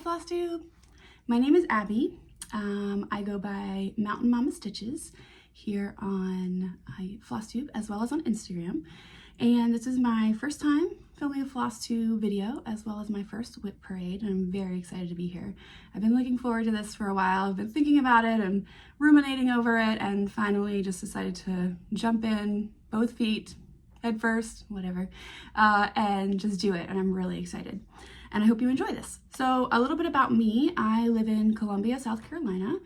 Flosstube. My name is Abby. I go by Mountain Mama Stitches here on Flosstube as well as on Instagram. And this is my first time filming a Flosstube video as well as my first WIP Parade, and I'm very excited to be here. I've been looking forward to this for a while. I've been thinking about it and ruminating over it, and finally just decided to jump in, both feet, head first, whatever, and just do it, and I'm really excited. And I hope you enjoy this. So a little bit about me. I live in Columbia, South Carolina.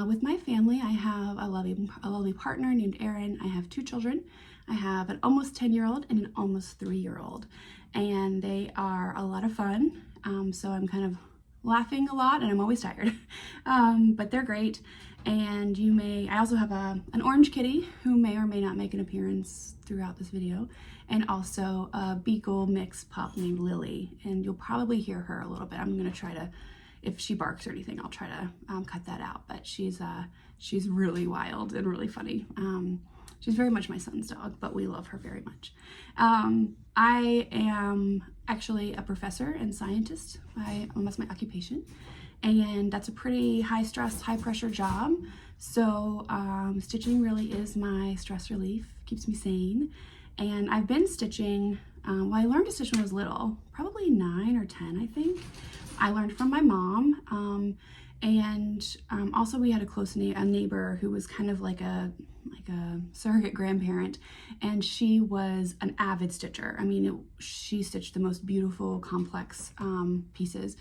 With my family, I have a lovely partner named Erin. I have 2 children. I have an almost 10-year-old and an almost 3-year-old. And they are a lot of fun. So I'm kind of laughing a lot and I'm always tired. But they're great. And I also have an orange kitty who may or may not make an appearance throughout this video, and also a beagle mixed pup named Lily, and you'll probably hear her a little bit. I'm gonna try to, if she barks or anything, I'll try to cut that out, but she's really wild and really funny. She's very much my son's dog, but we love her very much. I am actually a professor and scientist. That's my occupation. And that's a pretty high stress, high pressure job. So stitching really is my stress relief, keeps me sane. And I've been stitching, well, I learned to stitch when I was little, probably 9 or 10, I think. I learned from my mom. Also we had a neighbor who was kind of like a surrogate grandparent, and she was an avid stitcher. I mean, she stitched the most beautiful, complex pieces.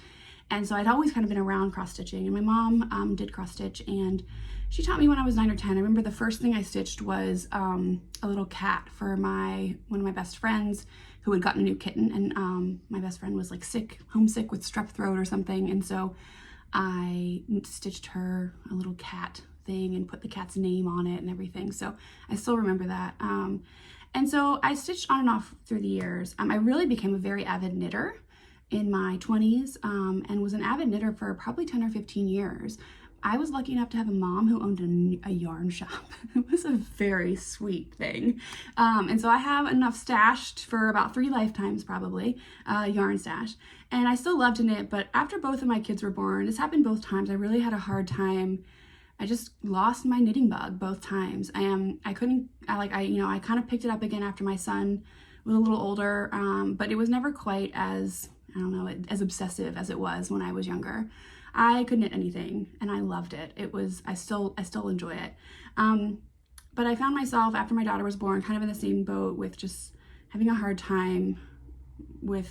And so I'd always kind of been around cross stitching, and my mom did cross stitch, and she taught me when I was 9 or 10. I remember the first thing I stitched was a little cat for one of my best friends who had gotten a new kitten, and my best friend was like homesick with strep throat or something, and so I stitched her a little cat thing and put the cat's name on it and everything. So I still remember that. And so I stitched on and off through the years. I really became a very avid knitter in my 20s, and was an avid knitter for probably 10 or 15 years. I was lucky enough to have a mom who owned a yarn shop. It was a very sweet thing. And so I have enough stashed for about 3 lifetimes probably, yarn stash. And I still love to knit, but after both of my kids were born, this happened both times, I really had a hard time. I just lost my knitting bug both times. I kind of picked it up again after my son was a little older, but it was never quite as, I don't know, as obsessive as it was when I was younger. I could knit anything and I loved it. I still enjoy it. But I found myself after my daughter was born kind of in the same boat with just having a hard time with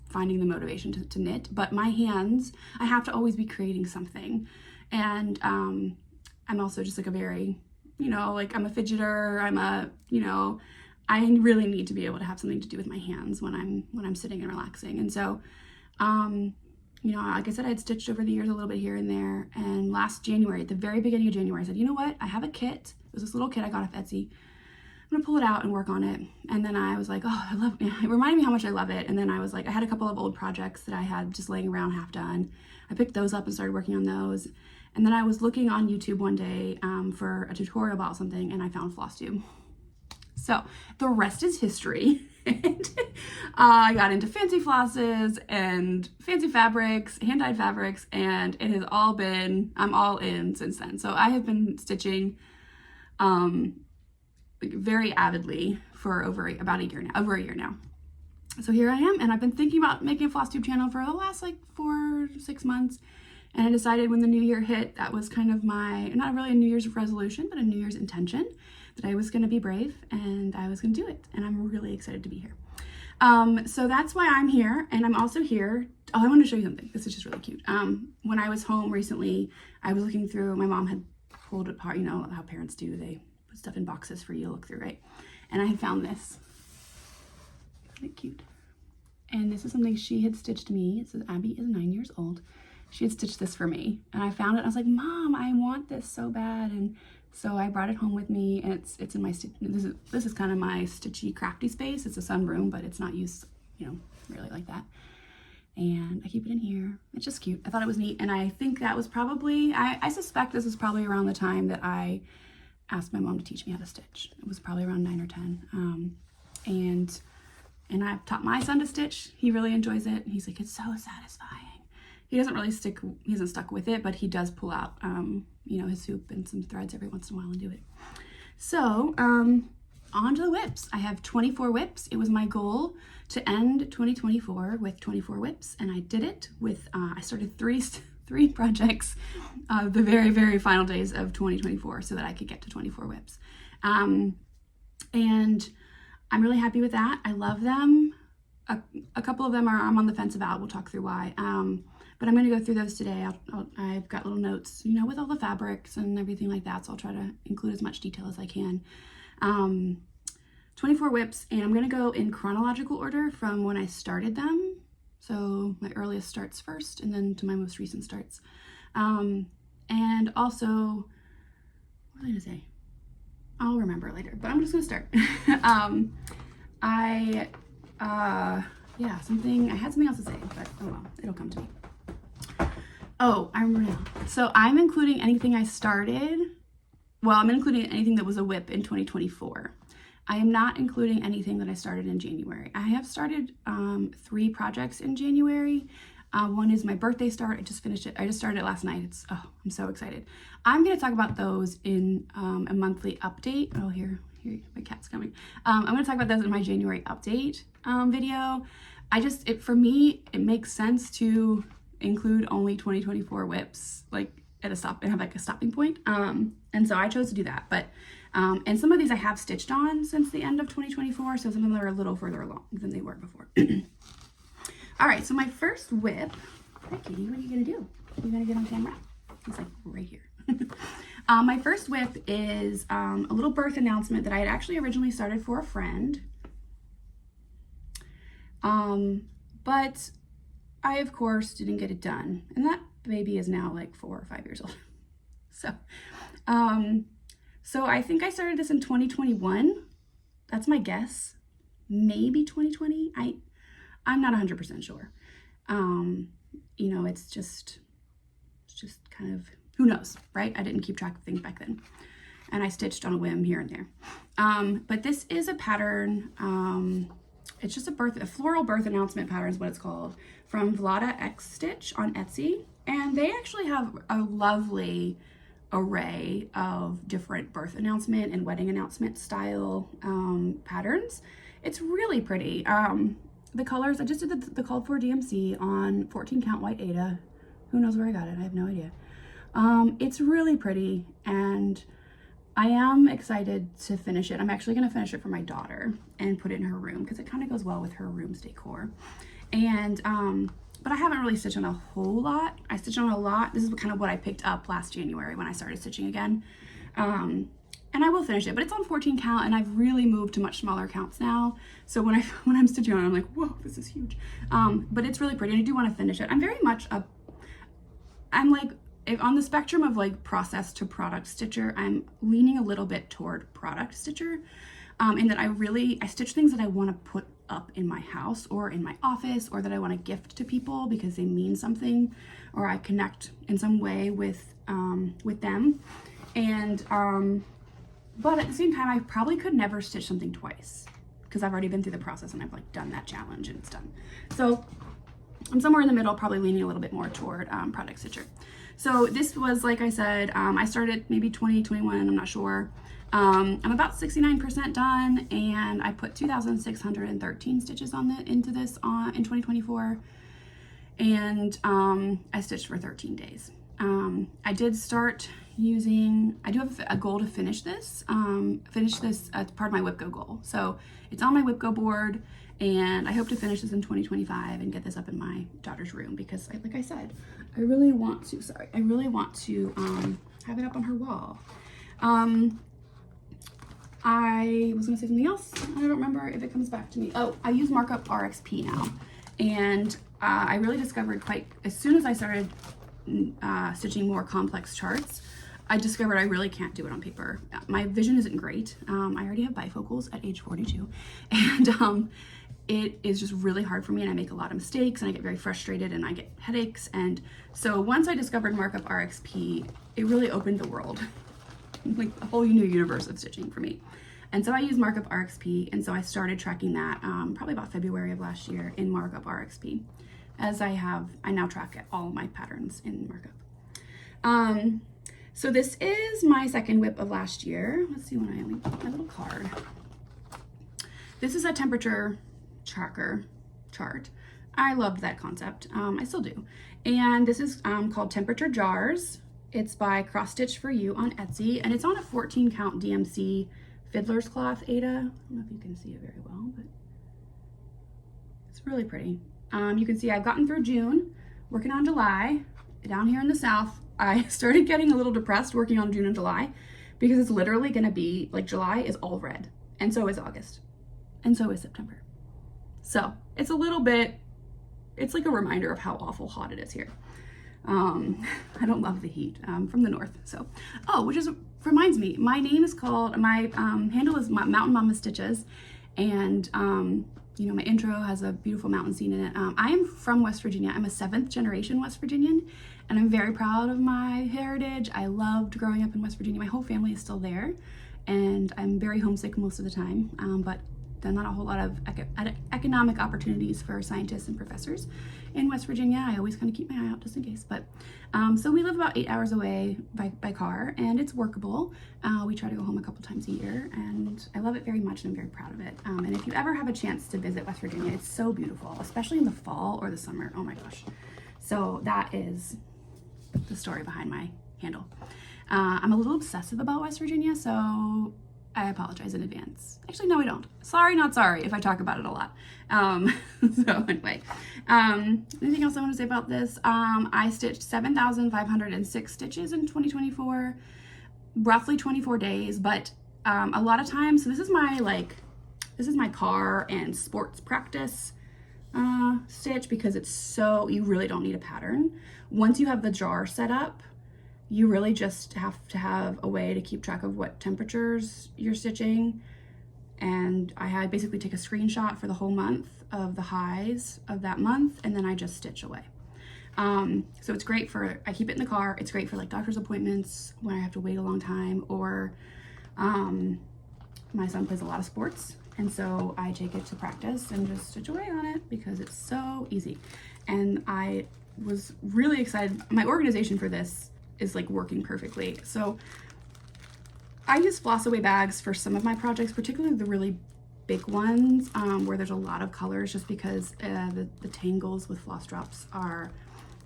finding the motivation to knit. But my hands, I have to always be creating something. And I'm also just like a very, like I'm a fidgeter, I really need to be able to have something to do with my hands when I'm sitting and relaxing. And so, like I said, I had stitched over the years a little bit here and there. And last January, at the very beginning of January, I said, you know what? I have a kit. It was this little kit I got off Etsy. I'm gonna pull it out and work on it. And then I was like, oh, it reminded me how much I love it. And then I was like, I had a couple of old projects that I had just laying around half done. I picked those up and started working on those. And then I was looking on YouTube one day for a tutorial about something, and I found Flosstube. So the rest is history. I got into fancy flosses and fancy fabrics, hand-dyed fabrics, and it has all been, I'm all in since then. So I have been stitching very avidly for over a year now. So here I am, and I've been thinking about making a Flosstube channel for the last 4 to 6 months. And I decided when the new year hit, that was kind of not really a New Year's resolution, but a New Year's intention, that I was going to be brave and I was going to do it. And I'm really excited to be here. So that's why I'm here. And I'm also here. Oh, I want to show you something. This is just really cute. When I was home recently, I was looking through, my mom had pulled apart, how parents do. They put stuff in boxes for you to look through, right? And I had found this. Isn't it cute? And this is something she had stitched me. It says Abby is 9 years old. She had stitched this for me, and I found it. And I was like, Mom, I want this so bad. And so I brought it home with me, and it's in my this is kind of my stitchy, crafty space. It's a sunroom, but it's not used, really like that. And I keep it in here. It's just cute. I thought it was neat, and I think that was probably, I suspect this was probably around the time that I asked my mom to teach me how to stitch. It was probably around 9 or 10. And I've taught my son to stitch. He really enjoys it. He's like, it's so satisfying. he doesn't really he hasn't stuck with it, but he does pull out, you know, his hoop and some threads every once in a while and do it. So, on to the WIPs. I have 24 WIPs. It was my goal to end 2024 with 24 WIPs, and I did it with, I started three projects the very, very final days of 2024 so that I could get to 24 WIPs. And I'm really happy with that. I love them. A couple of them I'm on the fence about. We'll talk through why. But I'm going to go through those today. I've got little notes, you know, with all the fabrics and everything like that, so I'll try to include as much detail as I can. 24 WIPs, and I'm going to go in chronological order from when I started them. So my earliest starts first, and then to my most recent starts. And also, what was I going to say? I'll remember later, but I'm just going to start. Yeah, I had something else to say, but oh well, it'll come to me. Oh, I remember now. So I'm including anything I started. Well, I'm including anything that was a WIP in 2024. I am not including anything that I started in January. I have started 3 projects in January. One is my birthday start. I just finished it. I just started it last night. I'm so excited. I'm going to talk about those in a monthly update. Oh, here my cat's coming. I'm going to talk about those in my January update video. For me, it makes sense to include only 2024 WIPs, like at a stop, and have like a stopping point. And so I chose to do that. But and some of these I have stitched on since the end of 2024, so some of them are a little further along than they were before. All right, so my first WIP. Hi, Kitty. What are you gonna do? You gonna get on camera? He's like right here. My first WIP is a little birth announcement that I had actually originally started for a friend. But I, of course, didn't get it done. And that baby is now like 4 or 5 years old. So I think I started this in 2021. That's my guess. Maybe 2020. I'm not 100% sure. You know, it's just kind of, who knows, right? I didn't keep track of things back then. And I stitched on a whim here and there. But this is a pattern. It's just a floral birth announcement pattern is what it's called, from VladaXStich on Etsy. And they actually have a lovely array of different birth announcement and wedding announcement style patterns. It's really pretty. The colors, I just did the called for DMC on 14 count white Aida. Who knows where I got it? I have no idea. It's really pretty, and I am excited to finish it. I'm actually going to finish it for my daughter and put it in her room because it kind of goes well with her room's decor. And but I haven't really stitched on a whole lot. I stitched on a lot. This is kind of what I picked up last January when I started stitching again. And I will finish it, but it's on 14 count, and I've really moved to much smaller counts now. So when I'm stitching on it, I'm like, whoa, this is huge. But it's really pretty, and I do want to finish it. I'm very much I'm like, on the spectrum of like process to product stitcher, I'm leaning a little bit toward product stitcher, in that I stitch things that I want to put up in my house or in my office, or that I want to gift to people because they mean something, or I connect in some way with them. And but at the same time, I probably could never stitch something twice because I've already been through the process and I've like done that challenge and it's done. So I'm somewhere in the middle, probably leaning a little bit more toward product stitcher. So this was, like I said, I started maybe 2021, I'm not sure. I'm about 69% done, and I put 2,613 stitches into this in 2024, and I stitched for 13 days. I did start using, I do have a goal to finish this as part of my WIP Go goal. So it's on my WIP Go board, and I hope to finish this in 2025 and get this up in my daughter's room because, like I said, I really want to have it up on her wall. I was gonna say something else. I don't remember if it comes back to me. Oh, I use Markup RXP now, and I really discovered as soon as I started stitching more complex charts, I discovered I really can't do it on paper. My vision isn't great. I already have bifocals at age 42, and it is just really hard for me, and I make a lot of mistakes, and I get very frustrated, and I get headaches. And so once I discovered Markup RXP, it really opened the world, like a whole new universe of stitching for me. And so I use Markup RXP, and so I started tracking that probably about February of last year in Markup RXP. as I now track all of my patterns in markup. So this is my second WIP of last year. Let's see when I linked my little card. This is a temperature tracker chart. I loved that concept. I still do. And this is called Temperature Jars. It's by CrossStitchForYou on Etsy, and it's on a 14 count DMC fiddler's cloth Ada. I don't know if you can see it very well, but it's really pretty. You can see I've gotten through June, working on July. Down here in the South, I started getting a little depressed working on June and July because it's literally gonna be like July is all red, and so is August, and so is September. So it's a little bit, it's like a reminder of how awful hot it is here. I don't love the heat. From the north. So, oh, which is reminds me, my name is called, my handle is Mountain Mama Stitches, and you know, my intro has a beautiful mountain scene in it. I am from West Virginia. I'm a 7th generation West Virginian, and I'm very proud of my heritage. I loved growing up in West Virginia. My whole family is still there, and I'm very homesick most of the time, but there's not a whole lot of economic opportunities for scientists and professors in West Virginia. I always kind of keep my eye out just in case. But so we live about 8 hours away by car, and it's workable. We try to go home a couple times a year, and I love it very much, and I'm very proud of it. And if you ever have a chance to visit West Virginia, it's so beautiful, especially in the fall or the summer. Oh my gosh. So that is the story behind my handle. I'm a little obsessive about West Virginia, so I apologize in advance. Actually, no, I don't. Sorry, not sorry if I talk about it a lot. So anyway, anything else I want to say about this? I stitched 7,506 stitches in 2024, roughly 24 days, but a lot of times, so this is my car and sports practice stitch, because it's so, you really don't need a pattern. Once you have the jar set up, you really just have to have a way to keep track of what temperatures you're stitching. And I had basically take a screenshot for the whole month of the highs of that month, and then I just stitch away. So it's great for, I keep it in the car. It's great for like doctor's appointments when I have to wait a long time, or my son plays a lot of sports, and so I take it to practice and just stitch away on it because it's so easy. And I was really excited. My organization for this is like working perfectly. So I use floss away bags for some of my projects, particularly the really big ones where there's a lot of colors, just because the tangles with floss drops are,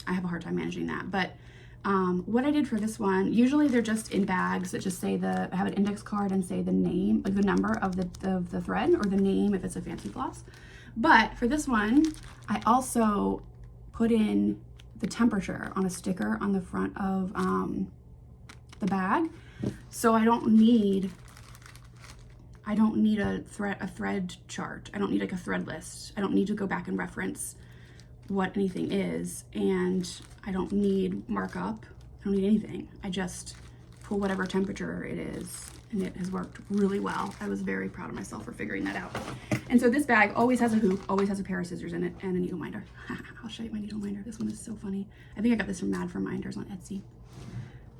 I have a hard time managing that. But what I did for this one, usually they're just in bags that just say I have an index card and say the name, like the number of the thread, or the name if it's a fancy floss. But for this one, I also put in the temperature on a sticker on the front of the bag, so I don't need a thread chart. I don't need like a thread list. I don't need to go back and reference what anything is, and I don't need markup. I don't need anything. I just pull whatever temperature it is, and it has worked really well. I was very proud of myself for figuring that out. And so this bag always has a hoop, always has a pair of scissors in it, and a needle minder. I'll show you my needle minder. This one is so funny. I think I got this from Mad for Minders on Etsy.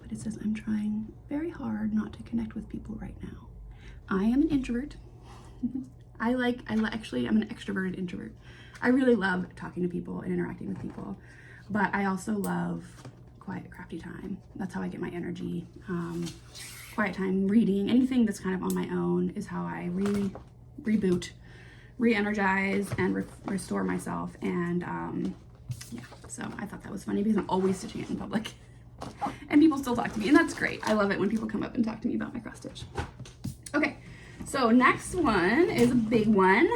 But it says, I'm trying very hard not to connect with people right now. I am an introvert. Actually, I'm an extroverted introvert. I really love talking to people and interacting with people, but I also love quiet, crafty time. That's how I get my energy. Quiet time, reading, anything that's kind of on my own is how I reboot, re-energize, and restore myself. And yeah, so I thought that was funny because I'm always stitching it in public, and people still talk to me, and that's great. I love it when people come up and talk to me about my cross stitch. Okay, so next one is a big one.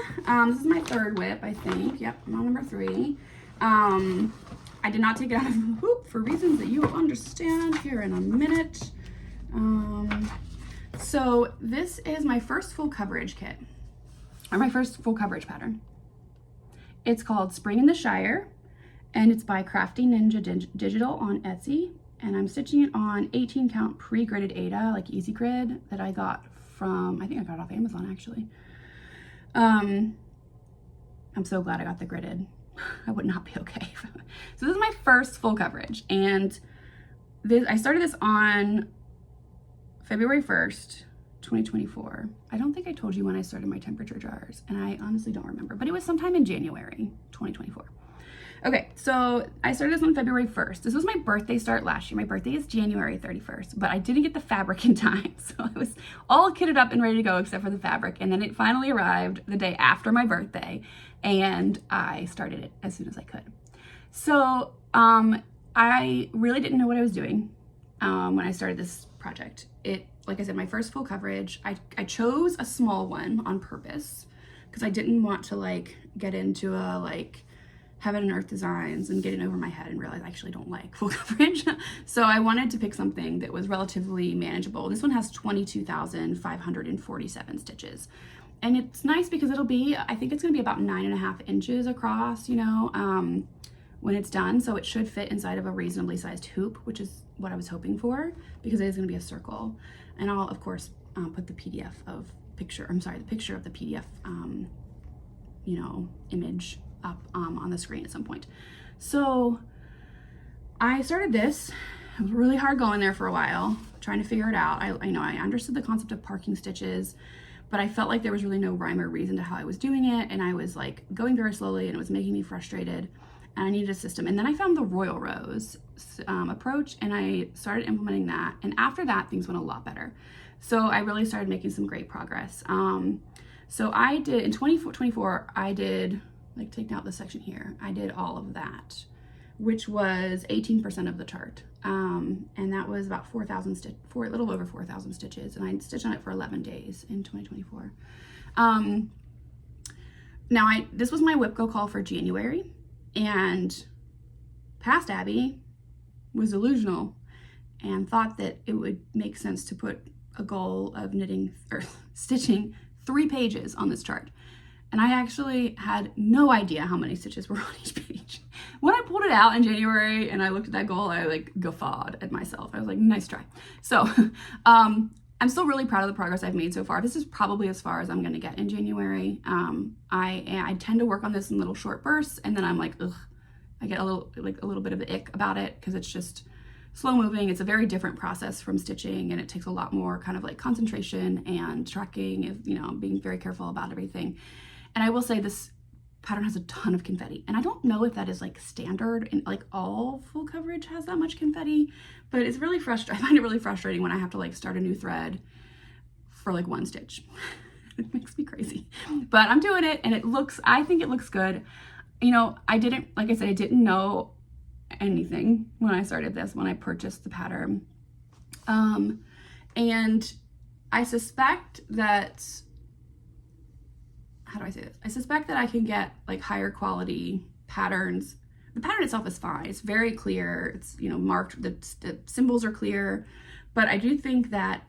This is my third WIP, I think. Yep, I'm on number 3. I did not take it out of the hoop for reasons that you will understand here in a minute. So this is my first full coverage kit, or my first full coverage pattern. It's called Spring in the Shire, and it's by CraftNinjaDigital on Etsy, and I'm stitching it on 18 count pre-gridded Ada, like easy grid, that I got from, I think I got it off Amazon actually. I'm so glad I got the gridded. I would not be okay. So this is my first full coverage, and I started this on February 1st, 2024. I don't think I told you when I started my temperature jars, and I honestly don't remember, but it was sometime in January 2024. Okay, so I started this on February 1st. This was my birthday start last year. My birthday is January 31st, but I didn't get the fabric in time. So I was all kitted up and ready to go except for the fabric. And then it finally arrived the day after my birthday and I started it as soon as I could. So I really didn't know what I was doing when I started this project. Like I said, my first full coverage, I chose a small one on purpose because I didn't want to like get into a like heaven and earth designs and getting over my head and realize I actually don't like full coverage. So I wanted to pick something that was relatively manageable. This one has 22,547 stitches. And it's nice because it'll be, I think it's gonna be about 9.5 inches across, you know, when it's done. So it should fit inside of a reasonably sized hoop, which is what I was hoping for because it is gonna be a circle. And I'll of course put the PDF of the picture of the PDF, you know, image up on the screen at some point. So I started this. It was really hard going there for a while, trying to figure it out. I know I understood the concept of parking stitches, but I felt like there was really no rhyme or reason to how I was doing it. And I was like going very slowly and it was making me frustrated and I needed a system. And then I found the Royal Rose approach and I started implementing that. And after that, things went a lot better. So I really started making some great progress. So I did, in 2024, I did, like taking out this section here, I did all of that, which was 18% of the chart. And that was about a little over 4,000 stitches. And I stitched on it for 11 days in 2024. Now this was my WIP Go call for January, and past Abby was delusional and thought that it would make sense to put a goal of stitching 3 pages on this chart. And I actually had no idea how many stitches were on each page. When I pulled it out in January and I looked at that goal, I like guffawed at myself. I was like, nice try. So I'm still really proud of the progress I've made so far. This is probably as far as I'm gonna get in January. I tend to work on this in little short bursts and then I'm like, ugh, I get a little bit of the ick about it because it's just slow moving. It's a very different process from stitching and it takes a lot more kind of like concentration and tracking, you know, being very careful about everything. And I will say this pattern has a ton of confetti. And I don't know if that is like standard and like all full coverage has that much confetti, but it's really frustrating. I find it really frustrating when I have to like start a new thread for like 1 stitch. It makes me crazy, but I'm doing it and I think it looks good. You know, like I said, I didn't know anything when I started this, when I purchased the pattern. And I suspect that, how do I say this? I suspect that I can get like higher quality patterns. The pattern itself is fine. It's very clear. It's, you know, marked, the symbols are clear, but I do think that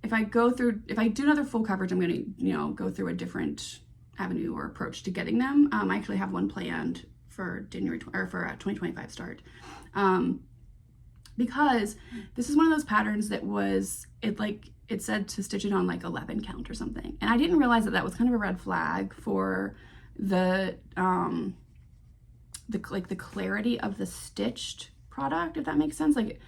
if I do another full coverage, I'm going to, you know, go through a different avenue or approach to getting them. I actually have one planned for January or for 2025 start, because this is one of those patterns that it said to stitch it on like 11 count or something, and I didn't realize that was kind of a red flag for the clarity of the stitched product, if that makes sense. Like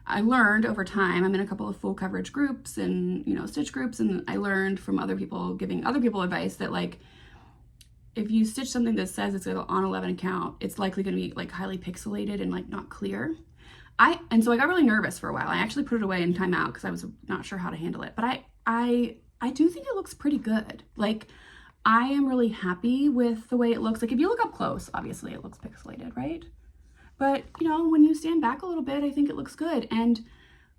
I learned over time, I'm in a couple of full coverage groups and, you know, stitch groups, and I learned from other people giving other people advice that like if you stitch something that says it's on 11 count, it's likely going to be like highly pixelated and like not clear. And so I got really nervous for a while. I actually put it away in timeout because I was not sure how to handle it. But I do think it looks pretty good. Like I am really happy with the way it looks. Like if you look up close, obviously it looks pixelated, right? But you know, when you stand back a little bit, I think it looks good. And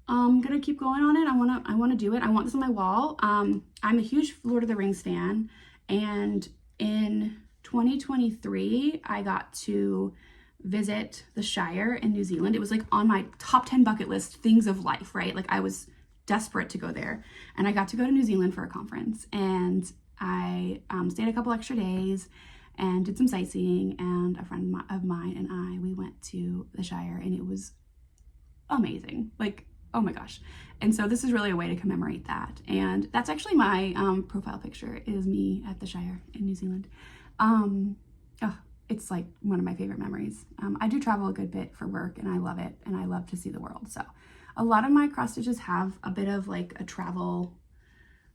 I'm gonna keep going on it. I wanna do it. I want this on my wall. I'm a huge Lord of the Rings fan, and in 2023, I got to visit the Shire in New Zealand. It was like on my top 10 bucket list things of life, right? Like I was desperate to go there, and I got to go to New Zealand for a conference, and I stayed a couple extra days and did some sightseeing, and a friend of mine and we went to the Shire, and it was amazing. Like, oh my gosh. And so this is really a way to commemorate that. And that's actually my profile picture, is me at the Shire in New Zealand. It's like one of my favorite memories. I do travel a good bit for work, and I love it, and I love to see the world. So a lot of my cross stitches have a bit of like a travel,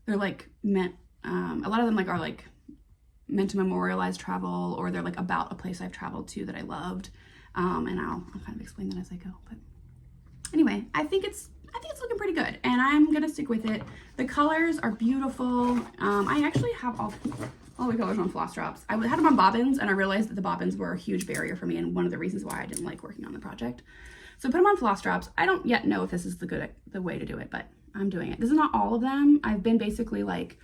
they're like meant, a lot of them like are like meant to memorialize travel, or they're like about a place I've traveled to that I loved. And I'll kind of explain that as I go. But anyway, I think it's looking pretty good, and I'm gonna stick with it. The colors are beautiful. I actually have all the colors on floss drops. I had them on bobbins, and I realized that the bobbins were a huge barrier for me, and one of the reasons why I didn't like working on the project. So I put them on floss drops. I don't yet know if this is the way to do it, but I'm doing it. This is not all of them. I've been basically like,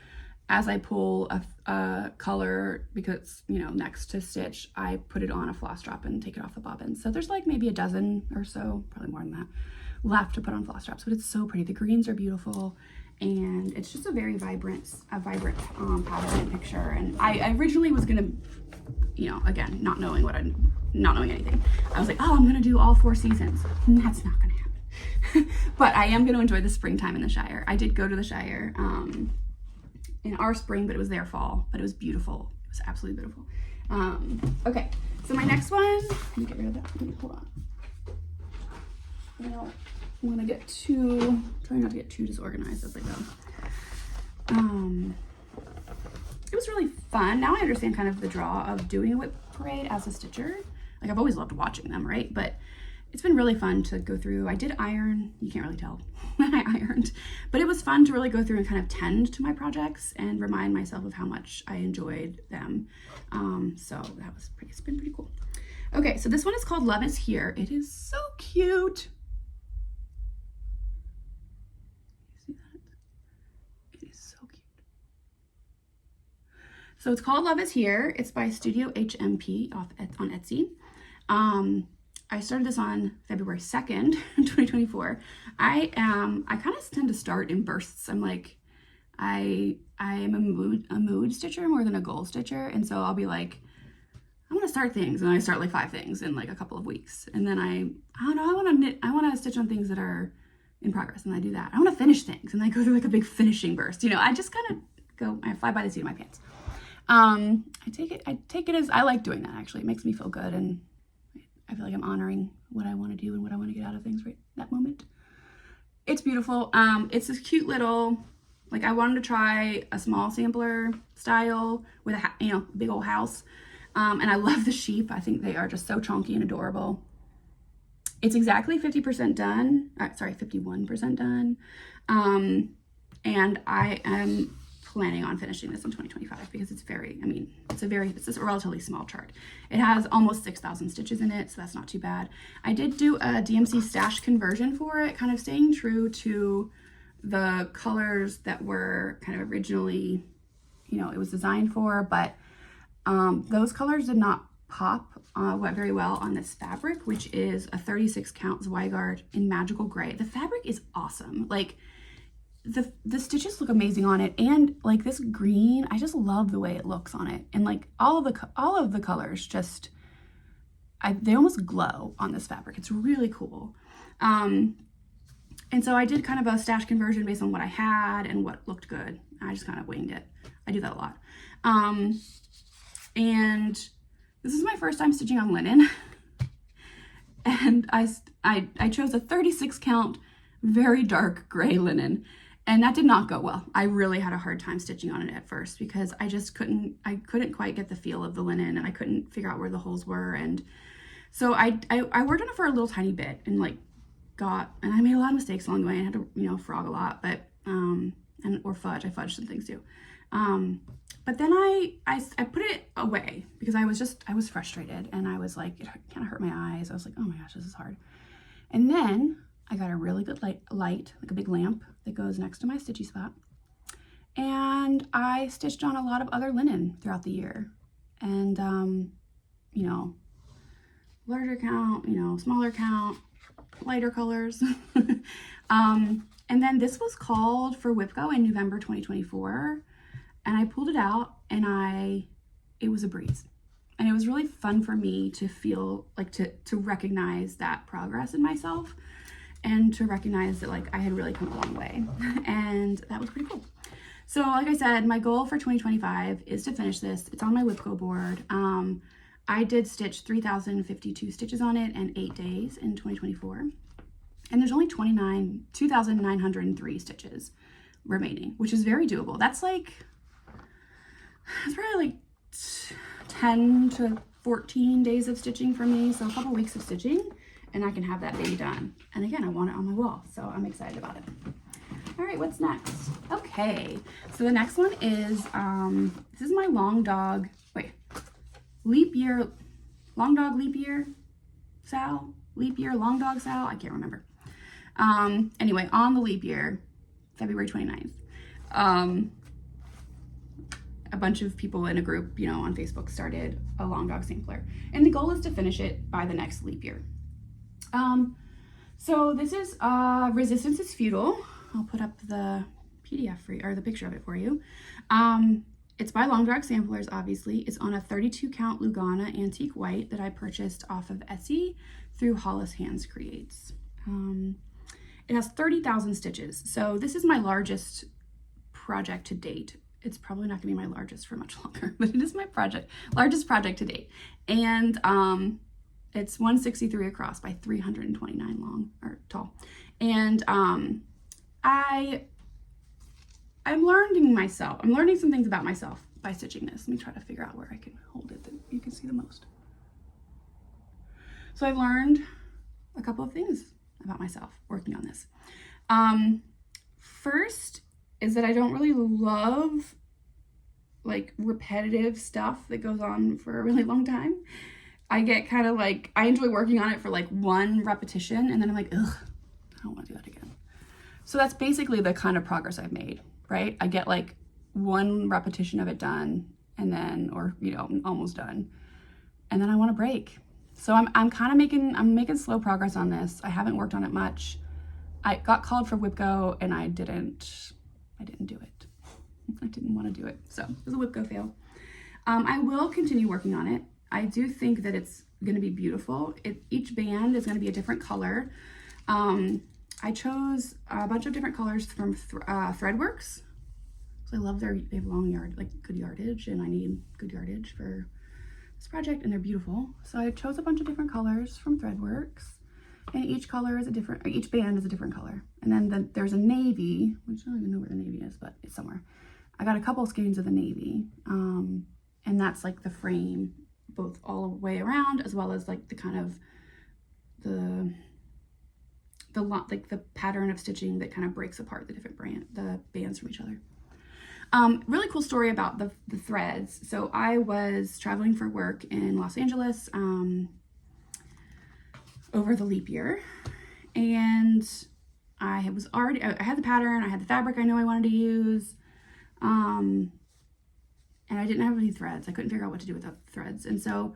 as I pull a color, because, you know, next to stitch, I put it on a floss drop and take it off the bobbin. So there's like maybe a dozen or so, probably more than that, left to put on floss drops, but it's so pretty. The greens are beautiful, and it's just a very vibrant pattern and picture. And I originally was gonna, you know, again, not knowing anything, I was like, oh, I'm gonna do all 4 seasons. And that's not gonna happen. But I am gonna enjoy the springtime in the Shire. I did go to the Shire in our spring, but it was their fall, but it was beautiful. It was absolutely beautiful. Okay, so my next one, let me get rid of that. Hold on. I don't want to get try not to get too disorganized as I go. It was really fun. Now I understand kind of the draw of doing a WIP Parade as a stitcher. Like, I've always loved watching them, right? But it's been really fun to go through. I did iron. You can't really tell that I ironed, but it was fun to really go through and kind of tend to my projects and remind myself of how much I enjoyed them. So that was it's been pretty cool. Okay, so this one is called Love Is Here. It is so cute. You see that? It is so cute. So it's called Love Is Here. It's by StudioHMP on Etsy. I started this on February 2nd, 2024. I kind of tend to start in bursts. I'm like, I am a mood stitcher more than a goal stitcher. And so I'll be like, I want to start things. And I start like 5 things in like a couple of weeks. And then I don't know, I want to stitch on things that are in progress. And I do that. I want to finish things. And I go through like a big finishing burst. You know, I just kind of go, I fly by the seat of my pants. I take it as, I like doing that actually. It makes me feel good, and I feel like I'm honoring what I want to do and what I want to get out of things right that moment. It's beautiful. It's this cute little, like, I wanted to try a small sampler style with a big old house. And I love the sheep. I think they are just so chunky and adorable. It's exactly 50% done. Sorry, 51% done. And I am planning on finishing this in 2025 because it's a relatively small chart. It has almost 6,000 stitches in it, so that's not too bad. I did do a DMC stash conversion for it, kind of staying true to the colors that were kind of originally, it was designed for, but those colors did not pop very well on this fabric, which is a 36 count Zweigart in magical gray. The fabric is awesome. Like, the stitches look amazing on it, and like this green, I just love the way it looks on it, and like all of the colors just they almost glow on this fabric. It's really cool. And so I did kind of a stash conversion based on what I had and what looked good. I just kind of winged it. I do that a lot. And this is my first time stitching on linen, and I chose a 36 count very dark gray linen. And that did not go well. I really had a hard time stitching on it at first because I couldn't quite get the feel of the linen, and I couldn't figure out where the holes were. And so I worked on it for a little tiny bit and and I made a lot of mistakes along the way. I had to, frog a lot, but, or fudge. I fudged some things too. But then I put it away because I was frustrated, and I was like, it kind of hurt my eyes. I was like, oh my gosh, this is hard. And then I got a really good light, like a big lamp that goes next to my stitchy spot. And I stitched on a lot of other linen throughout the year. And, larger count, smaller count, lighter colors. And then this was called for WIPCO in November 2024. And I pulled it out, and it was a breeze. And it was really fun for me to feel like to recognize that progress in myself, and to recognize that I had really come a long way. And that was pretty cool. So like I said, my goal for 2025 is to finish this. It's on my WIPCO board. I did stitch 3,052 stitches on it in 8 days in 2024. And there's only 2,903 stitches remaining, which is very doable. That's probably 10 to 14 days of stitching for me, so a couple weeks of stitching, and I can have that baby done. And again, I want it on my wall, so I'm excited about it. All right, what's next? Okay, so the next one is, this is my long dog leap year Sal, leap year long dog Sal, I can't remember. Anyway, on the leap year, February 29th, a bunch of people in a group, you know, on Facebook started a long dog sampler, and the goal is to finish it by the next leap year. So this is Resistance is Futile. I'll put up the PDF for you, or the picture of it for you. It's by Long Dog Samplers, obviously. It's on a 32 count Lugana antique white that I purchased off of Etsy through Hollis Hands Creates. It has 30,000 stitches. So this is my largest project to date. It's probably not gonna be my largest for much longer, but it is my largest project to date. And it's 163 across by 329 long or tall. And I'm learning some things about myself by stitching this. Let me try to figure out where I can hold it that you can see the most. So I've learned a couple of things about myself working on this. First is that I don't really love like repetitive stuff that goes on for a really long time. I get kind of like, I enjoy working on it for like one repetition, and then I'm like, ugh, I don't want to do that again. So that's basically the kind of progress I've made, right? I get like one repetition of it done, and then, or, you know, almost done, and then I want to break. So I'm kind of making slow progress on this. I haven't worked on it much. I got called for WIPGO and I didn't do it. I didn't want to do it. So it was a WIPGO fail. I will continue working on it. I do think that it's going to be beautiful. Each band is going to be a different color. I chose a bunch of different colors from Threadworks. So I love they have long good yardage, and I need good yardage for this project, and they're beautiful. So I chose a bunch of different colors from Threadworks, and each color is each band is a different color. And then there's a navy, which I don't even know where the navy is, but it's somewhere. I got a couple skeins of the navy, and that's like the frame, both all the way around, as well as like the kind of the pattern of stitching that kind of breaks apart the bands from each other. Really cool story about the threads. So I was traveling for work in Los Angeles over the leap year, and I had the pattern, I had the fabric I know I wanted to use, and I didn't have any threads. I couldn't figure out what to do without threads, and so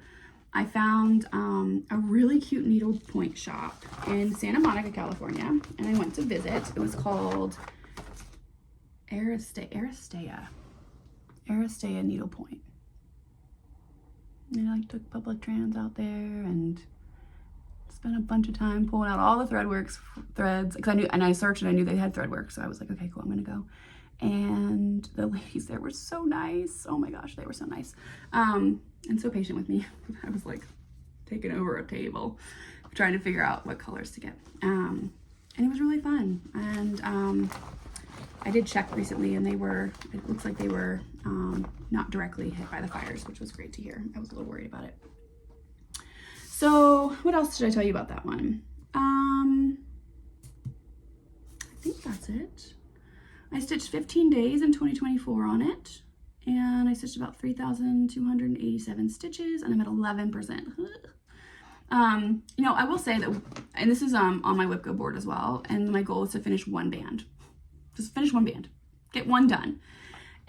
I found a really cute needlepoint shop in Santa Monica, California, and I went to visit. It was called Aristea Needlepoint. And I took public trans out there and spent a bunch of time pulling out all the Threadworks threads, because I searched and I knew they had Threadworks, so I was like, okay, cool, I'm gonna go. And the ladies there were so nice. Oh my gosh, they were so nice. And so patient with me. I was like taking over a table trying to figure out what colors to get. And it was really fun. And I did check recently, and it looks like they were not directly hit by the fires, which was great to hear. I was a little worried about it. So what else should I tell you about that one? I think that's it. I stitched 15 days in 2024 on it, and I stitched about 3,287 stitches, and I'm at 11%. You know, I will say that, and this is on my WIPGO board as well, and my goal is to finish one band. Just finish one band, get one done.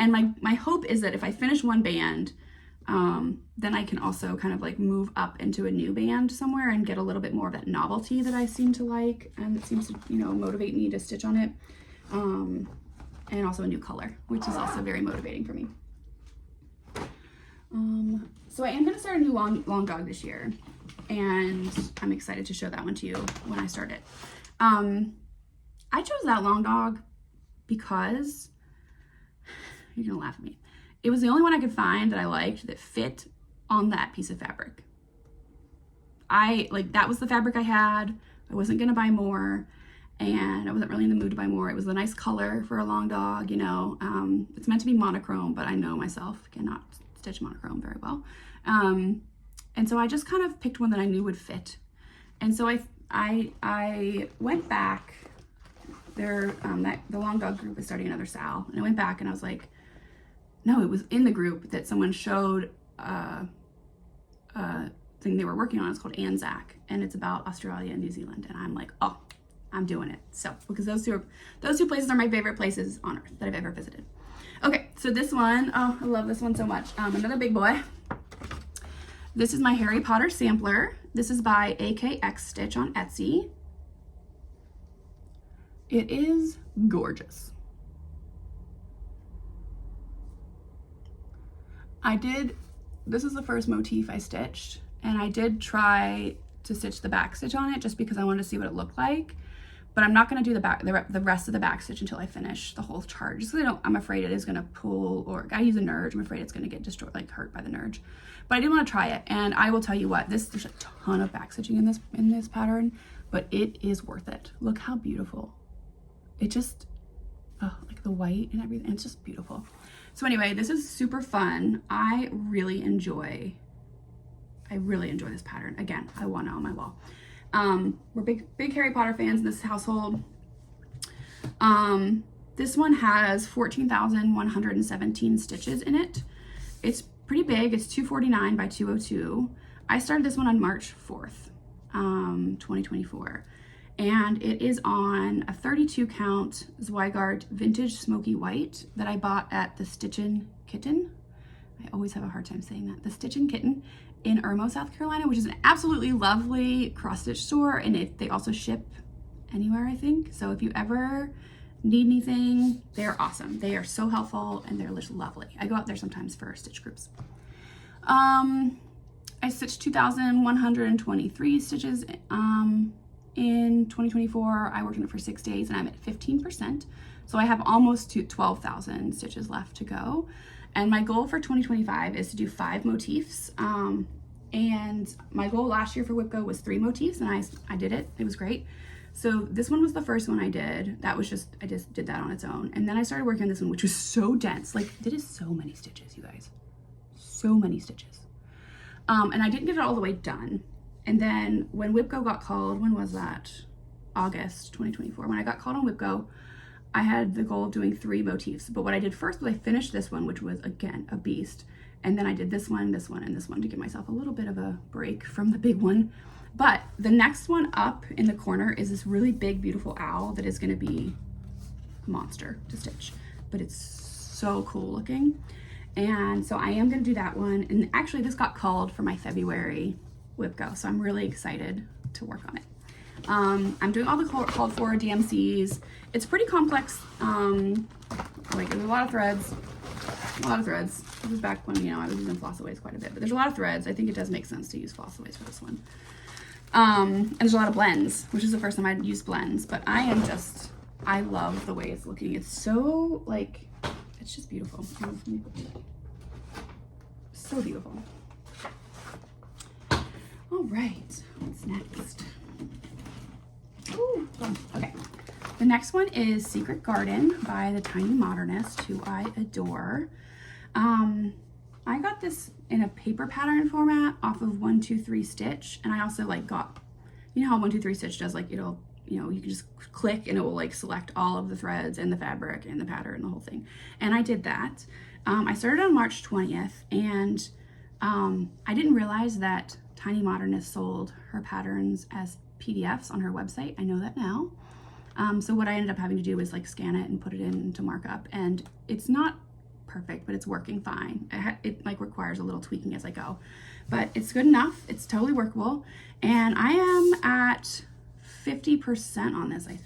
And my hope is that if I finish one band, then I can also kind of like move up into a new band somewhere and get a little bit more of that novelty that I seem to like, and it seems to, you know, motivate me to stitch on it. And also a new color, which is also very motivating for me. So I am going to start a new long dog this year, and I'm excited to show that one to you when I start it. I chose that long dog because, you're gonna laugh at me, it was the only one I could find that I liked that fit on that piece of fabric. That was the fabric I had. I wasn't gonna buy more, and I wasn't really in the mood to buy more. It was a nice color for a long dog, you know. It's meant to be monochrome, but I know myself, cannot stitch monochrome very well. And so I just kind of picked one that I knew would fit. And so I went back there, the Long Dog group is starting another Sal, and I went back and I was like, no, it was in the group that someone showed a thing they were working on. It's called Anzac, and it's about Australia and New Zealand. And I'm like, oh, I'm doing it. So, because those two places are my favorite places on earth that I've ever visited. Okay, so this one, oh, I love this one so much. Another big boy. This is my Harry Potter sampler. This is by AKXStitch on Etsy. It is gorgeous. This is the first motif I stitched, and I did try to stitch the back stitch on it just because I wanted to see what it looked like. But I'm not going to do the rest of the back stitch until I finish the whole chart, just because I'm afraid it is going to pull, or I use a nurge. I'm afraid it's going to get destroyed, like hurt by the nurge. But I did want to try it, and I will tell you what, there's a ton of back stitching in this pattern, but it is worth it. Look how beautiful. It just, oh, like the white and everything, it's just beautiful. So anyway, this is super fun. I really enjoy this pattern. Again, I want it on my wall. We're big Harry Potter fans in this household. This one has 14,117 stitches in it. It's pretty big. It's 249 by 202. I started this one on March 4th, 2024. And it is on a 32 count Zweigart vintage smoky white that I bought at the Stitchin' Kitten. I always have a hard time saying that. The Stitchin' Kitten in Irmo, South Carolina, which is an absolutely lovely cross stitch store, and they also ship anywhere, I think. So if you ever need anything, they're awesome. They are so helpful, and they're just lovely. I go out there sometimes for stitch groups. I stitched 2,123 stitches in 2024. I worked on it for 6 days, and I'm at 15%. So I have almost 12,000 stitches left to go. And my goal for 2025 is to do 5 motifs. And my goal last year for WIP Go was 3 motifs, and I did it. It was great. So this one was the first one I did. I just did that on its own. And then I started working on this one, which was so dense. Like, it is so many stitches, you guys. So many stitches. And I didn't get it all the way done. And then when WIP Go got called, when was that? August 2024. When I got called on WIP Go, I had the goal of doing 3 motifs. But what I did first was I finished this one, which was, again, a beast. And then I did this one, and this one to give myself a little bit of a break from the big one. But the next one up in the corner is this really big, beautiful owl that is going to be a monster to stitch. But it's so cool looking. And so I am going to do that one. And actually, this got called for my February WIP Go, so I'm really excited to work on it. I'm doing all the called for DMCs. It's pretty complex. Like, there's a lot of threads. This was back when, I was using Flossaways quite a bit, but there's a lot of threads. I think it does make sense to use Flossaways for this one. And there's a lot of blends, which is the first time I'd used blends, but I love the way it's looking. It's so, like, it's just beautiful. So beautiful. All right, what's next? Ooh, okay. The next one is Secret Garden by the TinyModernist, who I adore. I got this in a paper pattern format off of 1-2-3-Stitch, and I also got, how 1-2-3-Stitch does, it'll, you can just click and it will select all of the threads and the fabric and the pattern, the whole thing. And I did that. I started on March 20th, and I didn't realize that TinyModernist sold her patterns as PDFs on her website. I know that now. So what I ended up having to do was scan it and put it into markup, and it's not perfect, but it's working fine. It requires a little tweaking as I go, but it's good enough. It's totally workable, and I am at 50% on this, I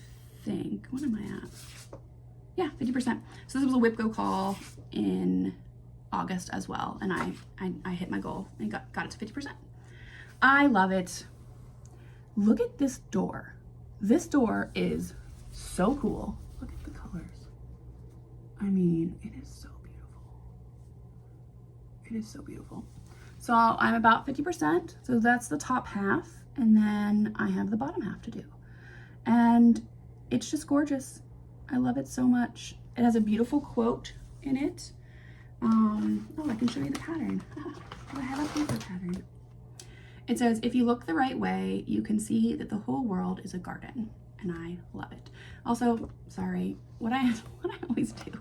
think. What am I at? Yeah, 50%. So this was a WIP Go call in August as well, and I hit my goal and got it to 50%. I love it. Look at this door. This door is so cool. Look at the colors. I mean, it is so beautiful. It is so beautiful. So I'm about 50%. So that's the top half. And then I have the bottom half to do. And it's just gorgeous. I love it so much. It has a beautiful quote in it. Oh, I can show you the pattern. I have a paper pattern. It says, if you look the right way, you can see that the whole world is a garden. And I love it. Also, sorry, what I always do,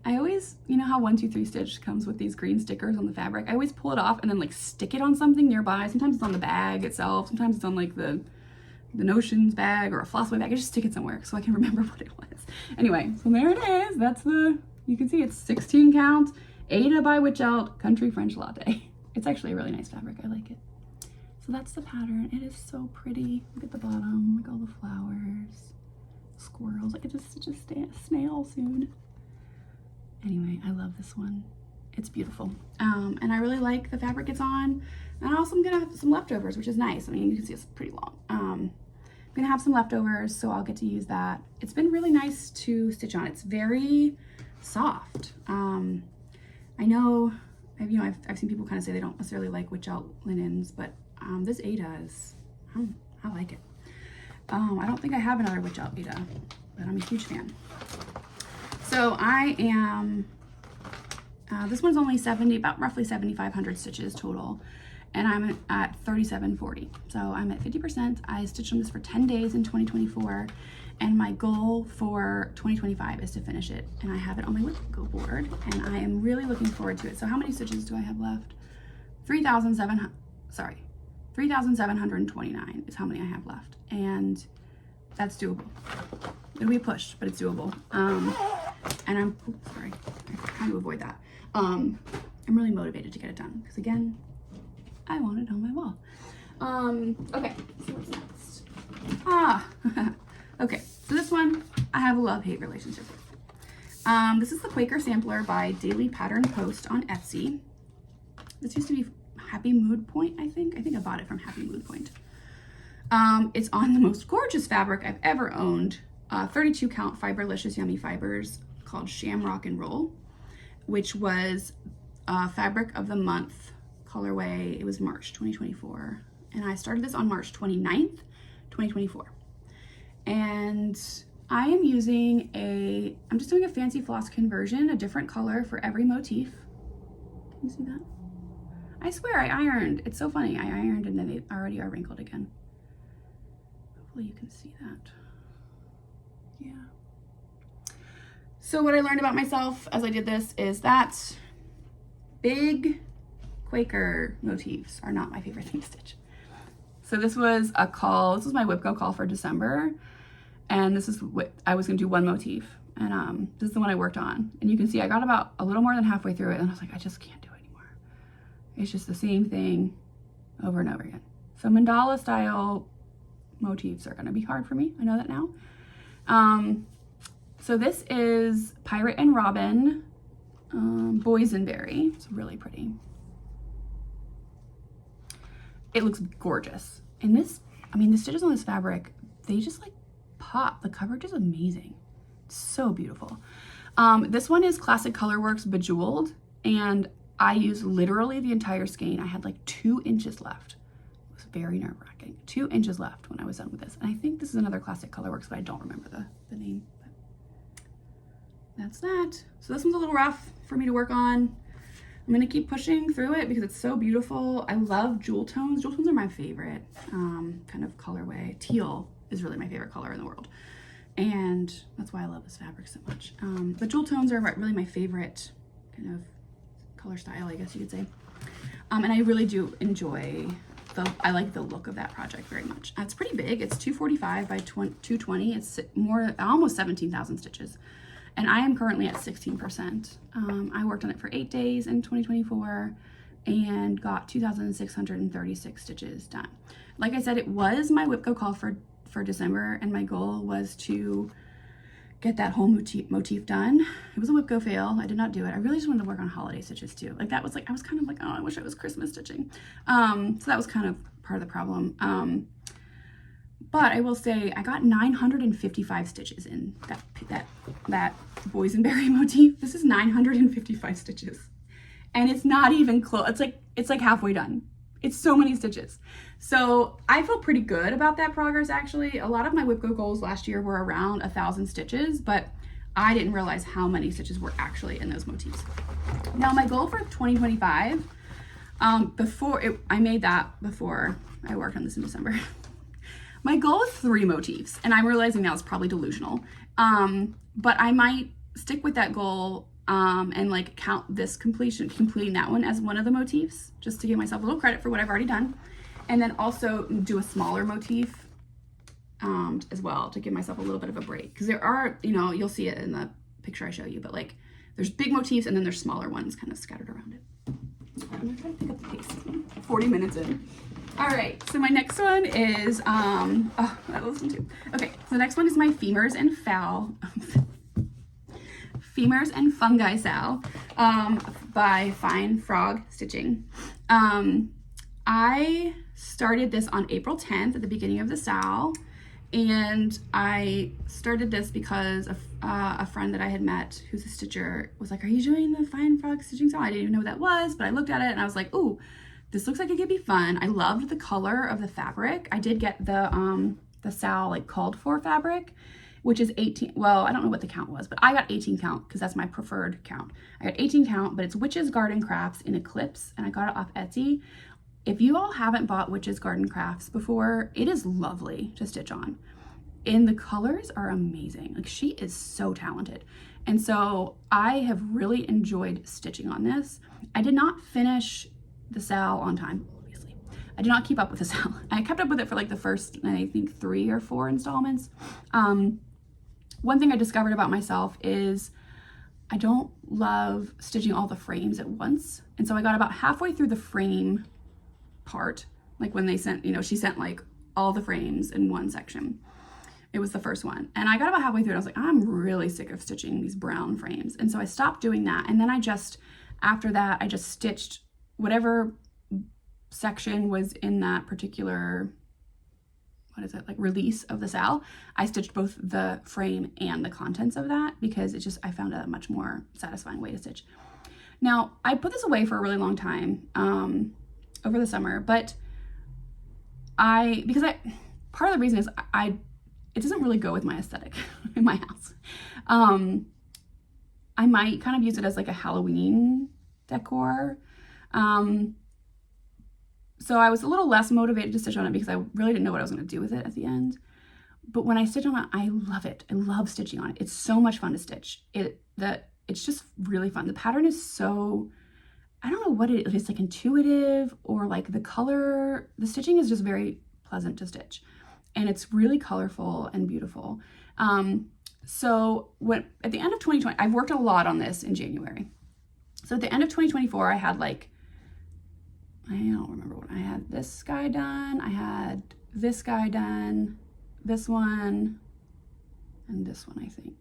I always, you know how 1, 2, 3 Stitch comes with these green stickers on the fabric? I always pull it off and then like stick it on something nearby. Sometimes it's on the bag itself. Sometimes it's on like the Notions bag or a Flosstube bag. I just stick it somewhere so I can remember what it was. Anyway, so there it is. That's you can see it's 16 count, Ada by Witch Out, Country French Latte. It's actually a really nice fabric. I like it. So that's the pattern. It is so pretty. Look at the bottom, like all the flowers, squirrels. I could just stitch a snail soon. Anyway, I love this one. It's beautiful. And I really like the fabric it's on. And also I'm gonna have some leftovers, which is nice. I mean, you can see it's pretty long. I'm gonna have some leftovers, so I'll get to use that. It's been really nice to stitch on. It's very soft. I know, I've seen people kind of say they don't necessarily like Witch Out linens, but this Ada is, I like it. I don't think I have another Witch Out Ada, but I'm a huge fan. So I am, this one's only roughly 7,500 stitches total, and I'm at 37.40. So I'm at 50%. I stitched on this for 10 days in 2024, and my goal for 2025 is to finish it. And I have it on my WIP board, and I am really looking forward to it. So how many stitches do I have left? 3,729 is how many I have left, and that's doable. It'll be a push, but it's doable. And I'm trying to avoid that. I'm really motivated to get it done because, again, I want it on my wall. Okay, so what's next? Okay, so this one I have a love-hate relationship with. This is the Quaker sampler by DailyPatternPost on Etsy. This used to be Happy Mood Point, I think. I bought it from Happy Mood Point. It's on the most gorgeous fabric I've ever owned. 32 count Fiberlicious Yummy Fibers called Shamrock and Roll, which was fabric of the month colorway. It was March 2024. And I started this on March 29th, 2024. And I am using I'm just doing a fancy floss conversion, a different color for every motif. Can you see that? I swear I ironed. It's so funny. I ironed and then they already are wrinkled again. Hopefully you can see that. Yeah. So what I learned about myself as I did this is that big Quaker motifs are not my favorite thing to stitch. So this was a call. This was my WIP call for December. And this is what I was going to do, one motif. And this is the one I worked on. And you can see I got about a little more than halfway through it. And I was like, I just can't do it anymore. It's just the same thing over and over again. So mandala style motifs are going to be hard for me. I know that now. So this is Pirate and Robin Boysenberry. It's really pretty. It looks gorgeous. And this, the stitches on this fabric, they just like pop. The coverage is amazing. It's so beautiful. This one is Classic Colorworks Bejeweled, and I used literally the entire skein. I had like 2 inches left. It was very nerve-wracking. 2 inches left when I was done with this. And I think this is another Classic Colorworks, but I don't remember the name. But that's that. So this one's a little rough for me to work on. I'm gonna keep pushing through it because it's so beautiful. I love jewel tones. Jewel tones are my favorite kind of colorway. Teal is really my favorite color in the world. And that's why I love this fabric so much. But jewel tones are really my favorite kind of color style, I guess you could say. And I really do enjoy I like the look of that project very much. It's pretty big. It's 245 by 220. It's almost 17,000 stitches. And I am currently at 16%. I worked on it for 8 days in 2024 and got 2,636 stitches done. Like I said, it was my WIP call for December, and my goal was to get that whole motif done. It was a WIP fail. I did not do it. I really just wanted to work on holiday stitches too. Like that was like, I was kind of like, oh, I wish I was Christmas stitching. So that was kind of part of the problem. But I will say I got 955 stitches in that boysenberry motif. This is 955 stitches. And it's not even close. It's like halfway done. It's so many stitches. So I feel pretty good about that progress actually. A lot of my WIP goals last year were around 1,000 stitches, but I didn't realize how many stitches were actually in those motifs. Now my goal for 2025, I made that before I worked on this in December. My goal is 3 motifs, and I'm realizing now it's probably delusional. But I might stick with that goal and like count this completing that one as one of the motifs, just to give myself a little credit for what I've already done. And then also do a smaller motif as well, to give myself a little bit of a break. Because there are, you know, you'll see it in the picture I show you, but like there's big motifs and then there's smaller ones kind of scattered around it. I'm gonna try to pick up the pace. 40 minutes in. All right, so my next one is, okay, so the next one is my Femurs and Femurs and Fungi Sal by Fine Frog Stitching. I started this on April 10th at the beginning of the Sal, and I started this because a friend that I had met who's a stitcher was like, are you doing the Fine Frog Stitching Sal? I didn't even know what that was, but I looked at it and I was like, ooh, this looks like it could be fun. I loved the color of the fabric. I did get the Sal like called for fabric, which is 18, well, I don't know what the count was, but I got 18 count because that's my preferred count. I got 18 count, but it's Witch's Garden Crafts in Eclipse, and I got it off Etsy. If you all haven't bought Witch's Garden Crafts before, it is lovely to stitch on. And the colors are amazing. Like, she is so talented. And so I have really enjoyed stitching on this. I did not finish the Sal on time, obviously. I did not keep up with the Sal. I kept up with it for like the first, I think, 3 or 4 installments. One thing I discovered about myself is I don't love stitching all the frames at once. And so I got about halfway through the frame part, like when they sent, you know, she sent like all the frames in one section. It was the first one. And I got about halfway through and I was like, I'm really sick of stitching these brown frames. And so I stopped doing that. And then after that, I just stitched whatever section was in that particular, like release of the Sal. I stitched both the frame and the contents of that because I found it a much more satisfying way to stitch. Now, I put this away for a really long time over the summer, but part of the reason is it doesn't really go with my aesthetic in my house. I might kind of use it as like a Halloween decor. So I was a little less motivated to stitch on it because I really didn't know what I was going to do with it at the end. But when I stitch on it, I love it. I love stitching on it. It's so much fun to stitch. It's just really fun. The pattern is so, I don't know what it is. It's like intuitive, or like the color. The stitching is just very pleasant to stitch. And it's really colorful and beautiful. So at the end of 2020, I've worked a lot on this in January. So at the end of 2024, I had like, I don't remember what I had. This guy done. I had this guy done, this one, and this one, I think.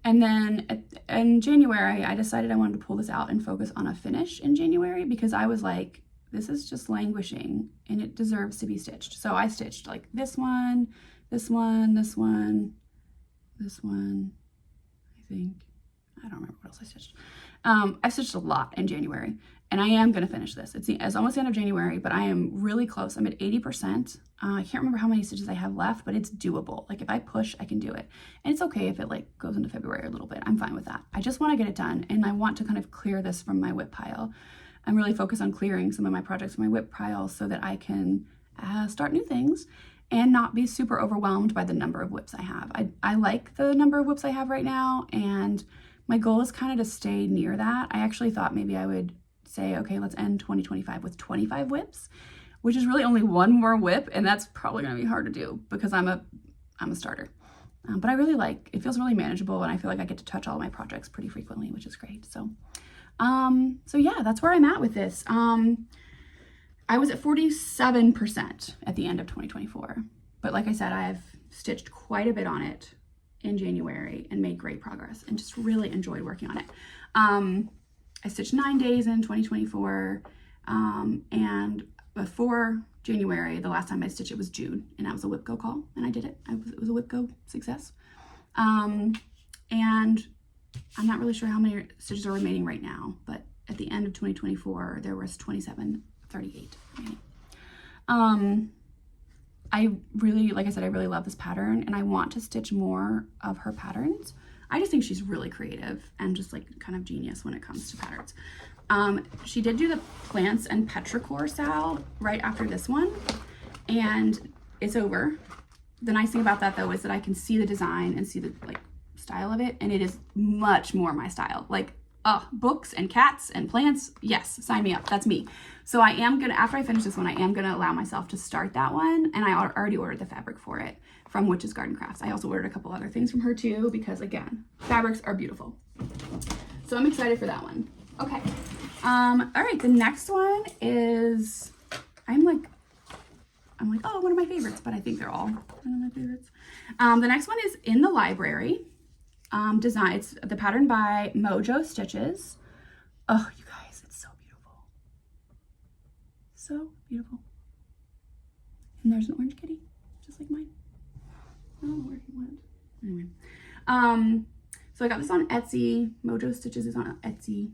And then in January, I decided I wanted to pull this out and focus on a finish in January because I was like, this is just languishing and it deserves to be stitched. So I stitched like this one, this one, this one, this one, I think. I don't remember what else I stitched. I stitched a lot in January, and I am going to finish this. It's almost the end of January, but I am really close. I'm at 80%. I can't remember how many stitches I have left, but it's doable. Like if I push, I can do it. And it's okay if it like goes into February a little bit. I'm fine with that. I just want to get it done, and I want to kind of clear this from my WIP pile. I'm really focused on clearing some of my projects from my WIP pile so that I can start new things and not be super overwhelmed by the number of WIPs I have. I like the number of WIPs I have right now, and my goal is kind of to stay near that. I actually thought maybe I would say, okay, let's end 2025 with 25 WIPs, which is really only one more WIP, and that's probably going to be hard to do because I'm a starter. But I really like, it feels really manageable, and I feel like I get to touch all my projects pretty frequently, which is great. So yeah, that's where I'm at with this. I was at 47% at the end of 2024, but like I said, I've stitched quite a bit on it in January and made great progress and just really enjoyed working on it. I stitched 9 days in 2024, and before January, the last time I stitched it was June, and that was a WIP Go call, and I did it. It was a WIP Go success. And I'm not really sure how many stitches are remaining right now, but at the end of 2024, there was 2738 remaining. I really, like I said, I really love this pattern, and I want to stitch more of her patterns. I just think she's really creative and just like kind of genius when it comes to patterns. She did do the plants and petrichor style right after this one, and it's over. The nice thing about that though is that I can see the design and see the like style of it, and it is much more my style. Like, books and cats and plants, yes, sign me up. That's me. So I am gonna, after I finish this one, I am gonna allow myself to start that one, and I already ordered the fabric for it from Witch's Garden Crafts. I also ordered a couple other things from her too, because again, fabrics are beautiful. So I'm excited for that one. Okay. All right, the next one is, I'm like, oh, one of my favorites, but I think they're all one of my favorites. The next one is In the Library. Design, it's the pattern by MojoStitches. Oh, you guys, it's so beautiful. So beautiful. And there's an orange kitty, just like mine. I don't know where he went. Anyway. So I got this on Etsy. MojoStitches is on Etsy.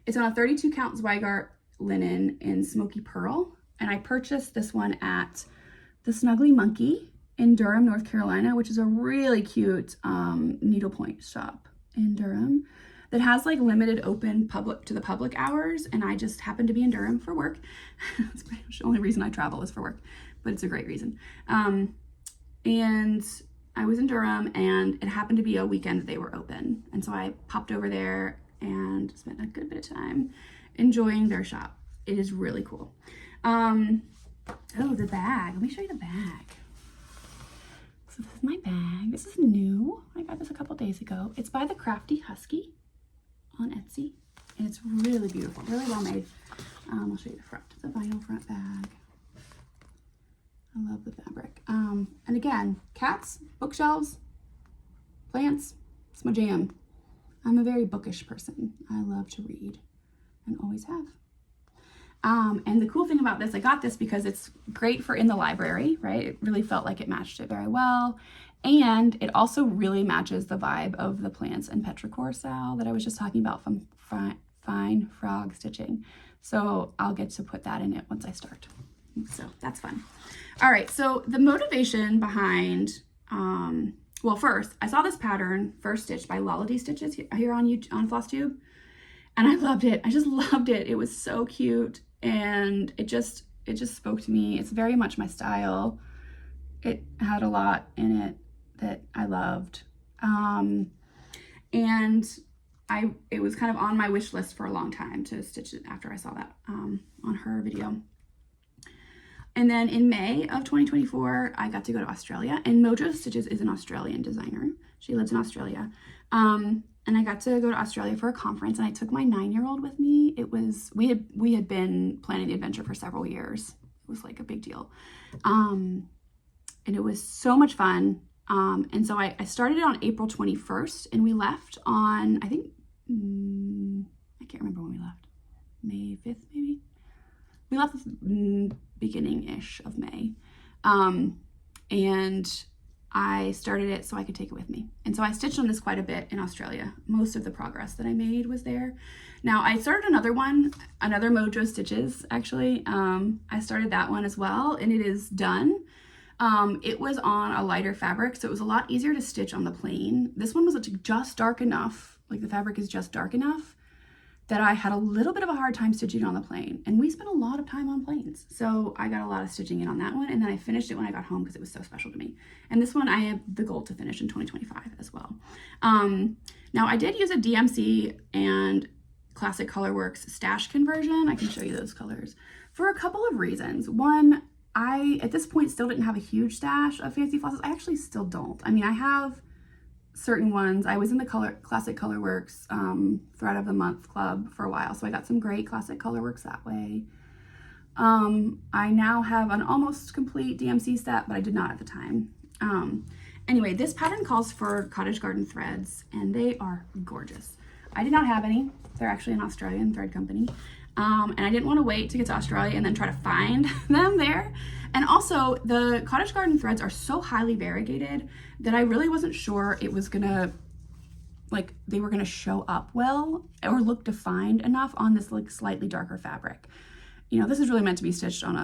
It's on a 32 count Zweigart linen in Smoky Pearl. And I purchased this one at the Snuggly Monkey in Durham, North Carolina, which is a really cute needlepoint shop in Durham that has like limited open to the public hours. And I just happened to be in Durham for work. That's pretty much the only reason I travel is for work, but it's a great reason. And I was in Durham, and it happened to be a weekend that they were open. And so I popped over there and spent a good bit of time enjoying their shop. It is really cool. Oh, the bag. Let me show you the bag. So this is my bag. This is new. I got this a couple days ago. It's by the Crafty Husky on Etsy, and it's really beautiful, really well made. I'll show you the front, the vinyl front bag. I love the fabric. And again, cats, bookshelves, plants, it's my jam. I'm a very bookish person. I love to read and always have. And the cool thing about this, I got this because it's great for in the library, right? It really felt like it matched it very well. And it also really matches the vibe of the plants and petrichor style that I was just talking about from Fine Frog Stitching. So I'll get to put that in it once I start. So that's fun. All right, so the motivation behind, well, first, I saw this pattern first stitched by WIP here on Flosstube, and I loved it. I just loved it. It was so cute. And it just spoke to me. It's very much my style. It had a lot in it that I loved. And it was kind of on my wish list for a long time to stitch it after I saw that on her video. And then in May of 2024, I got to go to Australia, and MojoStitches is an Australian designer. She lives in Australia. And I got to go to Australia for a conference, and I took my 9-year-old with me. It was, we had been planning the adventure for several years. It was like a big deal. And it was so much fun. And so I started it on April 21st, and we left on, I think, I can't remember when we left. May 5th, maybe? We left beginning-ish of May. And I started it so I could take it with me. And so I stitched on this quite a bit in Australia. Most of the progress that I made was there. Now I started another one, another MojoStitches actually. I started that one as well, and it is done. It was on a lighter fabric, so it was a lot easier to stitch on the plain. This one was just dark enough, like the fabric is just dark enough, that I had a little bit of a hard time stitching on the plain, and we spent a lot of time on plains. So I got a lot of stitching in on that one, and then I finished it when I got home because it was so special to me. And this one I have the goal to finish in 2025 as well. Now I did use a DMC and Classic Colorworks stash conversion. I can show you those colors for a couple of reasons. One, I, at this point, still didn't have a huge stash of fancy flosses. I actually still don't. I mean, I have certain ones. I was in the Classic Colorworks Thread of the Month Club for a while, so I got some great Classic Colorworks that way. I now have an almost complete DMC set, but I did not at the time. Anyway, this pattern calls for cottage garden threads, and they are gorgeous. I did not have any. They're actually an Australian thread company. And I didn't want to wait to get to Australia and then try to find them there. And also, the cottage garden threads are so highly variegated that I really wasn't sure it was gonna, like, they were gonna show up well or look defined enough on this like slightly darker fabric. You know, this is really meant to be stitched on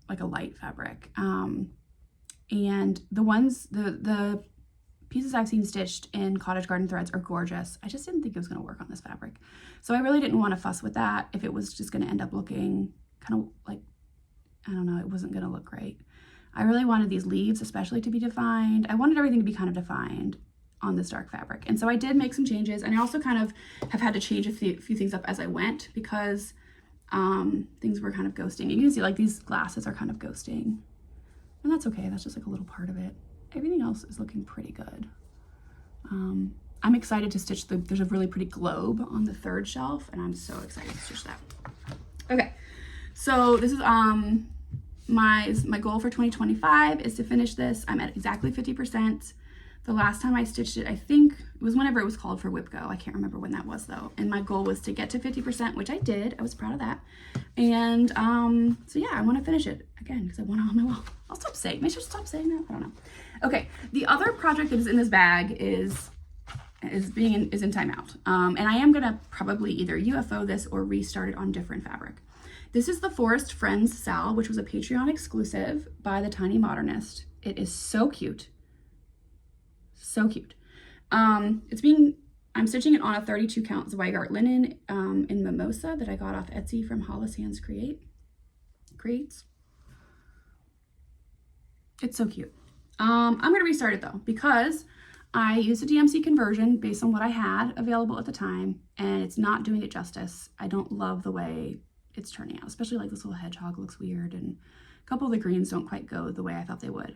a light fabric. And the ones, the pieces I've seen stitched in cottage garden threads are gorgeous. I just didn't think it was going to work on this fabric. So I really didn't want to fuss with that if it was just going to end up looking kind of like, I don't know, it wasn't going to look great. I really wanted these leaves especially to be defined. I wanted everything to be kind of defined on this dark fabric. And so I did make some changes, and I also kind of have had to change a few things up as I went because things were kind of ghosting. You can see like these glasses are kind of ghosting, and that's okay. That's just like a little part of it. Everything else is looking pretty good. I'm excited to stitch there's a really pretty globe on the third shelf, and I'm so excited to stitch that. Okay, so this is my goal for 2025 is to finish this. I'm at exactly 50%. The last time I stitched it, I think it was whenever it was called for WIP Go. I can't remember when that was though. And my goal was to get to 50%, which I did. I was proud of that. And so yeah, I want to finish it again because I want it on my wall. I'll stop saying. Maybe I should stop saying that. I don't know. Okay, the other project that is in this bag is in timeout. And I am gonna probably either UFO this or restart it on different fabric. This is the Forest Friends Sal, which was a Patreon exclusive by the TinyModernist. It is so cute. So cute. I'm stitching it on a 32 count Zweigart linen in Mimosa that I got off Etsy from Hollis Hands Creates. It's so cute. I'm gonna restart it though because I used a DMC conversion based on what I had available at the time, and it's not doing it justice. I don't love the way it's turning out, especially like this little hedgehog looks weird, and a couple of the greens don't quite go the way I thought they would.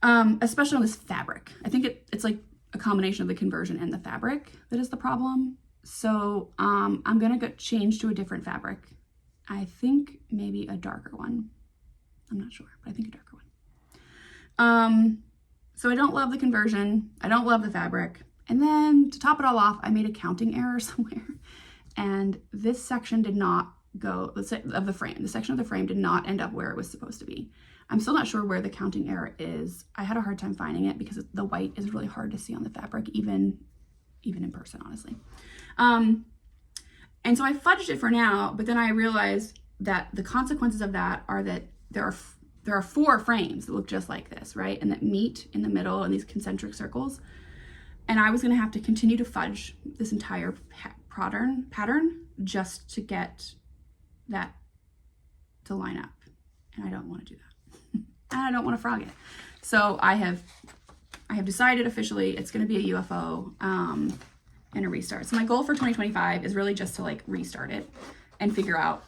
Especially on this fabric. I think it's like a combination of the conversion and the fabric that is the problem. So I'm gonna change to a different fabric. I think maybe a darker one. I'm not sure, but I think a darker one. So I don't love the conversion. I don't love the fabric. And then to top it all off, I made a counting error somewhere. And this section did not go, the section of the frame did not end up where it was supposed to be. I'm still not sure where the counting error is. I had a hard time finding it because the white is really hard to see on the fabric, even in person, honestly. And so I fudged it for now, but then I realized that the consequences of that are that there are 4 frames that look just like this, right? And that meet in the middle in these concentric circles. And I was gonna have to continue to fudge this entire pattern just to get that to line up. And I don't wanna do that. And I don't want to frog it. So I have decided officially it's going to be a UFO and a restart. So my goal for 2025 is really just to like restart it and figure out,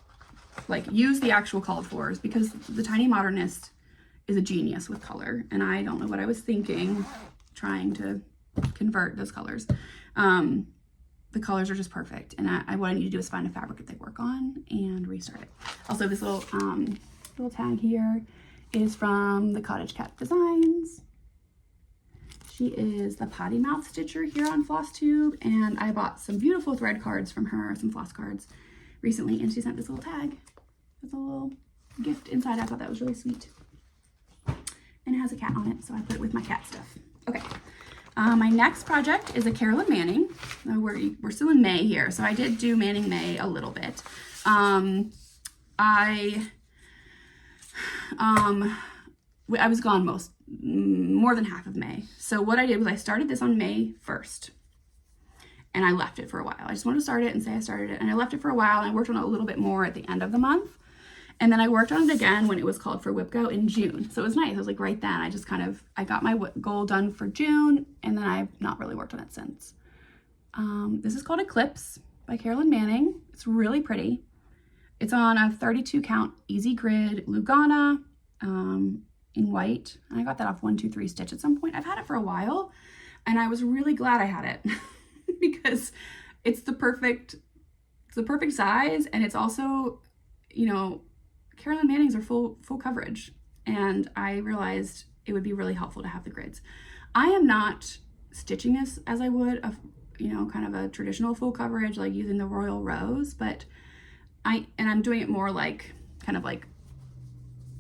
like use the actual called fors, because the TinyModernist is a genius with color, and I don't know what I was thinking trying to convert those colors. The colors are just perfect, and what I need to do is find a fabric that they work on and restart it. Also, this little tag here is from the Cottage Cat Designs. She is the potty mouth stitcher here on Flosstube, and I bought some beautiful thread cards from her, some floss cards recently, and she sent this little tag with a little gift inside. I thought that was really sweet. And it has a cat on it, so I put it with my cat stuff. Okay, my next project is a Carolyn Manning. We're still in May here, so I did do Manning May a little bit. I was gone more than half of May. So what I did was I started this on May 1st and I left it for a while. I just wanted to start it and say I started it, and I left it for a while, and I worked on it a little bit more at the end of the month. And then I worked on it again when it was called for WIP Go in June. So it was nice. It was like right then, I got my goal done for June, and then I've not really worked on it since. This is called Eclipse by Carolyn Manning. It's really pretty. It's on a 32 count easy grid Lugana in white. And I got that off 123 Stitch at some point. I've had it for a while, and I was really glad I had it because it's the perfect size, and it's also, you know, Carolyn Manning's are full coverage, and I realized it would be really helpful to have the grids. I am not stitching this as I would kind of a traditional full coverage, like using the Royal Rose, but I'm doing it more like kind of like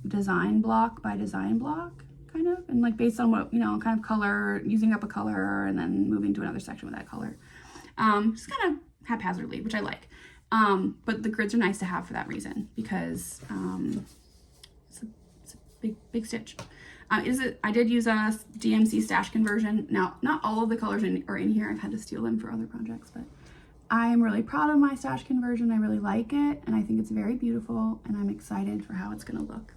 design block by design block, kind of, and like based on what, kind of color, using up a color and then moving to another section with that color. Just kind of haphazardly, which I like. But the grids are nice to have for that reason, because it's a big stitch. I did use a DMC stash conversion. Now, not all of the colors are in here. I've had to steal them for other projects, but I'm really proud of my stash conversion. I really like it, and I think it's very beautiful, and I'm excited for how it's gonna look.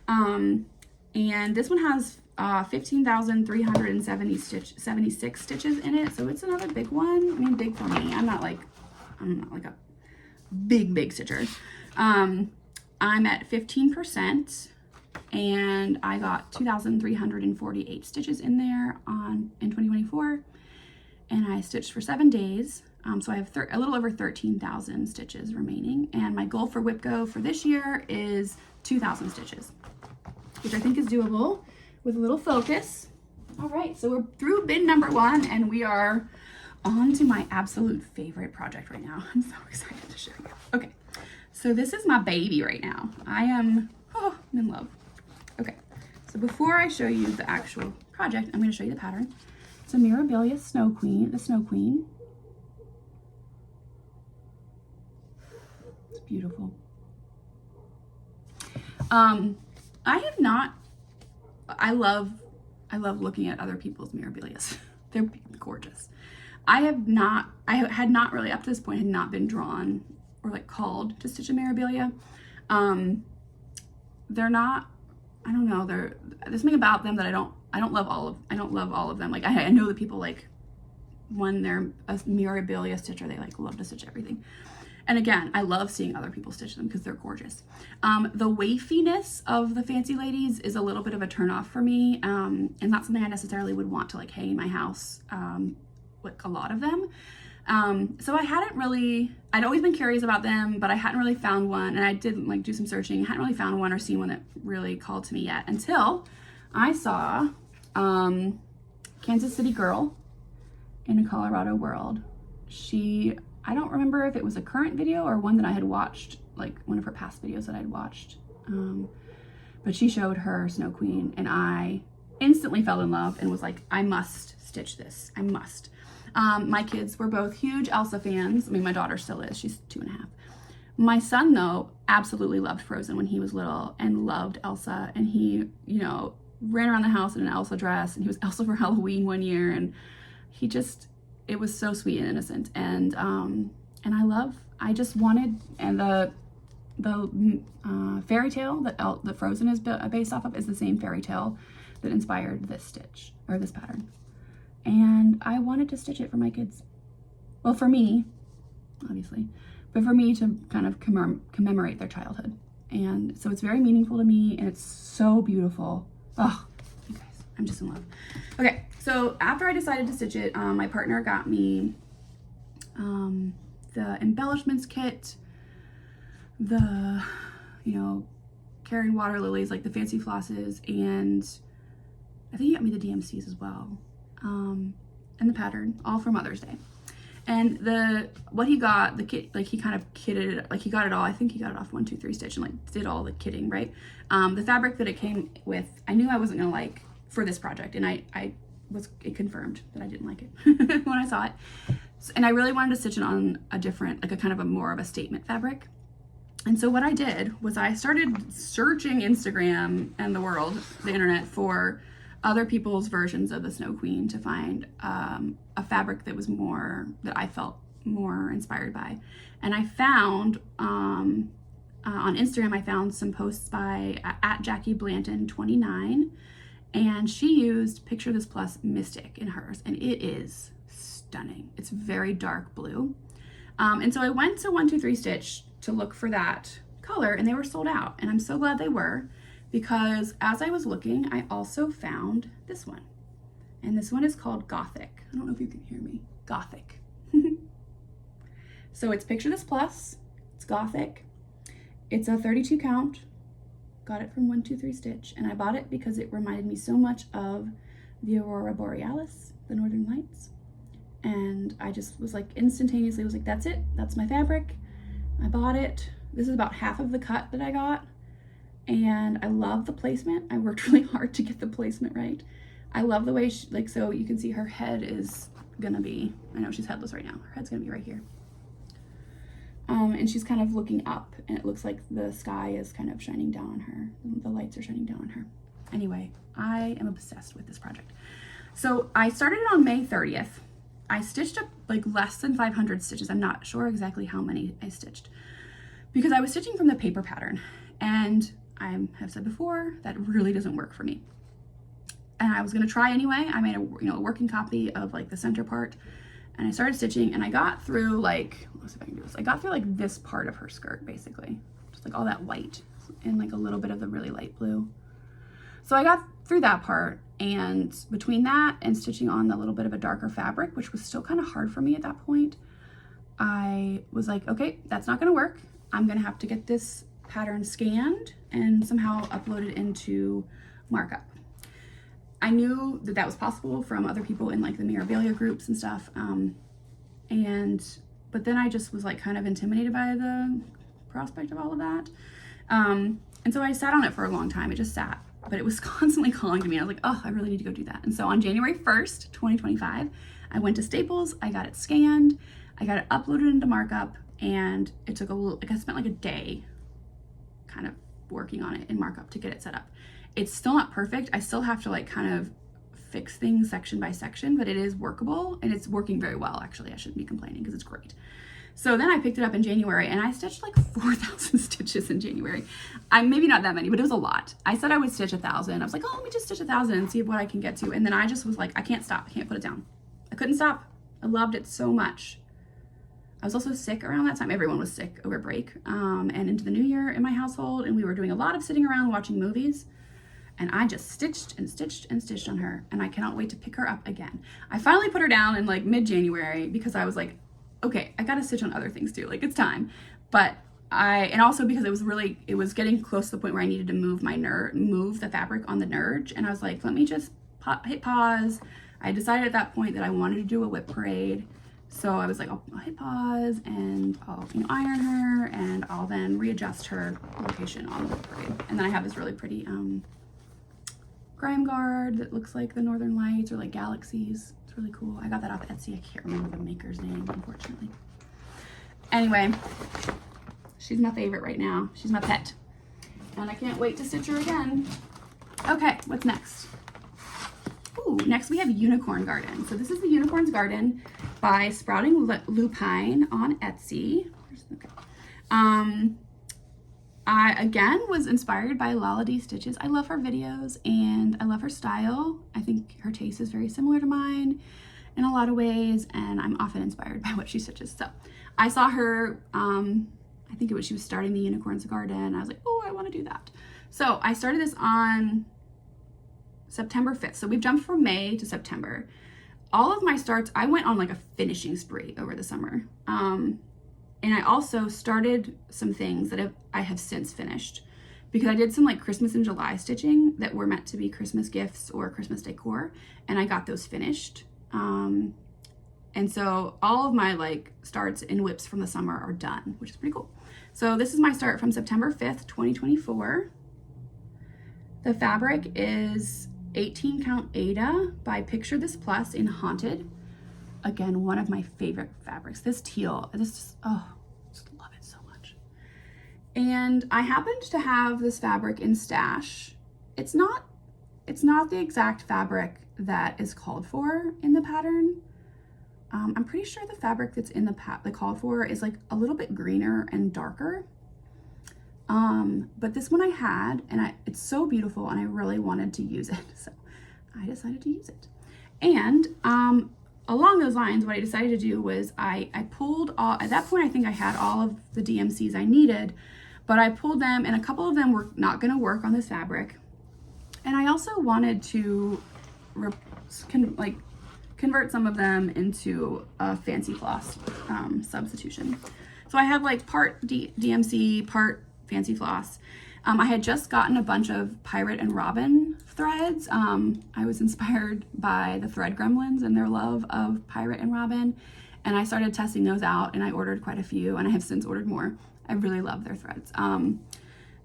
And this one has 15,376 stitches in it, so it's another big one. I mean, big for me. I'm not like a big stitcher. I'm at 15%, and I got 2,348 stitches in there in 2024, and I stitched for 7 days. So I have a little over 13,000 stitches remaining, and my goal for WIP Go for this year is 2,000 stitches, which I think is doable with a little focus. All right, so we're through bin number 1, and we are on to my absolute favorite project right now. I'm so excited to show you. Okay, so this is my baby right now. I'm in love. Okay, so before I show you the actual project, I'm going to show you the pattern. It's a Mirabilia the Snow Queen. It's beautiful. I love looking at other people's Mirabilias. They're gorgeous. I had not really up to this point had not been drawn or like called to stitch a Mirabilia. They're not, I don't know, there's something about them that I don't love all of them. Like I know that people like when they're a Mirabilia stitcher, they like love to stitch everything. And again, I love seeing other people stitch them because they're gorgeous. The wafiness of the fancy ladies is a little bit of a turnoff for me, and not something I necessarily would want to like hang in my house, like a lot of them. So I'd always been curious about them, but I hadn't really found one, and I did like do some searching. I hadn't really found one or seen one that really called to me yet until I saw Kansas City Girl in a Colorado World. I don't remember if it was a current video or one that I had watched, like one of her past videos that I'd watched. But she showed her Snow Queen, and I instantly fell in love and was like, I must stitch this. I must. My kids were both huge Elsa fans. I mean, my daughter still is. She's 2.5. My son, though, absolutely loved Frozen when he was little and loved Elsa. And he, ran around the house in an Elsa dress, and he was Elsa for Halloween one year. And it was so sweet and innocent. And I just wanted, and the fairy tale that Frozen is based off of is the same fairy tale that inspired this stitch, or this pattern. And I wanted to stitch it for my kids. Well, for me, obviously, but for me to kind of commemorate their childhood. And so it's very meaningful to me, and it's so beautiful. Oh, you guys, I'm just in love. Okay, so after I decided to stitch it, my partner got me the embellishments kit, the, carrying water lilies, like the fancy flosses, and I think he got me the DMCs as well. And the pattern, all for Mother's Day. And what he got, the kit, like he kind of kitted it, like he got it all, I think he got it off 1-2-3 and like did all the kitting, right? The fabric that it came with, I knew I wasn't gonna like for this project, and it confirmed that I didn't like it when I saw it. And I really wanted to stitch it on a different, like a kind of a more of a statement fabric. And so what I did was I started searching Instagram and the internet for other people's versions of the Snow Queen to find a fabric that I felt more inspired by. And I found on Instagram, I found some posts by at Jackie Blanton 29, and she used Picture This Plus Mystic in hers, and it is stunning. It's very dark blue. And so I went to 1-2-3 to look for that color, and they were sold out, and I'm so glad they were, because as I was looking, I also found this one. And this one is called Gothic. I don't know if you can hear me. Gothic. So it's Picture This Plus. It's Gothic. It's a 32 count. Got it from 1-2-3 and I bought it because it reminded me so much of the Aurora Borealis, the Northern Lights. And I just was like, instantaneously was like, that's it. That's my fabric. I bought it. This is about half of the cut that I got. And I love the placement. I worked really hard to get the placement right. I love the way so you can see her head is gonna be, I know she's headless right now. Her head's gonna be right here. And she's kind of looking up, and it looks like the sky is kind of shining down on her. The lights are shining down on her. Anyway, I am obsessed with this project. So I started it on May 30th. I stitched up like less than 500 stitches. I'm not sure exactly how many I stitched because I was stitching from the paper pattern, and I have said before that really doesn't work for me. And I was gonna try anyway. I made a working copy of like the center part, and I started stitching, and I got through like, let's see if I can do this. I got through like this part of her skirt basically, just like all that white and like a little bit of the really light blue. So I got through that part, and between that and stitching on a little bit of a darker fabric, which was still kind of hard for me at that point, I was like, okay, that's not gonna work. I'm gonna have to get this pattern scanned and somehow uploaded into markup. I knew that that was possible from other people in like the Mirabilia groups and stuff, but then I just was like kind of intimidated by the prospect of all of that, and so I sat on it for a long time. It just sat, but it was constantly calling to me. I was like, oh, I really need to go do that. And so on January 1st, 2025, I went to Staples, I got it scanned, I got it uploaded into markup, and it took a little, like I spent like a day kind of working on it in markup to get it set up. It's still not perfect. I still have to like kind of fix things section by section, but it is workable, and it's working very well. Actually, I shouldn't be complaining because it's great. So then I picked it up in January, and I stitched like 4,000 stitches in January. Maybe not that many, but it was a lot. I said I would stitch 1,000. I was like, oh, let me just stitch 1,000 and see what I can get to. And then I just was like, I can't stop. I can't put it down. I couldn't stop. I loved it so much. I was also sick around that time. Everyone was sick over break and into the new year in my household, and we were doing a lot of sitting around watching movies. And I just stitched and stitched and stitched on her, and I cannot wait to pick her up again. I finally put her down in like mid-January because I was like, okay, I gotta stitch on other things too, like it's time. But and also because it was getting close to the point where I needed to move the fabric on the nurge, and I was like, let me just hit pause. I decided at that point that I wanted to do a WIP Parade. So I was like, I'll hit pause, and I'll iron her, and I'll then readjust her location on the WIP Parade. And then I have this really pretty grime guard that looks like the Northern Lights or like galaxies. It's really cool. I got that off Etsy. I can't remember the maker's name, unfortunately. Anyway, she's my favorite right now. She's my pet, and I can't wait to stitch her again. Okay, what's next? Ooh, next we have Unicorn Garden. So this is the Unicorn's Garden by Sprouting Lupine on Etsy. Okay. I again was inspired by WIP. I love her videos and I love her style. I think her taste is very similar to mine in a lot of ways, and I'm often inspired by what she stitches. So I saw her, I think she was starting the Unicorn's Garden. I was like, oh, I want to do that. So I started this on September 5th. So we've jumped from May to September. All of my starts, I went on like a finishing spree over the summer. And I also started some things that I have since finished, because I did some like Christmas and July stitching that were meant to be Christmas gifts or Christmas decor, and I got those finished. And so all of my like starts and WIPs from the summer are done, which is pretty cool. So this is my start from September 5th, 2024. The fabric is 18 count Ada by Picture This Plus in Haunted. Again, one of my favorite fabrics. This teal, just love it so much. And I happened to have this fabric in stash. It's not the exact fabric that is called for in the pattern. I'm pretty sure the fabric that's in the called for is like a little bit greener and darker. But this one I had, and it's so beautiful, and I really wanted to use it, so I decided to use it. And along those lines, what I decided to do was I pulled all, at that point I think I had all of the DMCs I needed, but I pulled them, and a couple of them were not going to work on this fabric. And I also wanted to convert some of them into a fancy floss substitution. So I have like part DMC, part fancy floss. I had just gotten a bunch of Pirate and Robin threads. I was inspired by the Thread Gremlins and their love of Pirate and Robin, and I started testing those out, and I ordered quite a few, and I have since ordered more. I really love their threads.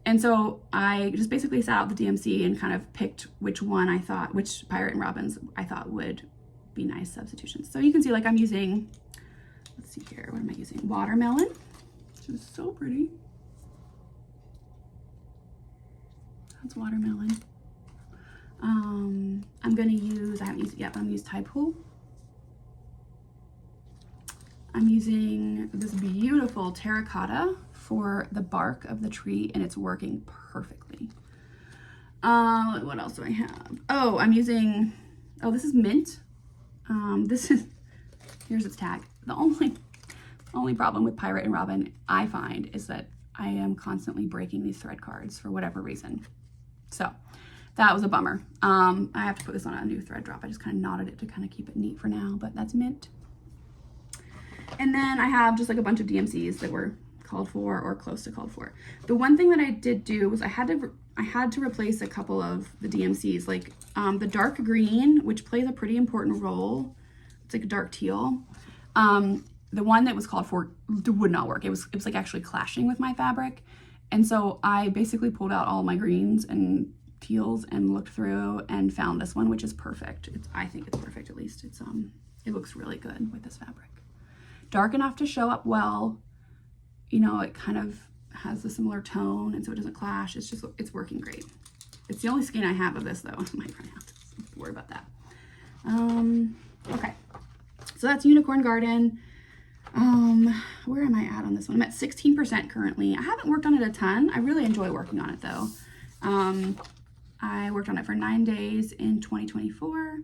And so I just basically sat out the DMC and kind of picked which Pirate and Robins I thought would be nice substitutions. So you can see like I'm using, let's see here, what am I using? Watermelon, which is so pretty. That's watermelon. I'm going to use, I haven't used it yet, but I'm going to use Tide Pool. I'm using this beautiful terracotta for the bark of the tree, and it's working perfectly. What else do I have? Oh, I'm using, oh, this is mint. Here's its tag. The only problem with Pirate and Robin I find is that I am constantly breaking these thread cards for whatever reason. So that was a bummer. I have to put this on a new thread drop. I just kind of knotted it to kind of keep it neat for now, but that's mint. And then I have just like a bunch of DMCs that were called for or close to called for. The one thing that I did do was I had to replace a couple of the DMCs, like the dark green, which plays a pretty important role. It's like a dark teal. The one that was called for would not work. It was like actually clashing with my fabric. And so I basically pulled out all my greens and teals and looked through and found this one, which is perfect. I think it's perfect, at least. It looks really good with this fabric. Dark enough to show up well. You know, it kind of has a similar tone, and so it doesn't clash. It's working great. It's the only skein I have of this, though. I might run out. So don't worry about that. Okay. So that's Unicorn Garden. Where am I at on this one? I'm at 16% currently. I haven't worked on it a ton. I really enjoy working on it, though. I worked on it for 9 days in 2024.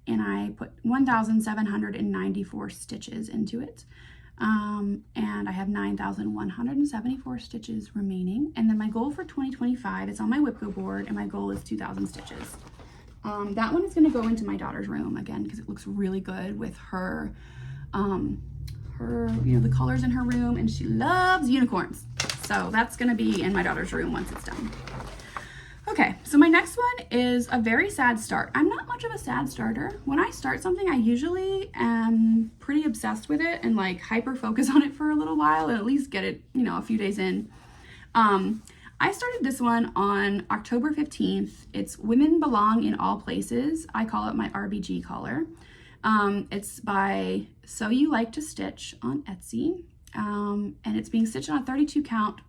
And I put 1,794 stitches into it. And I have 9,174 stitches remaining. And then my goal for 2025 is on my WIP board, and my goal is 2,000 stitches. That one is going to go into my daughter's room again because it looks really good with her, the colors in her room, and she loves unicorns. So that's going to be in my daughter's room once it's done. Okay, so my next one is a very sad start. I'm not much of a sad starter. When I start something, I usually am pretty obsessed with it and like hyper focus on it for a little while and at least get it, a few days in. I started this one on October 15th. It's Women Belong in All Places. I call it my RBG collar. It's by SoYouLikeToStitch on Etsy. And it's being stitched on a 32 count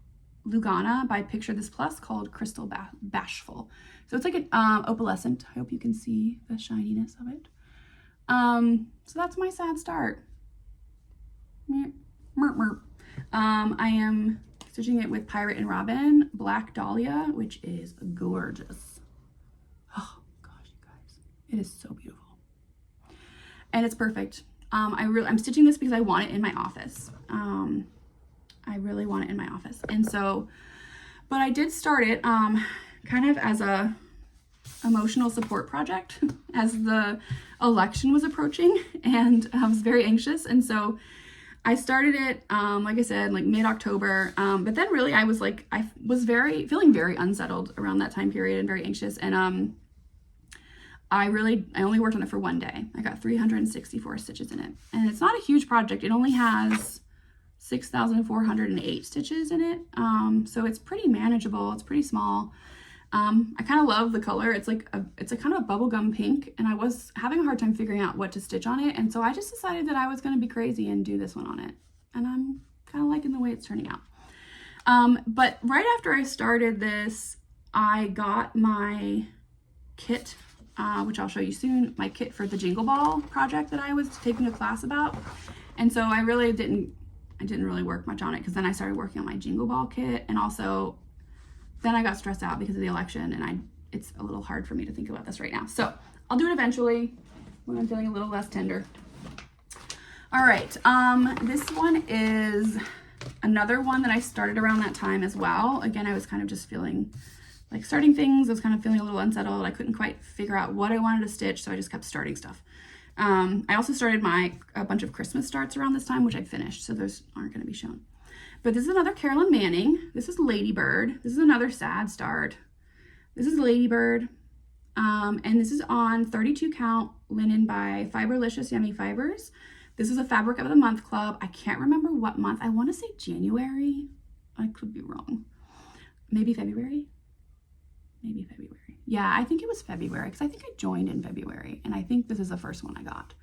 Lugana by Picture This Plus called Crystal Bashful. So it's like an opalescent. I hope you can see the shininess of it. So that's my sad start. I am stitching it with Pirate and Robin Black Dahlia, which is gorgeous. Oh gosh, you guys, it is so beautiful. And it's perfect. I'm stitching this because I want it in my office. I really want it in my office. And so, but I did start it kind of as a emotional support project as the election was approaching, and I was very anxious. And so I started it, like I said, like mid-October. But then really I was feeling very unsettled around that time period and very anxious. And I only worked on it for 1 day. I got 364 stitches in it. And it's not a huge project. It only has 6,408 stitches in it. So it's pretty manageable. It's pretty small. I kind of love the color. It's a kind of a bubblegum pink, and I was having a hard time figuring out what to stitch on it. And so I just decided that I was going to be crazy and do this one on it. And I'm kind of liking the way it's turning out. But right after I started this, I got my kit, which I'll show you soon, my kit for the Jingle Ball project that I was taking a class about. And so I didn't really work much on it because then I started working on my Jingle Ball kit, and also then I got stressed out because of the election, and it's a little hard for me to think about this right now. So I'll do it eventually when I'm feeling a little less tender. All right, this one is another one that I started around that time as well. Again, I was kind of just feeling like starting things. I was kind of feeling a little unsettled. I couldn't quite figure out what I wanted to stitch, so I just kept starting stuff. I also started a bunch of Christmas starts around this time, which I finished, so those aren't going to be shown. But this is another Carolyn Manning. This is Ladybird. This is another sad start. This is Ladybird. And this is on 32 count linen by Fiberlicious Yummy Fibers. This is a Fabric of the Month Club. I can't remember what month. I want to say January. I could be wrong. Maybe February? Maybe February. Yeah, I think it was February because I think I joined in February, and I think this is the first one I got.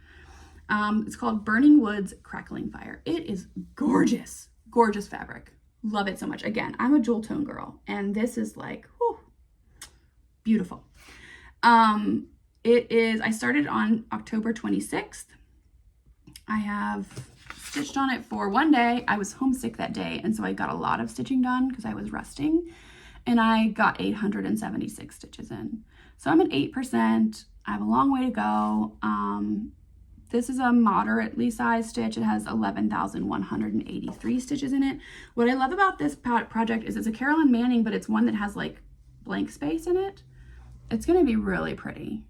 It's called Burning Woods Crackling Fire. It is gorgeous. Gorgeous fabric. Love it so much. Again, I'm a jewel tone girl, and this is like, whew, beautiful. I started on October 26th. I have stitched on it for one day. I was homesick that day, and so I got a lot of stitching done because I was resting, and I got 876 stitches in. So I'm at 8%. I have a long way to go. This is a moderately sized stitch. It has 11,183 stitches in it. What I love about this project is it's a Carolyn Manning, but it's one that has like blank space in it. It's gonna be really pretty.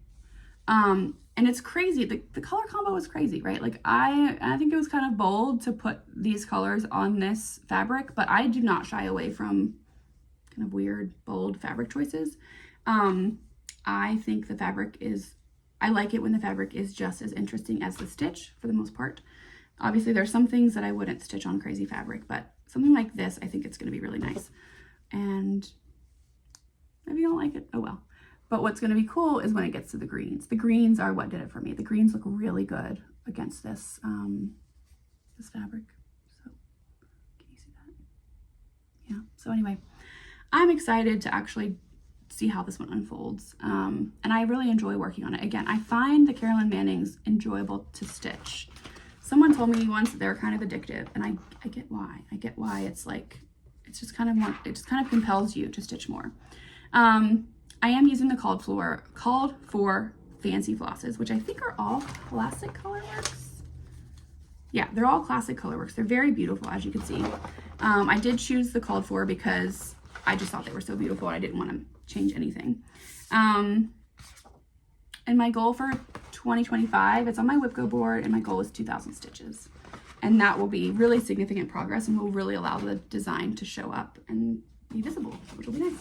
And it's crazy. The color combo is crazy, right? Like I think it was kind of bold to put these colors on this fabric, but I do not shy away from kind of weird, bold fabric choices. I think the fabric is, I like it when the fabric is just as interesting as the stitch for the most part. Obviously there's some things that I wouldn't stitch on crazy fabric, but something like this, I think it's going to be really nice. And maybe you don't like it, oh well. But what's going to be cool is when it gets to the greens. The greens are what did it for me. The greens look really good against this, this fabric. So can you see that? Yeah, so anyway, I'm excited to actually see how this one unfolds. And I really enjoy working on it. Again, I find the Carolyn Mannings enjoyable to stitch. Someone told me once that they're kind of addictive, and I get why. I get why it's like, it's just kind of more, it just kind of compels you to stitch more. I am using the called for fancy flosses, which I think are all classic colorworks. Yeah, they're all classic colorworks. They're very beautiful, as you can see. I did choose the called for because I just thought they were so beautiful and I didn't want to change anything. And my goal for 2025, it's on my WIP board, and my goal is 2,000 stitches. And that will be really significant progress and will really allow the design to show up and be visible, which will be nice.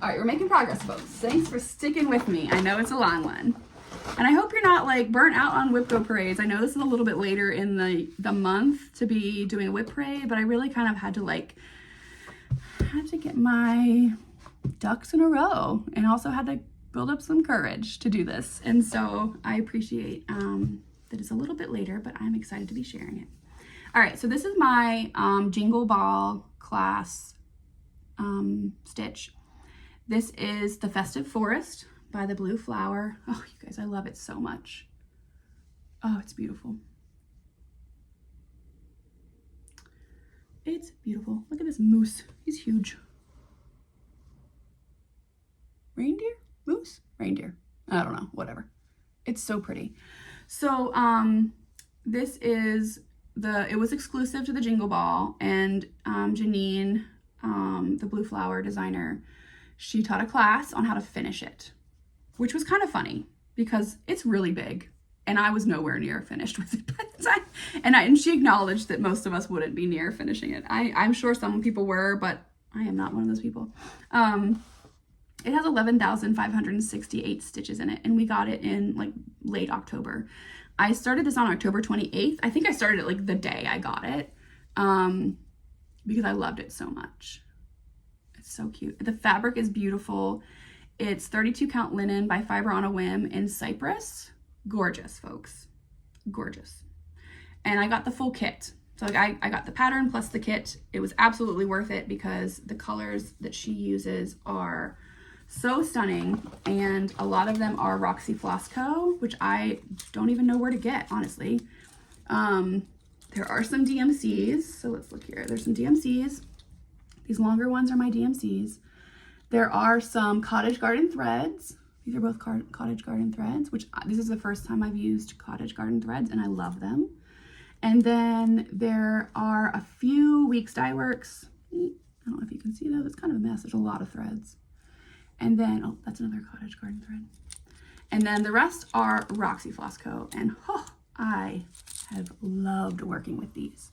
All right, we're making progress, folks. Thanks for sticking with me. I know it's a long one. And I hope you're not like burnt out on WIP parades. I know this is a little bit later in the month to be doing a WIP parade, but I really kind of had to get my ducks in a row, and also had to build up some courage to do this. And so I appreciate that it's a little bit later, but I'm excited to be sharing it. All right, so this is my Jingle Ball class stitch. This is the Festive Forest by the Blue Flower. Oh, you guys, I love it so much. Oh, it's beautiful. It's beautiful. Look at this moose. He's huge. Reindeer? Moose? Reindeer. I don't know. Whatever. It's so pretty. So this is it was exclusive to the Jingle Ball, and Janine, the Blue Flower designer, she taught a class on how to finish it, which was kind of funny because it's really big. And I was nowhere near finished with it by the time. And she acknowledged that most of us wouldn't be near finishing it. I'm sure some people were, but I am not one of those people. It has 11,568 stitches in it, and we got it in like late October. I started this on October 28th. I think I started it like the day I got it, because I loved it so much. It's so cute. The fabric is beautiful. It's 32 count linen by Fiber on a Whim in Cypress. Gorgeous, folks. Gorgeous. And I got the full kit. So like I got the pattern plus the kit. It was absolutely worth it because the colors that she uses are so stunning, and a lot of them are Roxy Floss Co., which I don't even know where to get, honestly. There are some DMCs, so let's look here. There's some DMCs. These longer ones are my DMCs. There are some Cottage Garden threads. These are both Cottage Garden threads, which this is the first time I've used Cottage Garden threads, and I love them. And then there are a few Weeks Dye Works. I don't know if you can see those. It's kind of a mess. There's a lot of threads. And then, oh, that's another Cottage Garden thread. And then the rest are Roxy Floss Co. And oh, I have loved working with these.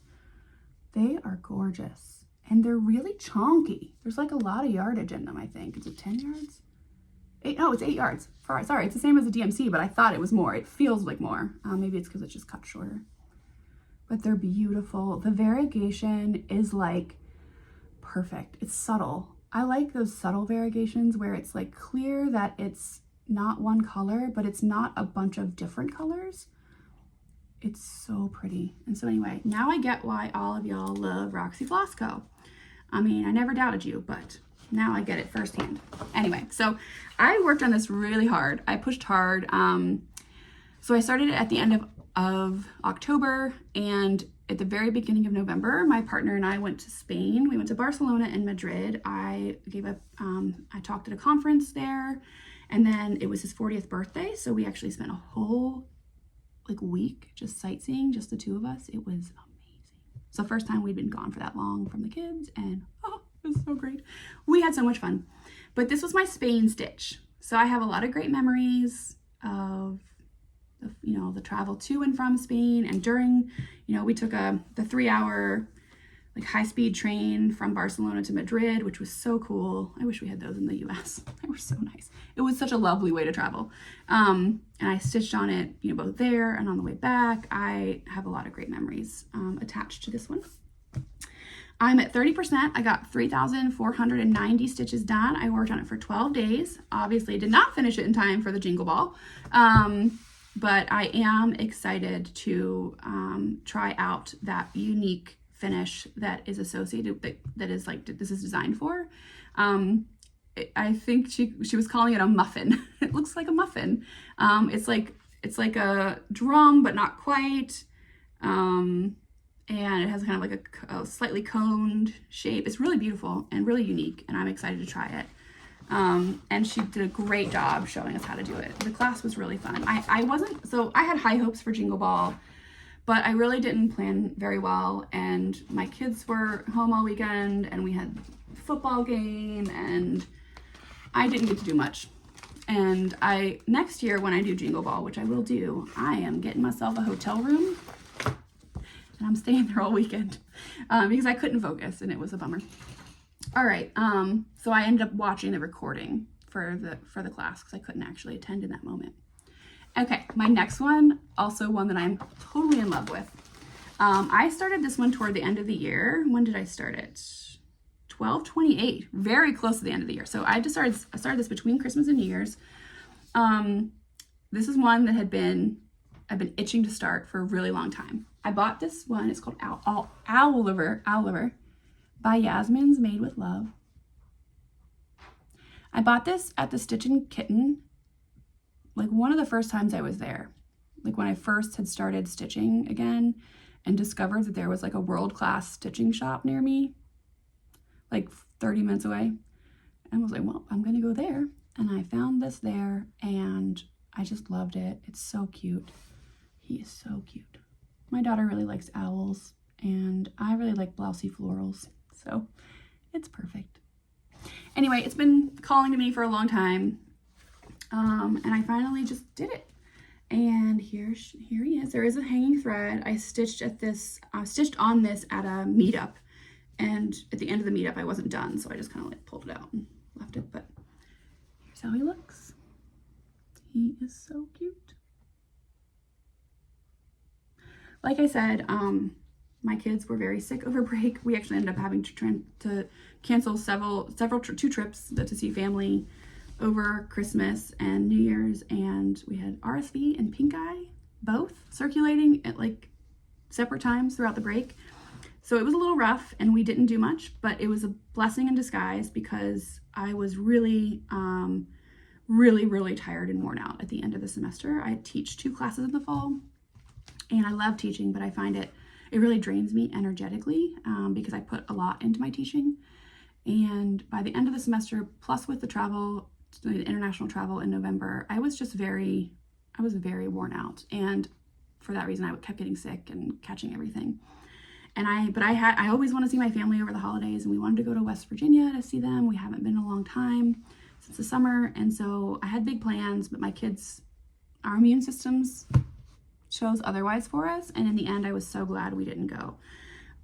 They are gorgeous. And they're really chunky. There's like a lot of yardage in them, I think. Is it 10 yards? No, it's 8 yards. Sorry, it's the same as the DMC, but I thought it was more. It feels like more. Maybe it's because it's just cut shorter. But they're beautiful. The variegation is like perfect. It's subtle. I like those subtle variegations where it's like clear that it's not one color, but it's not a bunch of different colors. It's so pretty. And so anyway, now I get why all of y'all love Roxy Floss Co. I mean, I never doubted you, but now I get it firsthand. Anyway, so I worked on this really hard. I pushed hard. So I started it at the end of October, and at the very beginning of November, my partner and I went to Spain. We went to Barcelona and Madrid. I talked at a conference there, and then it was his 40th birthday. So we actually spent a whole week just sightseeing, just the two of us. It was amazing. It's the first time we'd been gone for that long from the kids, and oh, it was so great. We had so much fun. But this was my Spain stitch. So I have a lot of great memories of the travel to and from Spain, and during, we took the 3-hour high-speed train from Barcelona to Madrid, which was so cool. I wish we had those in the US. They were so nice. It was such a lovely way to travel. And I stitched on it, both there and on the way back. I have a lot of great memories attached to this one. I'm at 30%. I got 3,490 stitches done. I worked on it for 12 days. Obviously, did not finish it in time for the Jingle Ball. But I am excited to try out that unique finish that is associated, that is this is designed for. I think she was calling it a muffin. It looks like a muffin. It's like a drum, but not quite. And it has kind of a slightly coned shape. It's really beautiful and really unique, and I'm excited to try it. And she did a great job showing us how to do it. The class was really fun. I had high hopes for Jingle Ball, but I really didn't plan very well, and my kids were home all weekend, and we had a football game, and I didn't get to do much. And next year when I do Jingle Ball, which I will do, I am getting myself a hotel room, and I'm staying there all weekend because I couldn't focus, and it was a bummer. All right, so I ended up watching the recording for the class because I couldn't actually attend in that moment. Okay, my next one, also one that I'm totally in love with. I started this one toward the end of the year. When did I start it? 12/28, very close to the end of the year. So I started this between Christmas and New Year's. This is one that I've been itching to start for a really long time. I bought this one. It's called Owliver by Yasmin's Made with Love. I bought this at the Stitch and Kitten, one of the first times I was there. When I first had started stitching again and discovered that there was a world-class stitching shop near me, 30 minutes away. And was well, I'm gonna go there. And I found this there, and I just loved it. It's so cute. He is so cute. My daughter really likes owls, and I really like blousy florals. So it's perfect. Anyway, it's been calling to me for a long time. And I finally just did it. And here he is. There is a hanging thread. I stitched on this at a meetup. And at the end of the meetup, I wasn't done. So I just kind of pulled it out and left it. But here's how he looks. He is so cute. Like I said, my kids were very sick over break. We actually ended up having to cancel two trips to see family over Christmas and New Year's, and we had RSV and pink eye both circulating at separate times throughout the break. So it was a little rough, and we didn't do much, but it was a blessing in disguise because I was really, really tired and worn out at the end of the semester. I teach 2 classes in the fall, and I love teaching, but I find it really drains me energetically because I put a lot into my teaching. And by the end of the semester, plus with the international travel in November, I was very worn out. And for that reason, I kept getting sick and catching everything. And I always want to see my family over the holidays, and we wanted to go to West Virginia to see them. We haven't been in a long time since the summer. And so I had big plans, but our immune systems chose otherwise for us. And in the end, I was so glad we didn't go.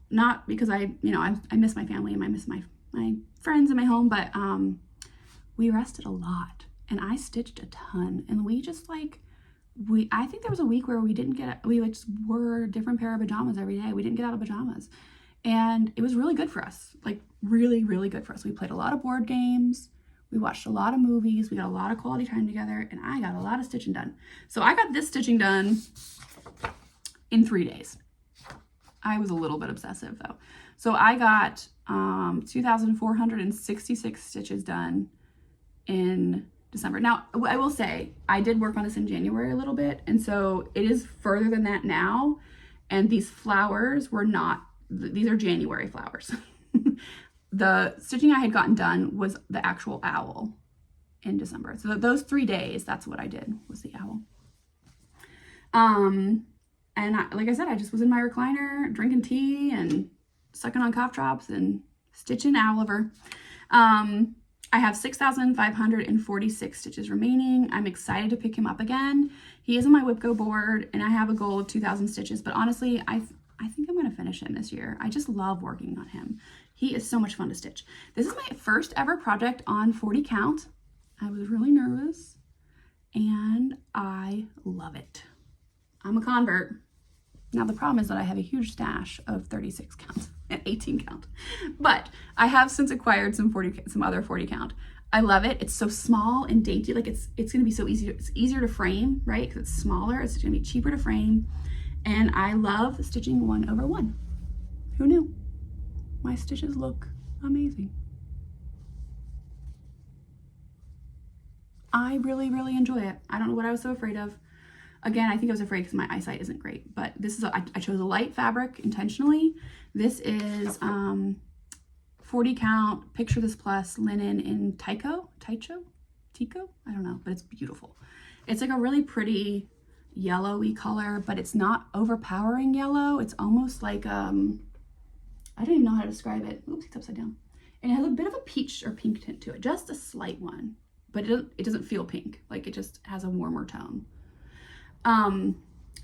Not because I miss my family and I miss my friends in my home, but we rested a lot, and I stitched a ton. And we just I think there was a week where we just wore a different pair of pajamas every day. We didn't get out of pajamas, and it was really good for us. Really, really good for us. We played a lot of board games. We watched a lot of movies. We got a lot of quality time together, and I got a lot of stitching done. So I got this stitching done in 3 days. I was a little bit obsessive though. So I got 2,466 stitches done in December. Now, I will say, I did work on this in January a little bit, and so it is further than that now, and these flowers were not, these are January flowers. The stitching I had gotten done was the actual owl in December. So those 3 days, that's what I did, was the owl. And like I said, I just was in my recliner, drinking tea and sucking on cough drops and stitching Owliver. I have 6,546 stitches remaining. I'm excited to pick him up again. He is on my WIP Go board, and I have a goal of 2,000 stitches, but honestly, I think I'm going to finish him this year. I just love working on him. He is so much fun to stitch. This is my first ever project on 40 count. I was really nervous, and I love it. I'm a convert. Now the problem is that I have a huge stash of 36 count and 18 count, but I have since acquired some other 40 count. I love it. It's so small and dainty. Like it's going to be so easy. It's easier to frame, right? Because it's smaller. It's going to be cheaper to frame. And I love stitching 1/1. Who knew? My stitches look amazing. I really, really enjoy it. I don't know what I was so afraid of. Again, I think I was afraid because my eyesight isn't great, but this is, I chose a light fabric intentionally. This is 40 count, Picture This Plus linen in Tico? I don't know, but it's beautiful. It's like a really pretty yellowy color, but it's not overpowering yellow. It's almost like, I don't even know how to describe it. Oops, it's upside down. And it has a bit of a peach or pink tint to it, just a slight one, but it doesn't feel pink. Like it just has a warmer tone.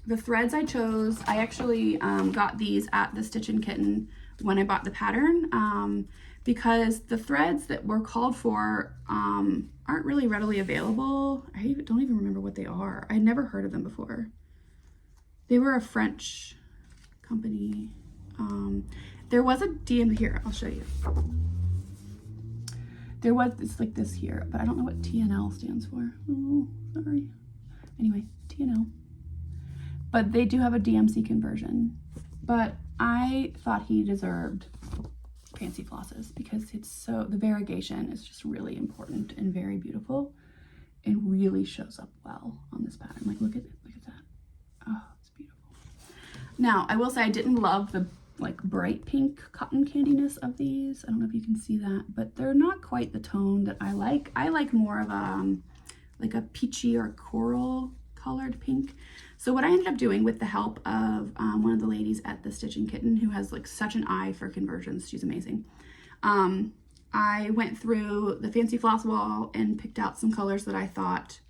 The threads I chose, I actually got these at the Stitch and Kitten when I bought the pattern, because the threads that were called for aren't really readily available. I don't even remember what they are. I'd never heard of them before. They were a French company. There was a DM here, I'll show you. There was, it's like this here, but I don't know what TNL stands for. Oh, sorry. Anyway, TNL. But they do have a DMC conversion. But I thought he deserved fancy flosses because it's so, the variegation is just really important and very beautiful and really shows up well on this pattern. Like look at that. Oh, it's beautiful. Now, I will say I didn't love the like bright pink cotton candiness of these. I don't know if you can see that, but they're not quite the tone that I like. I like more of a like a peachy or coral colored pink. So what I ended up doing with the help of one of the ladies at the Stitch and Kitten who has like such an eye for conversions, she's amazing. I went through the fancy floss wall and picked out some colors that I thought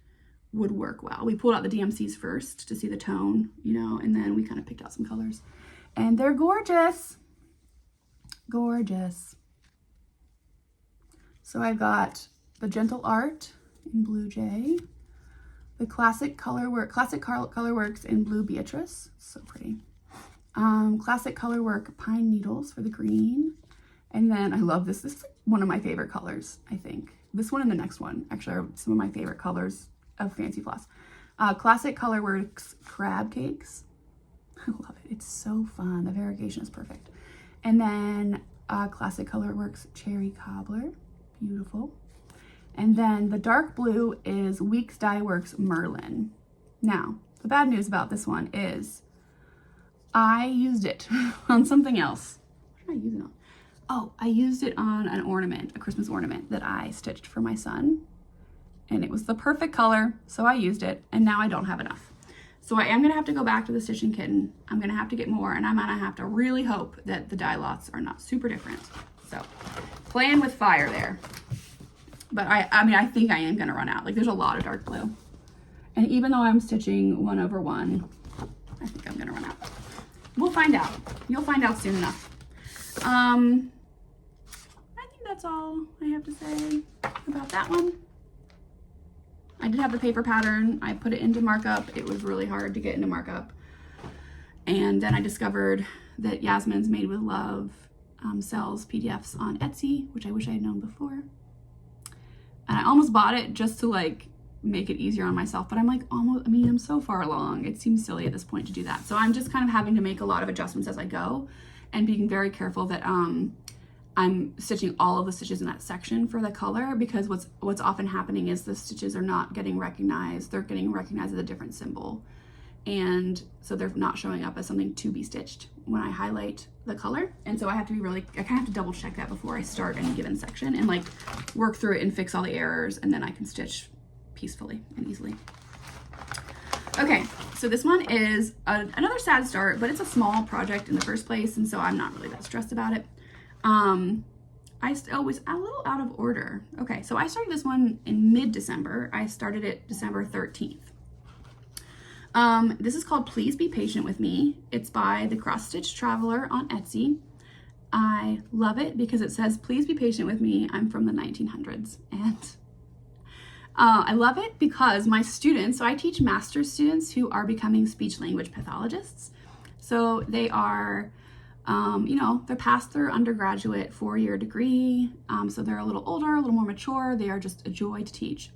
would work well. We pulled out the DMCs first to see the tone, you know, and then we kind of picked out some colors. And they're gorgeous. Gorgeous. So I've got the Gentle Art in Blue Jay, the Classic Colorworks in Blue Beatrice, so pretty. Classic Colorwork Pine Needles for the green. And then I love this. This is like one of my favorite colors, I think. This one and the next one actually are some of my favorite colors of Fancy Floss. Classic Colorworks Crab Cakes. I love it. It's so fun. The variegation is perfect. And then Classic Colorworks Cherry Cobbler. Beautiful. And then the dark blue is Weeks Dye Works Merlin. Now, the bad news about this one is I used it on something else. What did I use it on? Oh, I used it on an ornament, a Christmas ornament that I stitched for my son. And it was the perfect color, so I used it, and now I don't have enough. So I am gonna have to go back to the Stitch and Kitten. I'm gonna have to get more, and I'm gonna have to really hope that the dye lots are not super different. So, playing with fire there. But I mean, I think I am gonna run out. Like there's a lot of dark blue. And even though I'm stitching 1/1, I think I'm gonna run out. We'll find out. You'll find out soon enough. I think that's all I have to say about that one. I did have the paper pattern. I put it into markup. It was really hard to get into markup. And then I discovered that Yasmin's Made with Love sells PDFs on Etsy, which I wish I had known before. And I almost bought it just to like make it easier on myself, but I'm like I'm so far along. It seems silly at this point to do that. So I'm just kind of having to make a lot of adjustments as I go and being very careful that I'm I'm stitching all of the stitches in that section for the color, because what's often happening is the stitches are not getting recognized. They're getting recognized as a different symbol. And so they're not showing up as something to be stitched when I highlight the color. And so I have to be really, I kind of have to double check that before I start any given section and like work through it and fix all the errors, and then I can stitch peacefully and easily. Okay, so this one is another sad start, but it's a small project in the first place, and so I'm not really that stressed about it. I was a little out of order. Okay, so I started this one in mid-December. I started it December 13th. This is called Please Be Patient With Me. It's by TheCrossStitchTraveler on Etsy. I love it because it says, please be patient with me. I'm from the 1900s. And I love it because my students, so I teach master's students who are becoming speech language pathologists. So they are, you know, they're past their undergraduate 4-year degree. So they're a little older, a little more mature. They are just a joy to teach.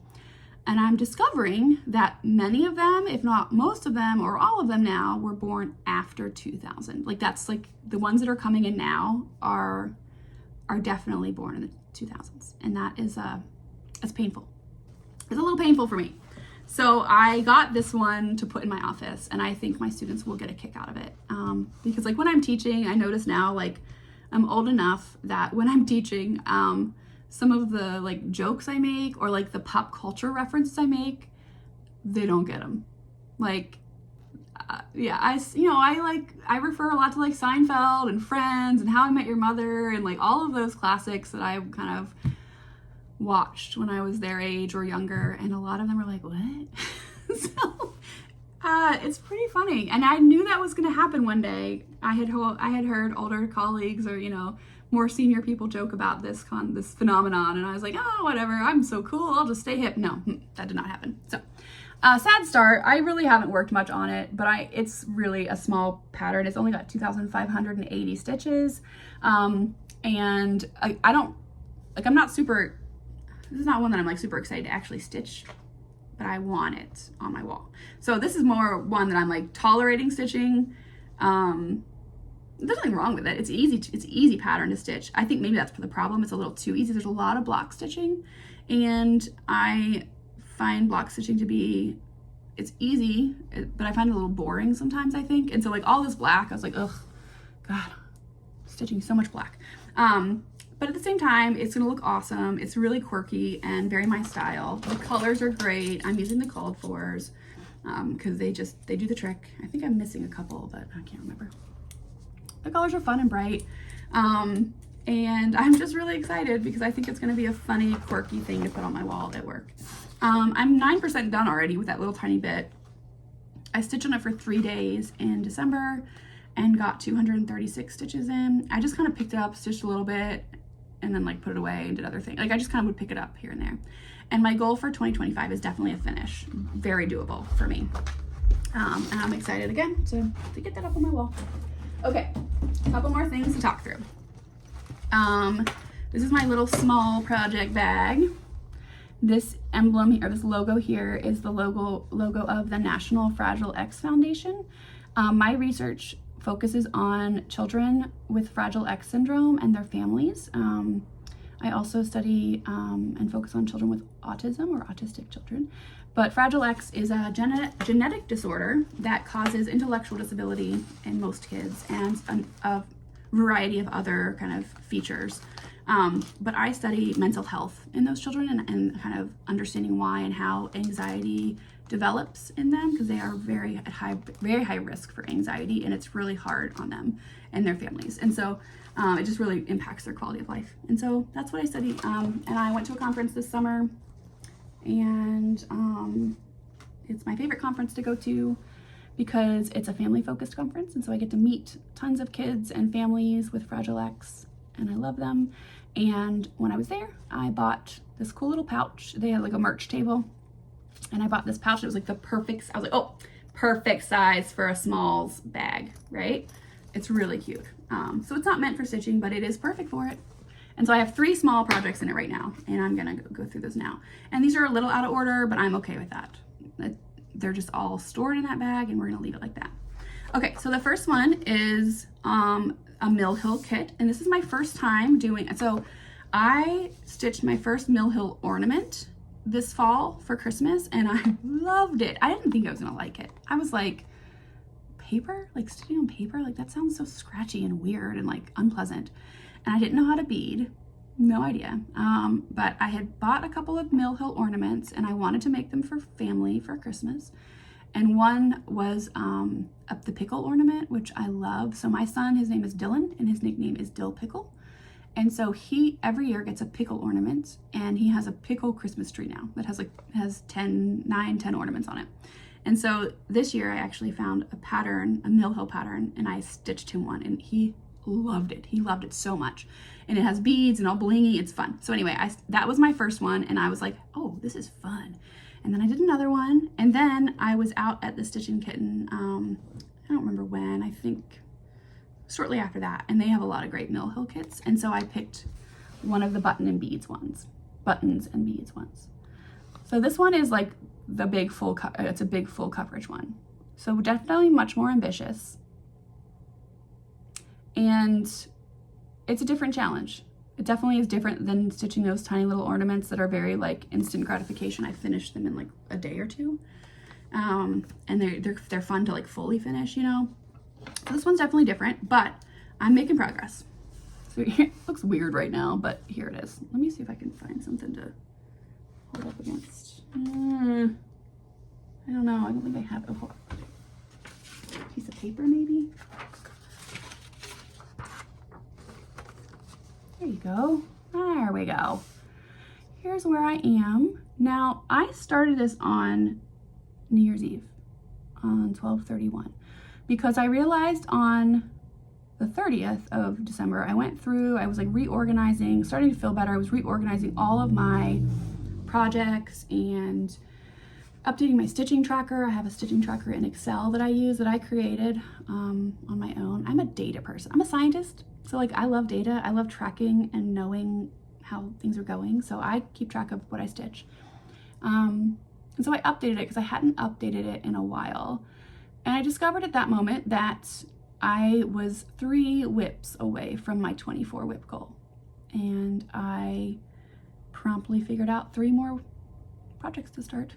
And I'm discovering that many of them, if not most of them or all of them now, were born after 2000. Like that's like the ones that are coming in now are definitely born in the 2000s. And that is, it's painful. It's a little painful for me. So I got this one to put in my office, and I think my students will get a kick out of it. Because like when I'm teaching, I notice now, like I'm old enough that when I'm teaching, some of the like jokes I make or like the pop culture references I make, they don't get them. Like, yeah, I refer a lot to like Seinfeld and Friends and How I Met Your Mother and like all of those classics that I kind of watched when I was their age or younger, and a lot of them are like, what? So it's pretty funny, and I knew that was going to happen one day. I had heard older colleagues or, you know, more senior people joke about this phenomenon, and I was like, oh, whatever, I'm so cool, I'll just stay hip. No, that did not happen. So sad start. I really haven't worked much on it, but it's really a small pattern. It's only got 2,580 stitches, and I don't, like, I'm not super, this is not one that I'm like super excited to actually stitch, but I want it on my wall. So this is more one that I'm like tolerating stitching. There's nothing wrong with it. It's easy pattern to stitch. I think maybe that's the problem. It's a little too easy. There's a lot of block stitching, and I find block stitching to be, it's easy, but I find it a little boring sometimes, I think. And so like all this black, I was like, ugh, God, stitching so much black. But at the same time, it's gonna look awesome. It's really quirky and very my style. The colors are great. I'm using the called fors because they do the trick. I think I'm missing a couple, but I can't remember. The colors are fun and bright. And I'm just really excited because I think it's gonna be a funny, quirky thing to put on my wall at work. I'm 9% done already with that little tiny bit. I stitched on it for 3 days in December and got 236 stitches in. I just kind of picked it up, stitched a little bit, and then like put it away and did other things. Like I just kind of would pick it up here and there. And my goal for 2025 is definitely a finish. Very doable for me. And I'm excited again to get that up on my wall. Okay, a couple more things to talk through. This is my little small project bag. This emblem here, this logo here, is the logo of the National Fragile X Foundation. My research focuses on children with Fragile X syndrome and their families. I also study and focus on children with autism or autistic children. But Fragile X is a genetic disorder that causes intellectual disability in most kids and a variety of other kind of features. But I study mental health in those children and kind of understanding why and how anxiety develops in them, because they are very high risk for anxiety, and it's really hard on them and their families. And so it just really impacts their quality of life. And so that's what I study. And I went to a conference this summer, and it's my favorite conference to go to because it's a family-focused conference, and so I get to meet tons of kids and families with Fragile X, and I love them. And when I was there, I bought this cool little pouch. They had like a merch table, and I bought this pouch. It was like the perfect, I was like, oh, perfect size for a smalls bag, right? It's really cute. So it's not meant for stitching, but it is perfect for it. And so I have 3 small projects in it right now, and I'm gonna go through those now. And these are a little out of order, but I'm okay with that. They're just all stored in that bag, and we're gonna leave it like that. Okay, so the first one is a Mill Hill kit, and this is my first time doing it. So I stitched my first Mill Hill ornament this fall for Christmas, and I loved it. I didn't think I was gonna like it. I was like, paper? Like stitching on paper? Like that sounds so scratchy and weird and like unpleasant. And I didn't know how to bead. No idea. But I had bought a couple of Mill Hill ornaments and I wanted to make them for family for Christmas. And one was the pickle ornament, which I love. So my son, his name is Dylan, and his nickname is Dill Pickle. And so he every year gets a pickle ornament, and he has a pickle Christmas tree now that has 10 ornaments on it. And so this year I actually found a pattern, a Mill Hill pattern, and I stitched him one, and he loved it. He loved it so much. And it has beads and all blingy. It's fun. So anyway, that was my first one, and I was like, oh, this is fun. And then I did another one, and then I was out at the Stitching Kitten, I don't remember when, I think shortly after that, and they have a lot of great Mill Hill kits, and so I picked one of the buttons and beads ones. So this one is like the big it's a big full coverage one. So definitely much more ambitious, and it's a different challenge. It definitely is different than stitching those tiny little ornaments that are very like instant gratification. I finished them in like a day or two. And they're fun to like fully finish, you know? So this one's definitely different, but I'm making progress. So it looks weird right now, but here it is. Let me see if I can find something to hold up against. I don't know, I don't think I have a piece of paper maybe. There you go. There we go. Here's where I am. Now, I started this on New Year's Eve on 12/31 because I realized on the 30th of December, I went through, I was like reorganizing, starting to feel better. I was reorganizing all of my projects and updating my stitching tracker. I have a stitching tracker in Excel that I use that I created on my own. I'm a data person. I'm a scientist. So like I love data, I love tracking and knowing how things are going. So I keep track of what I stitch. And so I updated it because I hadn't updated it in a while. And I discovered at that moment that I was 3 WIPs away from my 24 WIP goal. And I promptly figured out 3 more projects to start.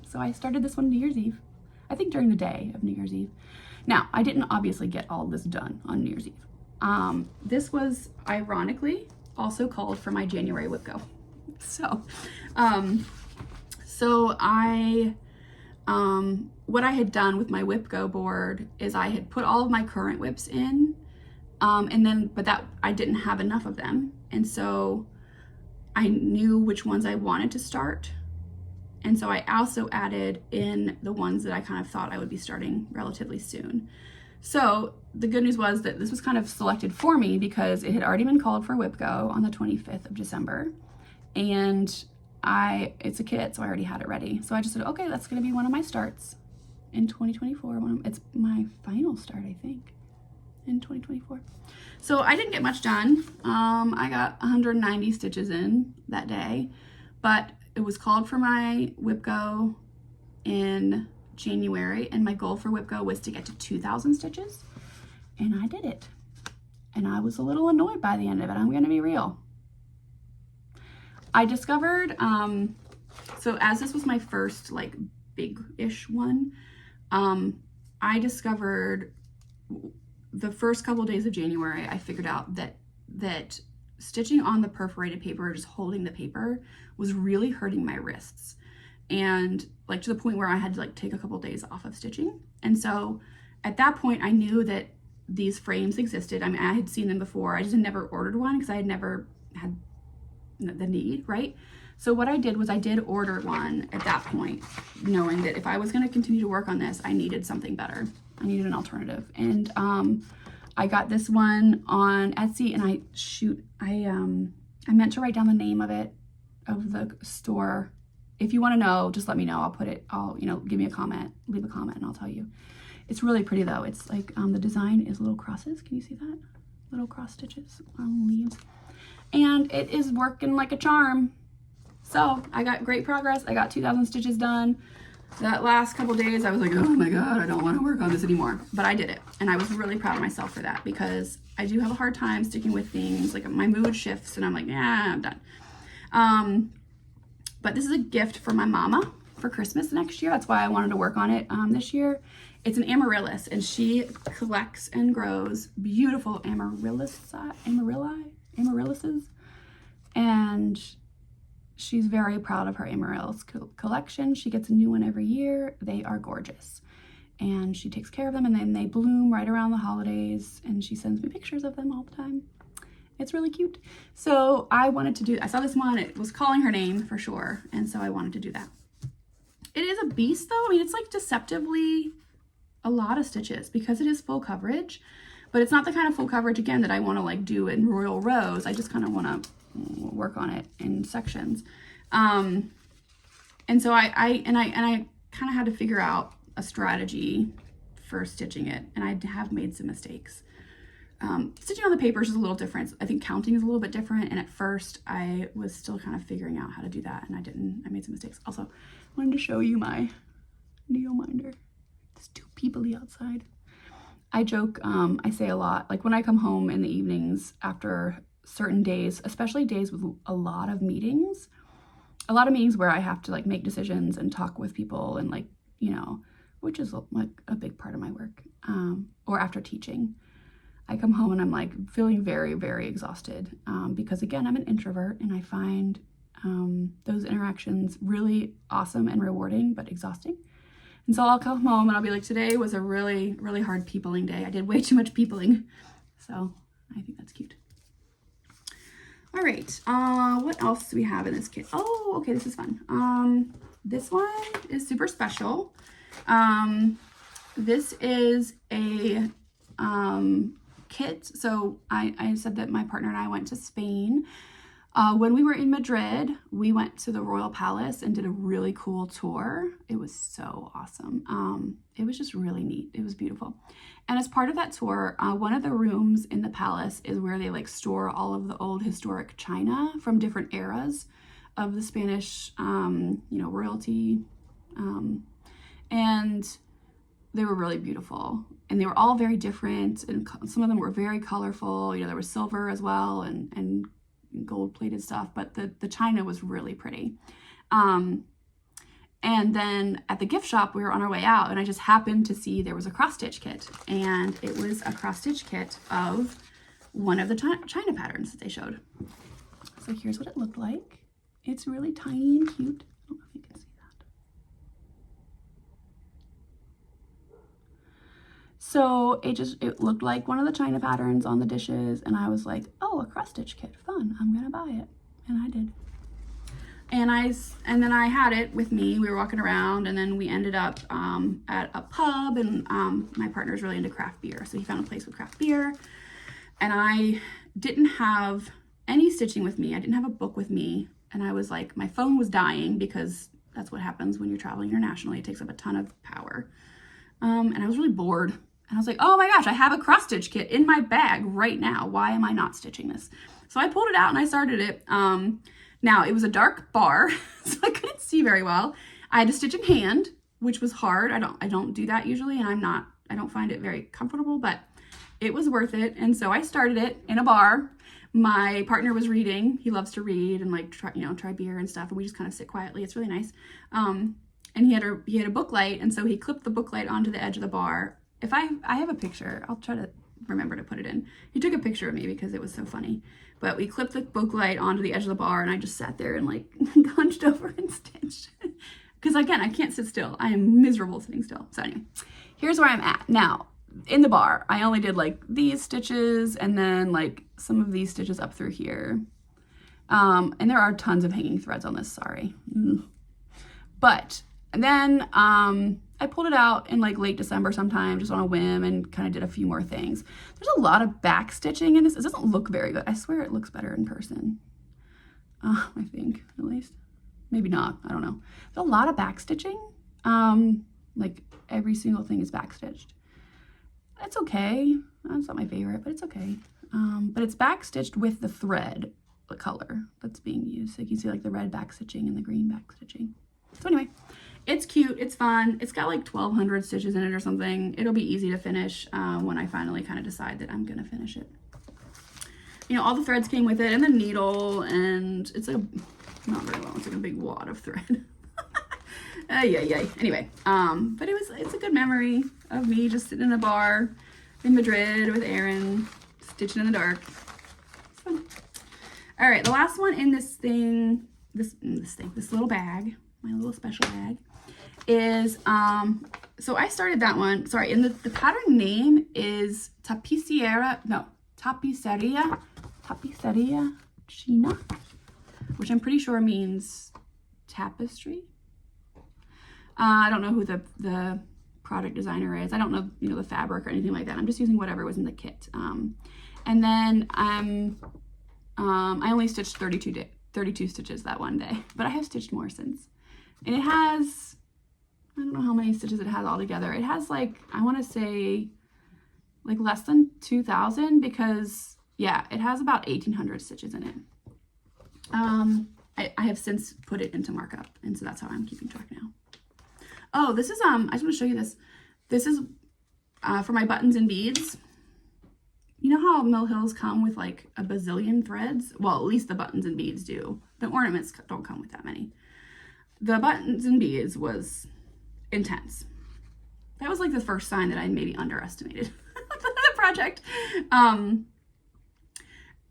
So I started this one New Year's Eve, I think during the day of New Year's Eve. Now, I didn't obviously get all this done on New Year's Eve. This was ironically also called for my January WIP go. So what I had done with my WIP go board is I had put all of my current WIPs in, but I didn't have enough of them. And so I knew which ones I wanted to start. And so I also added in the ones that I kind of thought I would be starting relatively soon. So the good news was that this was kind of selected for me because it had already been called for WIP go on the 25th of December. And it's a kit, so I already had it ready. So I just said, okay, that's gonna be one of my starts in 2024. It's my final start, I think, in 2024. So I didn't get much done. I got 190 stitches in that day, but it was called for my WIP go in January, and my goal for WIP go was to get to 2,000 stitches, and I did it. And I was a little annoyed by the end of it, I'm gonna be real. I discovered, so as this was my first like big-ish one, I discovered the first couple days of January, I figured out that stitching on the perforated paper, just holding the paper, was really hurting my wrists. And like to the point where I had to like take a couple days off of stitching. And so at that point I knew that these frames existed. I mean, I had seen them before. I just had never ordered one because I had never had the need, right? So what I did was I did order one at that point, knowing that if I was going to continue to work on this, I needed something better. I needed an alternative. And I got this one on Etsy, and I meant to write down the name of the store. If you want to know, just let me know. Give me a comment, leave a comment, and I'll tell you. It's really pretty though. It's like, the design is little crosses. Can you see that? Little cross stitches on leaves. And it is working like a charm. So I got great progress. I got 2,000 stitches done. That last couple days, I was like, oh my God, I don't want to work on this anymore. But I did it. And I was really proud of myself for that because I do have a hard time sticking with things. Like my mood shifts and I'm like, yeah, I'm done. But this is a gift for my mama for Christmas next year. That's why I wanted to work on it this year. It's an amaryllis, and she collects and grows beautiful amaryllises. And she's very proud of her amaryllis collection. She gets a new one every year. They are gorgeous. And she takes care of them, and then they bloom right around the holidays, and she sends me pictures of them all the time. It's really cute. So I wanted to do, I saw this one, it was calling her name for sure, and so I wanted to do that. It is a beast though. I mean, it's like deceptively a lot of stitches because it is full coverage, but it's not the kind of full coverage, again, that I want to like do in royal rows. I just kind of want to work on it in sections. And so I kind of had to figure out a strategy for stitching it, and I have made some mistakes. Stitching on the papers is a little different. I think counting is a little bit different, and at first I was still kind of figuring out how to do that, and I made some mistakes. Also, I wanted to show you my needle minder. It's too peoply outside. I joke, I say a lot, like when I come home in the evenings after certain days, especially days with a lot of meetings where I have to like make decisions and talk with people and like, you know, which is like a big part of my work, or after teaching. I come home and I'm like feeling very, very exhausted because again, I'm an introvert and I find those interactions really awesome and rewarding, but exhausting. And so I'll come home and I'll be like, today was a really, really hard peopling day. I did way too much peopling. So I think that's cute. All right, what else do we have in this kit? Oh, okay, this is fun. This one is super special. This is a kit. So I said that my partner and I went to Spain. When we were in Madrid, we went to the Royal Palace and did a really cool tour. It was so awesome. It was just really neat. It was beautiful. And as part of that tour, one of the rooms in the palace is where they like store all of the old historic china from different eras of the Spanish, you know, royalty. And they were really beautiful. And they were all very different. And some of them were very colorful. You know, there was silver as well and gold plated stuff, but the china was really pretty. And then at the gift shop, we were on our way out and I just happened to see there was a cross stitch kit, and it was a cross stitch kit of one of the china patterns that they showed. So here's what it looked like. It's really tiny and cute. I don't know if you can see that. So it looked like one of the china patterns on the dishes, and I was like, oh, a cross stitch kit, fun, I'm gonna buy it. And I did. And then I had it with me. We were walking around, and then we ended up at a pub, and my partner's really into craft beer, so he found a place with craft beer. And I didn't have any stitching with me. I didn't have a book with me, and I was like, my phone was dying because that's what happens when you're traveling internationally. It takes up a ton of power. And I was really bored. And I was like, oh my gosh, I have a cross stitch kit in my bag right now. Why am I not stitching this? So I pulled it out and I started it. Now it was a dark bar, so I couldn't see very well. I had to stitch in hand, which was hard. I don't do that usually, and I don't find it very comfortable, but it was worth it. And so I started it in a bar. My partner was reading. He loves to read and like try beer and stuff, and we just kind of sit quietly. It's really nice. And he had a book light, and so he clipped the book light onto the edge of the bar. If I have a picture, I'll try to remember to put it in. He took a picture of me because it was so funny. But we clipped the book light onto the edge of the bar, and I just sat there and like hunched over and stitched. Because again, I can't sit still. I am miserable sitting still. So anyway, here's where I'm at. Now, in the bar, I only did like these stitches and then like some of these stitches up through here. And there are tons of hanging threads on this, sorry. But then I pulled it out in like late December sometime, just on a whim, and kind of did a few more things. There's a lot of back stitching in this. It doesn't look very good. I swear it looks better in person. I think, at least. Maybe not, I don't know. There's a lot of back stitching. Like every single thing is back stitched. It's okay. It's not my favorite, but it's okay. But it's back stitched with the thread, the color that's being used. So you can see like the red back stitching and the green back stitching. So anyway, It's cute, it's fun. It's got like 1,200 stitches in it or something. It'll be easy to finish when I finally kind of decide that I'm gonna finish it. You know, all the threads came with it and the needle, and it's like not very long. It's like a big wad of thread. Yay. Anyway, but it's a good memory of me just sitting in a bar in Madrid with Aaron, stitching in the dark. It's fun. All right, the last one in this thing, this little bag, my little special bag, is so I started that one. Sorry, and the pattern name is Tapiceria China, which I'm pretty sure means tapestry. I don't know who the product designer is. I don't know, you know, the fabric or anything like that. I'm just using whatever was in the kit. And then I only stitched 32 stitches that one day, but I have stitched more since. And it has, I don't know how many stitches it has altogether. It has like, I want to say like less than 2,000 because yeah, it has about 1,800 stitches in it. I have since put it into markup, and so that's how I'm keeping track now. Oh, this is, I just want to show you this. This is for my buttons and beads. You know how Mill Hills come with like a bazillion threads? Well, at least the buttons and beads do. The ornaments don't come with that many. The buttons and beads was intense. That was like the first sign that I maybe underestimated the project.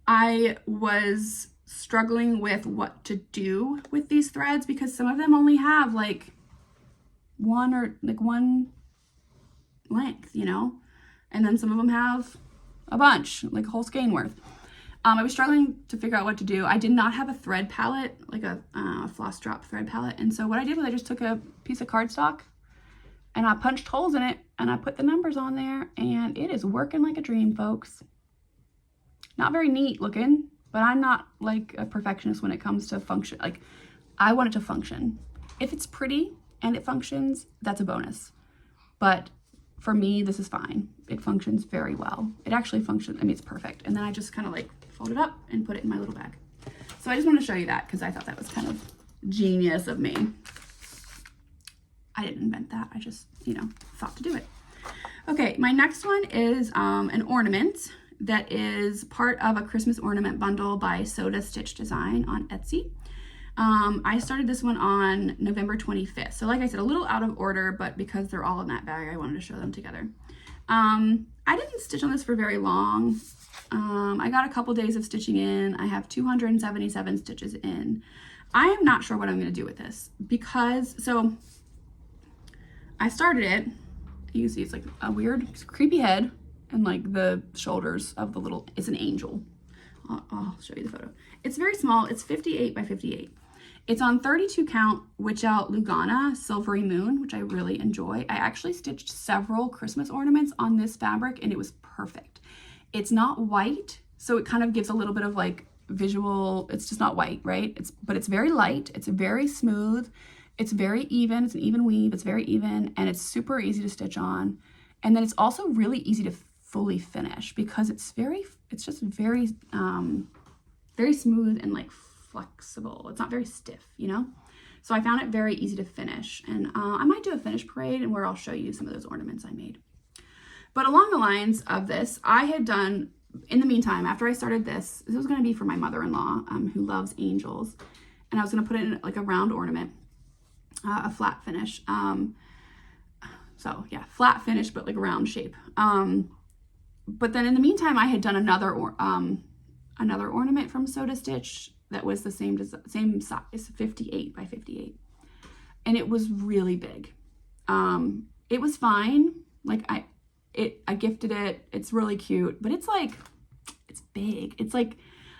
I was struggling with what to do with these threads because some of them only have like one length, you know, and then some of them have a bunch, like a whole skein worth. I was struggling to figure out what to do. I did not have a thread palette, like a floss drop thread palette, and so what I did was I just took a piece of cardstock and I punched holes in it and I put the numbers on there, and it is working like a dream, folks. Not very neat looking, but I'm not like a perfectionist when it comes to function. Like, I want it to function. If it's pretty and it functions, that's a bonus. But for me, this is fine. It functions very well. It actually functions, I mean, it's perfect. And then I just kind of like fold it up and put it in my little bag. So I just want to show you that because I thought that was kind of genius of me. I didn't invent that. I just, you know, thought to do it. Okay, my next one is an ornament that is part of a Christmas ornament bundle by Stitch Design on Etsy. I started this one on November 25th. So like I said, a little out of order, but because they're all in that bag, I wanted to show them together. I didn't stitch on this for very long. I got a couple days of stitching in. I have 277 stitches in. I am not sure what I'm going to do with this because, so I started it. You can see it's like a weird, creepy head and like the shoulders of the little, it's an angel. I'll show you the photo. It's very small. It's 58 by 58. It's on 32 count Witch Out Lugana Silvery Moon, which I really enjoy. I actually stitched several Christmas ornaments on this fabric and it was perfect. It's not white, so it kind of gives a little bit of like visual, it's just not white, right? But it's very light, it's very smooth, it's very even, it's an even weave, it's very even, and it's super easy to stitch on. And then it's also really easy to fully finish because it's just very smooth and like flexible. It's not very stiff, you know? So I found it very easy to finish. And I might do a finish parade and where I'll show you some of those ornaments I made. But along the lines of this, I had done, in the meantime, after I started this was going to be for my mother-in-law who loves angels. And I was going to put it in like a round ornament, a flat finish. So yeah, flat finish, but like a round shape. But then in the meantime, I had done another ornament from SoYouLikeToStitch that was the same size, 58 by 58. And it was really big. It was fine. Like I gifted it. It's really cute, but it's like, it's big. It's like,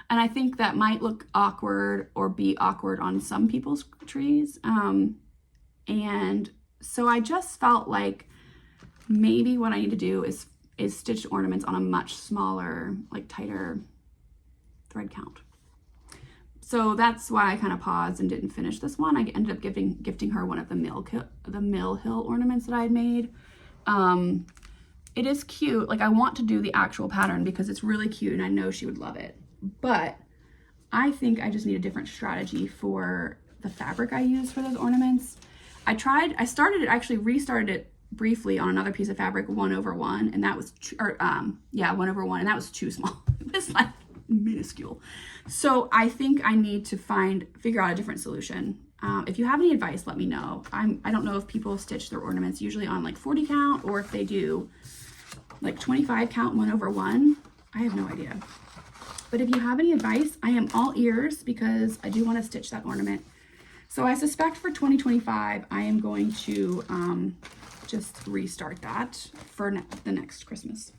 and I think that might look awkward or be awkward on some people's trees. And so I just felt like maybe what I need to do is stitch ornaments on a much smaller, like tighter thread count. So that's why I kind of paused and didn't finish this one. I ended up gifting her one of the Mill Hill ornaments that I had made. It is cute. Like I want to do the actual pattern because it's really cute and I know she would love it. But I think I just need a different strategy for the fabric I use for those ornaments. I actually restarted it briefly on another piece of fabric, 1/1, and that was, 1/1, and that was too small. It was like minuscule. So I think I need to figure out a different solution. If you have any advice, let me know. I don't know if people stitch their ornaments usually on like 40 count or if they do like 25 count 1/1. I have no idea. But if you have any advice, I am all ears because I do want to stitch that ornament. So I suspect for 2025, I am going to just restart that for the next Christmas.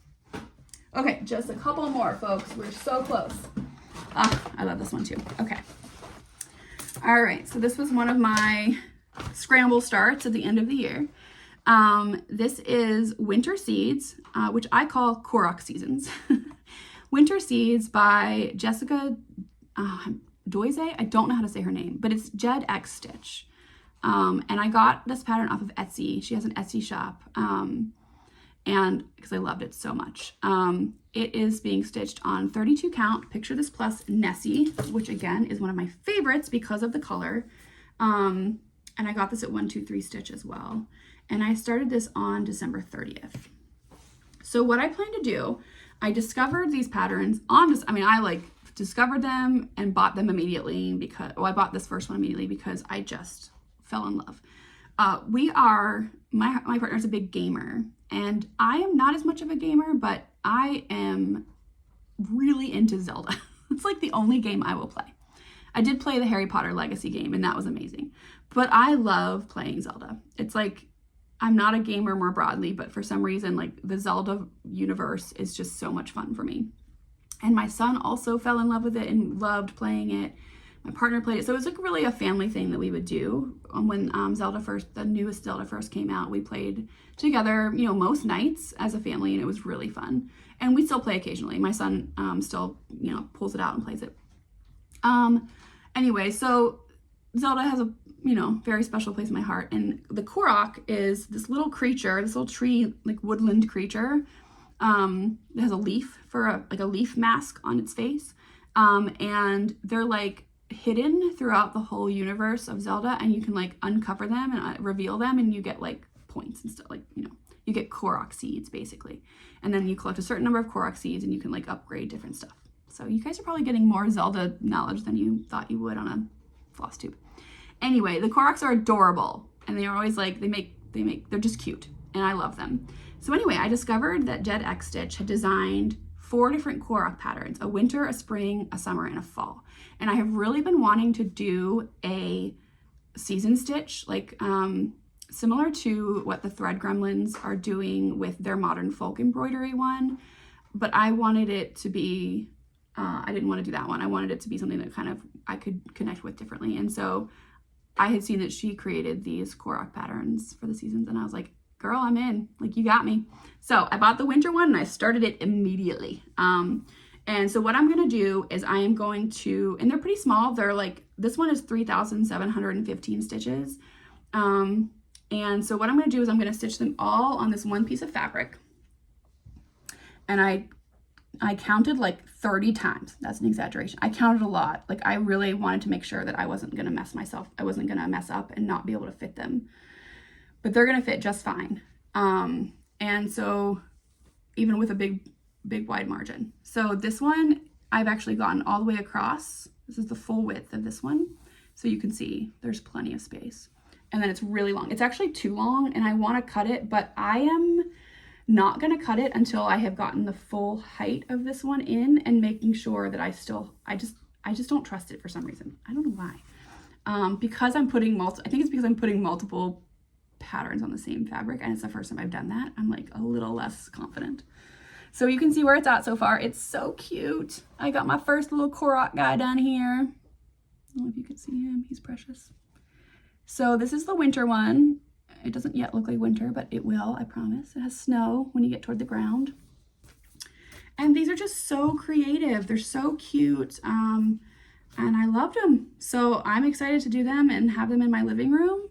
Okay, just a couple more, folks. We're so close. I love this one too. Okay. All right, so this was one of my scramble starts at the end of the year. This is Winter Seeds, which I call Korok Seasons. Winter Seeds by Jessica Doise. I don't know how to say her name, but it's WIP. And I got this pattern off of Etsy. She has an Etsy shop, and because I loved it so much. It is being stitched on 32 count Picture This Plus Nessie, which again is one of my favorites because of the color. And I got this at 123stitch as well. And I started this on December 30th. So what I plan to do, I discovered these patterns on this. I mean, I like discovered them and bought them immediately because, well, I bought this first one immediately because I just fell in love. My partner's a big gamer, and I am not as much of a gamer, but I am really into Zelda. It's like the only game I will play. I did play the Harry Potter Legacy game, and that was amazing. But I love playing Zelda. It's like, I'm not a gamer more broadly, but for some reason, like the Zelda universe is just so much fun for me. And my son also fell in love with it and loved playing it. My partner played it. So it was like really a family thing that we would do. When the newest Zelda first came out, we played together, you know, most nights as a family, and it was really fun. And we still play occasionally. My son still, you know, pulls it out and plays it. Anyway, so Zelda has a, you know, very special place in my heart. And the Korok is this little creature, this little tree, like woodland creature. It has a leaf like a leaf mask on its face. And they're like hidden throughout the whole universe of Zelda, and you can like uncover them and reveal them, and you get like points and stuff, like, you know, you get Korok seeds basically. And then you collect a certain number of Korok seeds and you can like upgrade different stuff. So you guys are probably getting more Zelda knowledge than you thought you would on a Flosstube. Anyway, the Koroks are adorable, and they are always like, they're just cute, and I love them. So anyway, I discovered that WIP had designed 4 different Korok patterns: a winter, a spring, a summer, and a fall. And I have really been wanting to do a season stitch, like similar to what the Thread Gremlins are doing with their modern folk embroidery one. But I wanted it to be, I didn't want to do that one. I wanted it to be something that kind of I could connect with differently. And so I had seen that she created these Korok patterns for the seasons, and I was like, girl, I'm in, like, you got me. So I bought the winter one and I started it immediately. And so what I'm going to do is I am going to, and they're pretty small. They're like, this one is 3,715 stitches. And so what I'm going to do is I'm going to stitch them all on this one piece of fabric. And I counted like 30 times. That's an exaggeration. I counted a lot. Like, I really wanted to make sure that I wasn't going to I wasn't going to mess up and not be able to fit them. But they're going to fit just fine. And so even with a big wide margin. So this one, I've actually gotten all the way across. This is the full width of this one. So you can see there's plenty of space. And then it's really long. It's actually too long, and I want to cut it, but I am not going to cut it until I have gotten the full height of this one in, and making sure that I just don't trust it for some reason. I don't know why. Because I'm putting I think it's because I'm putting multiple patterns on the same fabric, and it's the first time I've done that. I'm like a little less confident. So you can see where it's at so far. It's so cute. I got my first little Korok guy down here. I don't know if you can see him. He's precious. So this is the winter one. It doesn't yet look like winter, but it will, I promise. It has snow when you get toward the ground. And these are just so creative. They're so cute. And I loved them. So I'm excited to do them and have them in my living room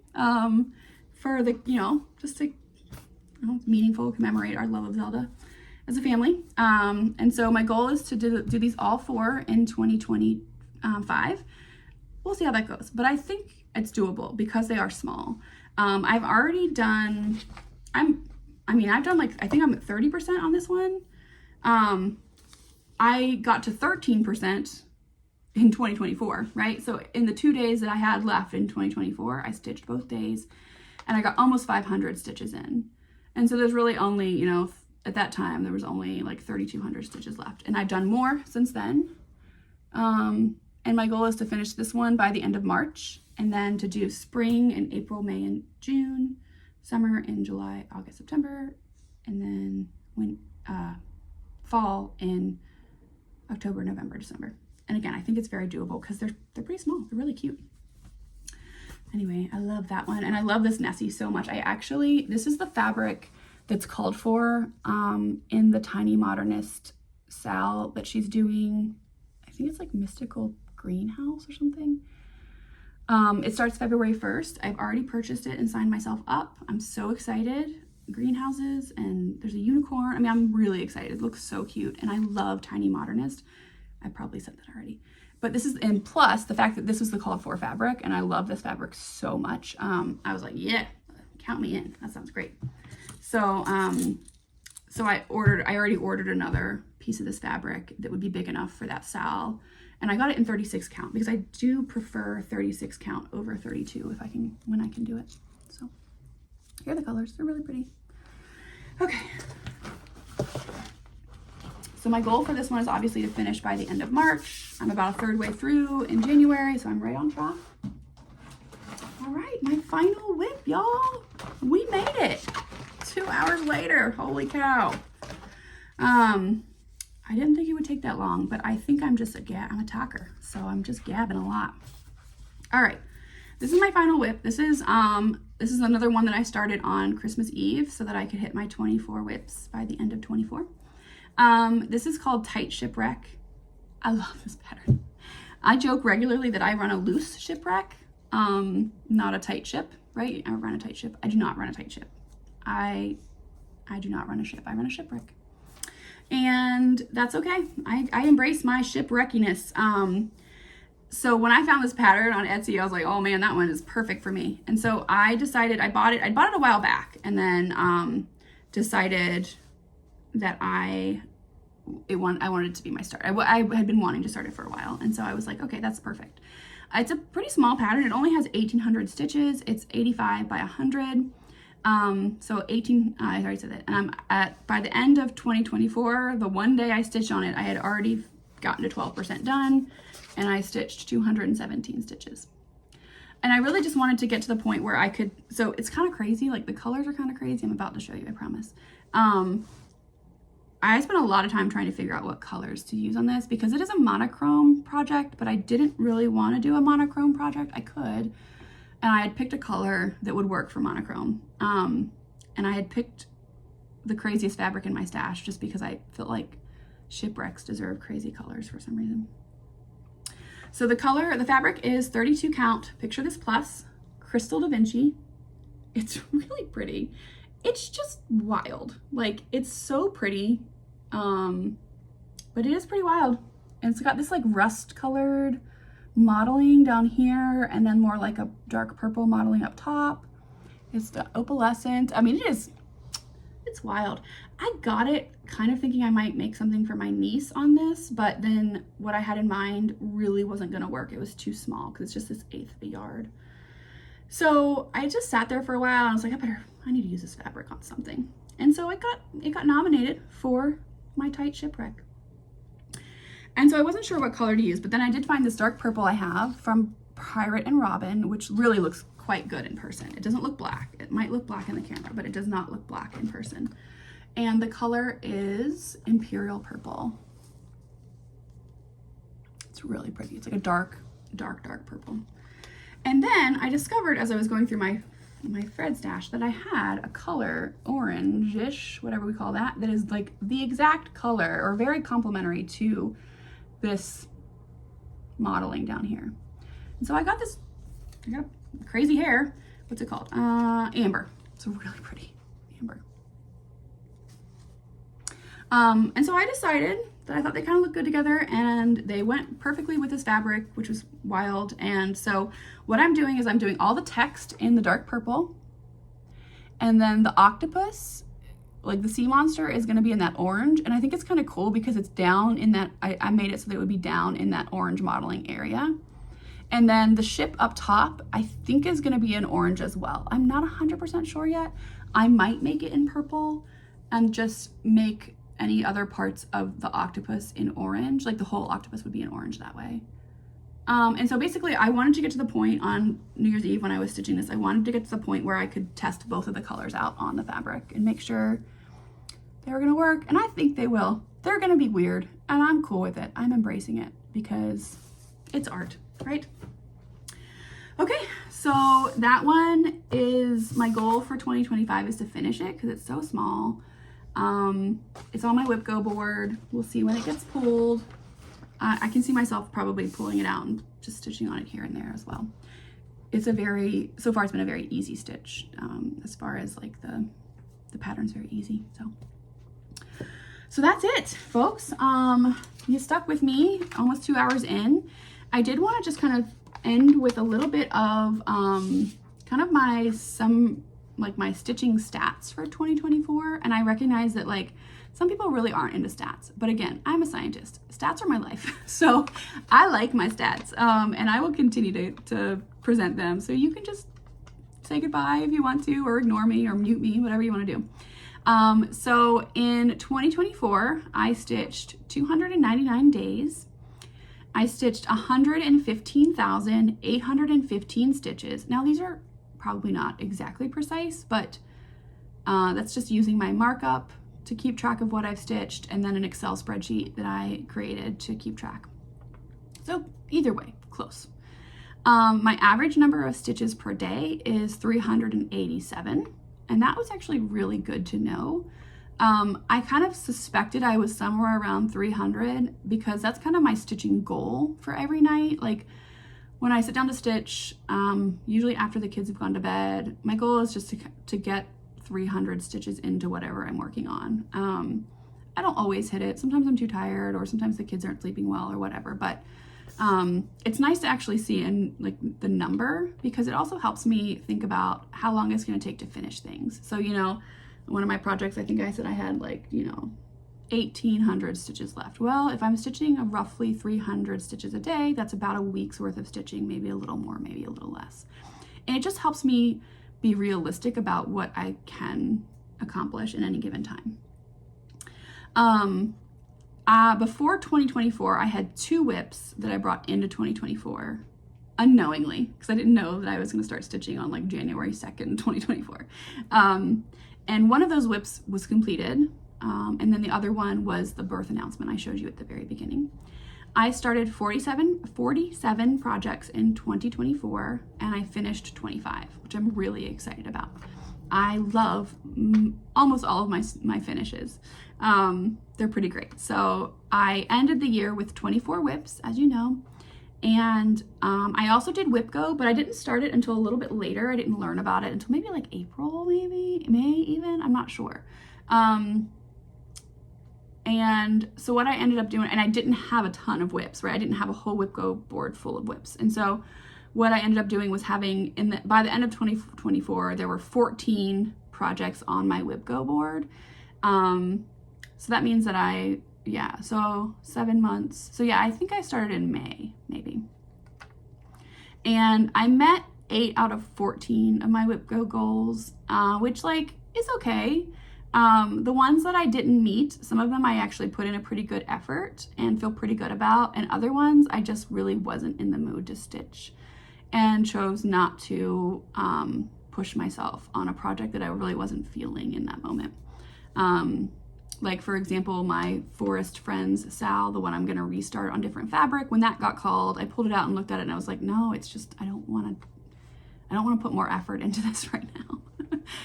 for the, you know, just to, you know, meaningful, commemorate our love of Zelda as a family. And so my goal is to do these all 4 in 2025. We'll see how that goes, but I think it's doable because they are small. I've already done, I've done like, I think I'm at 30% on this one. I got to 13% in 2024, right? So in the 2 days that I had left in 2024, I stitched both days and I got almost 500 stitches in. And so there's really only, you know, at that time, there was only like 3,200 stitches left. And I've done more since then. And my goal is to finish this one by the end of March, and then to do spring in April, May, and June, summer in July, August, September, and then fall in October, November, December. And again, I think it's very doable because they're pretty small. They're really cute. Anyway, I love that one. And I love this Nessie so much. This is the fabric that's called for in the TinyModernist sal that she's doing. I think it's like Mystical Greenhouse or something. It starts February 1st. I've already purchased it and signed myself up. I'm so excited. Greenhouses, and there's a unicorn. I mean, I'm really excited. It looks so cute. And I love TinyModernist. I probably said that already. But this is, and plus the fact that this was the called for fabric, and I love this fabric so much. I was like, yeah, count me in. That sounds great. So, so I already ordered another piece of this fabric that would be big enough for that sal. And I got it in 36 count because I do prefer 36 count over 32 if I can, when I can do it. So here are the colors. They're really pretty. Okay. So my goal for this one is obviously to finish by the end of March. I'm about a third way through in January, so I'm right on track. All right, my final WIP, y'all. We made it. 2 hours later. Holy cow. I didn't think it would take that long, but I think I'm just I'm a talker, so I'm just gabbing a lot. All right, this is my final WIP. This is another one that I started on Christmas Eve so that I could hit my 24 WIPs by the end of 24. This is called Tight Shipwreck. I love this pattern. I joke regularly that I run a loose shipwreck, not a tight ship, right? I run a tight ship. I do not run a tight ship. I do not run a ship. I run a shipwreck. And that's okay. I embrace my shipwreckiness. So when I found this pattern on Etsy, I was like, oh man, that one is perfect for me. And so I decided, I bought it a while back, and then decided that I wanted it to be my start. I had been wanting to start it for a while, and so I was like, okay, that's perfect. It's a pretty small pattern. It only has 1,800 stitches. It's 85 by 100. So 18, I already said that. And by the end of 2024, the one day I stitched on it, I had already gotten to 12% done, and I stitched 217 stitches. And I really just wanted to get to the point where I could, so it's kind of crazy, like the colors are kind of crazy. I'm about to show you, I promise. I spent a lot of time trying to figure out what colors to use on this because it is a monochrome project, but I didn't really want to do a monochrome project. I could, and I had picked a color that would work for monochrome. And I had picked the craziest fabric in my stash just because I felt like shipwrecks deserve crazy colors for some reason. So the fabric is 32 count, picture this plus, Crystal Da Vinci. It's really pretty. It's just wild. Like, it's so pretty, but it is pretty wild. And it's got this like rust colored modeling down here, and then more like a dark purple modeling up top. It's the opalescent. I mean, it's wild. I got it kind of thinking I might make something for my niece on this, but then what I had in mind really wasn't gonna work. It was too small because it's just this 1/8 of a yard. So I just sat there for a while and I was like, I need to use this fabric on something. And so it got nominated for my tight shipwreck. And so I wasn't sure what color to use, but then I did find this dark purple I have from Pirate and Robin, which really looks quite good in person. It doesn't look black. It might look black in the camera, but it does not look black in person. And the color is Imperial Purple. It's really pretty. It's like a dark, dark, dark purple. And then I discovered as I was going through my thread stash that I had a color, orange-ish, whatever we call that, that is like the exact color or very complementary to this modeling down here. And so I got crazy hair. What's it called? Amber. It's really pretty amber. And so I decided that I thought they kind of looked good together, and they went perfectly with this fabric, which was wild. And so what I'm doing is I'm doing all the text in the dark purple, And then the octopus, like the sea monster, is going to be in that orange. And I think it's kind of cool because it's down in that, I made it so that it would be down in that orange modeling area. And then the ship up top, I think is going to be in orange as well. I'm not 100% sure yet. I might make it in purple and just make any other parts of the octopus in orange. Like the whole octopus would be in orange that way. And so basically I wanted to get to the point on New Year's Eve when I was stitching this, I wanted to get to the point where I could test both of the colors out on the fabric and make sure they were gonna work. And I think they will. They're gonna be weird and I'm cool with it. I'm embracing it because it's art, right? Okay, so that one is my goal for 2025 is to finish it because it's so small. It's on my WIP Go board. We'll see when it gets pulled. I can see myself probably pulling it out and just stitching on it here and there as well. It's a very, so far it's been a very easy stitch as far as like the pattern's very easy. So that's it, folks. You stuck with me almost 2 hours in. I did want to just kind of end with a little bit of kind of my stitching stats for 2024. And I recognize that like some people really aren't into stats, but again, I'm a scientist. Stats are my life. So I like my stats and I will continue to present them. So you can just say goodbye if you want to, or ignore me or mute me, whatever you want to do. So in 2024, I stitched 299 days. I stitched 115,815 stitches. Now these are probably not exactly precise, but that's just using my markup to keep track of what I've stitched and then an Excel spreadsheet that I created to keep track. So either way, close. My average number of stitches per day is 387, and that was actually really good to know. I kind of suspected I was somewhere around 300 because that's kind of my stitching goal for every night. Like when I sit down to stitch, usually after the kids have gone to bed, my goal is just to get 300 stitches into whatever I'm working on. I don't always hit it. Sometimes I'm too tired or sometimes the kids aren't sleeping well or whatever, but it's nice to actually see in like the number because it also helps me think about how long it's going to take to finish things. So, you know, one of my projects, I think I said I had like, you know, 1,800 stitches left. Well, if I'm stitching a roughly 300 stitches a day, that's about a week's worth of stitching, maybe a little more, maybe a little less. And it just helps me be realistic about what I can accomplish in any given time. Before 2024, I had 2 WIPs that I brought into 2024 unknowingly because I didn't know that I was going to start stitching on like January 2nd, 2024. And one of those WIPs was completed. And then the other one was the birth announcement I showed you at the very beginning. I started 47 projects in 2024 and I finished 25, which I'm really excited about. I love almost all of my finishes. They're pretty great. So I ended the year with 24 WIPs, as you know. And I also did WIP Go, but I didn't start it until a little bit later. I didn't learn about it until maybe like April, maybe, May even, I'm not sure. And so what I ended up doing, and I didn't have a ton of WIPs, right? I didn't have a whole WIP Go board full of WIPs. And so what I ended up doing was having, by the end of 2024, there were 14 projects on my WIP Go board. So that means that so 7 months. So yeah, I think I started in May, maybe. And I met 8 out of 14 of my WIP Go goals, which like is okay. The ones that I didn't meet, some of them I actually put in a pretty good effort and feel pretty good about, and other ones I just really wasn't in the mood to stitch and chose not to push myself on a project that I really wasn't feeling in that moment. Like for example, my Forest Friends Sal, the one I'm gonna restart on different fabric, when that got called, I pulled it out and looked at it and I was like, no, it's just, I don't wanna put more effort into this right now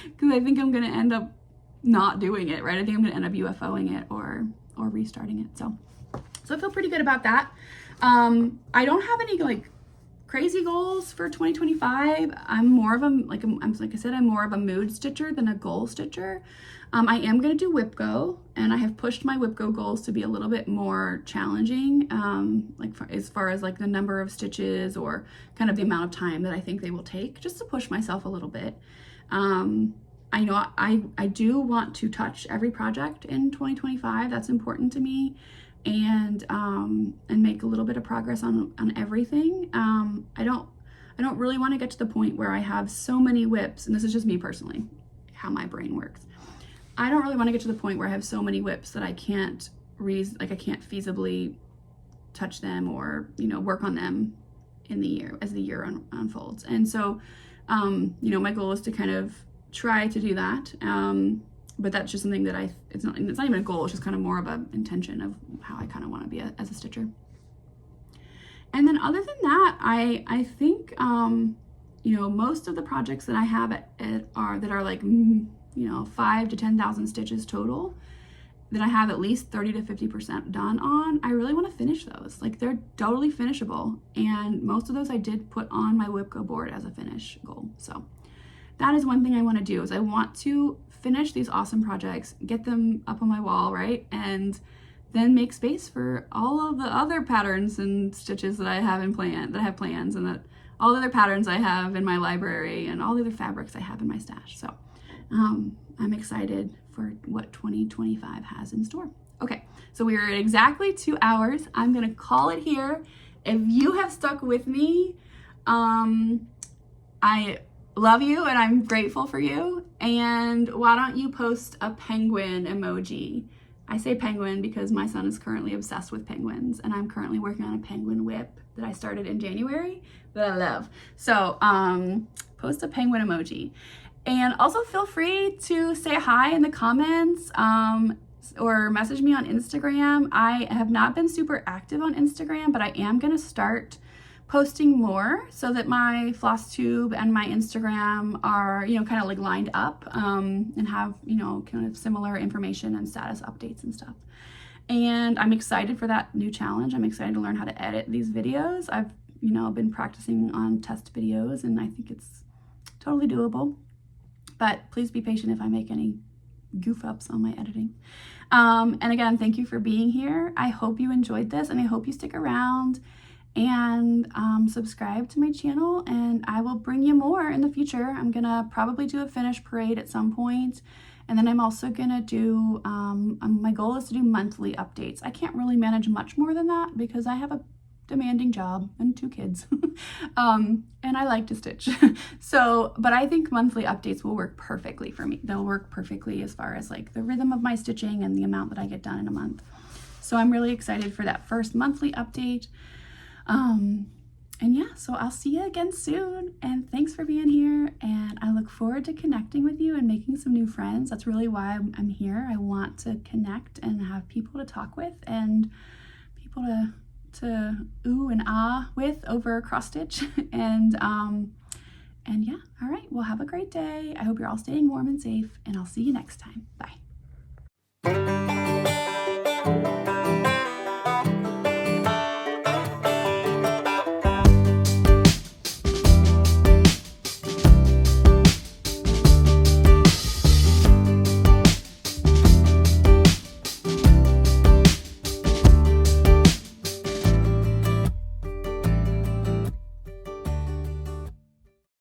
because I think I'm gonna end up not doing it, right? I think I'm gonna end up UFOing it or restarting it. So I feel pretty good about that. I don't have any like crazy goals for 2025. I'm more of like I said, I'm more of a mood stitcher than a goal stitcher. I am gonna do WIP Go, and I have pushed my WIP Go goals to be a little bit more challenging, as far as like the number of stitches or kind of the amount of time that I think they will take, just to push myself a little bit. I know I do want to touch every project in 2025. That's important to me, and make a little bit of progress on everything. I don't really want to get to the point where I have so many WIPs, and this is just me personally, how my brain works. I don't really want to get to the point where I have so many WIPs that I can't I can't feasibly touch them or, you know, work on them in the year as the year unfolds. And so, you know, my goal is to kind of try to do that. But that's just something that it's not even a goal, it's just kind of more of an intention of how I kind of want to be as a stitcher. And then other than that, I think, you know, most of the projects that I have that are like, you know, 5,000 to 10,000 stitches total, that I have at least 30 to 50% done on, I really want to finish those. Like, they're totally finishable. And most of those I did put on my WIP Go board as a finish goal. So that is one thing I want to do, is I want to finish these awesome projects, get them up on my wall, right? And then make space for all of the other patterns and stitches that I have plans, and that all the other patterns I have in my library and all the other fabrics I have in my stash. So I'm excited for what 2025 has in store. Okay, so we are at exactly 2 hours. I'm gonna call it here. If you have stuck with me, I love you and I'm grateful for you. And why don't you post a penguin emoji? I say penguin because my son is currently obsessed with penguins, and I'm currently working on a penguin WIP that I started in January that I love. So post a penguin emoji. And also feel free to say hi in the comments, or message me on Instagram. I have not been super active on Instagram, but I am gonna start posting more so that my Flosstube and my Instagram are, you know, kind of like lined up, and have, you know, kind of similar information and status updates and stuff. And I'm excited for that new challenge. I'm excited to learn how to edit these videos. I've, you know, been practicing on test videos, and I think it's totally doable. But please be patient if I make any goof ups on my editing. And again, thank you for being here. I hope you enjoyed this, and I hope you stick around and subscribe to my channel, and I will bring you more in the future. I'm gonna probably do a finish parade at some point, and then I'm also gonna do, my goal is to do monthly updates. I can't really manage much more than that because I have a demanding job and 2 kids. And I like to stitch. So, but I think monthly updates will work perfectly for me. They'll work perfectly as far as like the rhythm of my stitching and the amount that I get done in a month. So I'm really excited for that first monthly update. And yeah, so I'll see you again soon, and thanks for being here, and I look forward to connecting with you and making some new friends. That's really why I'm here. I want to connect and have people to talk with and people to ooh and ah with over cross stitch. And yeah, all right, well, have a great day. I hope you're all staying warm and safe, and I'll see you next time. Bye.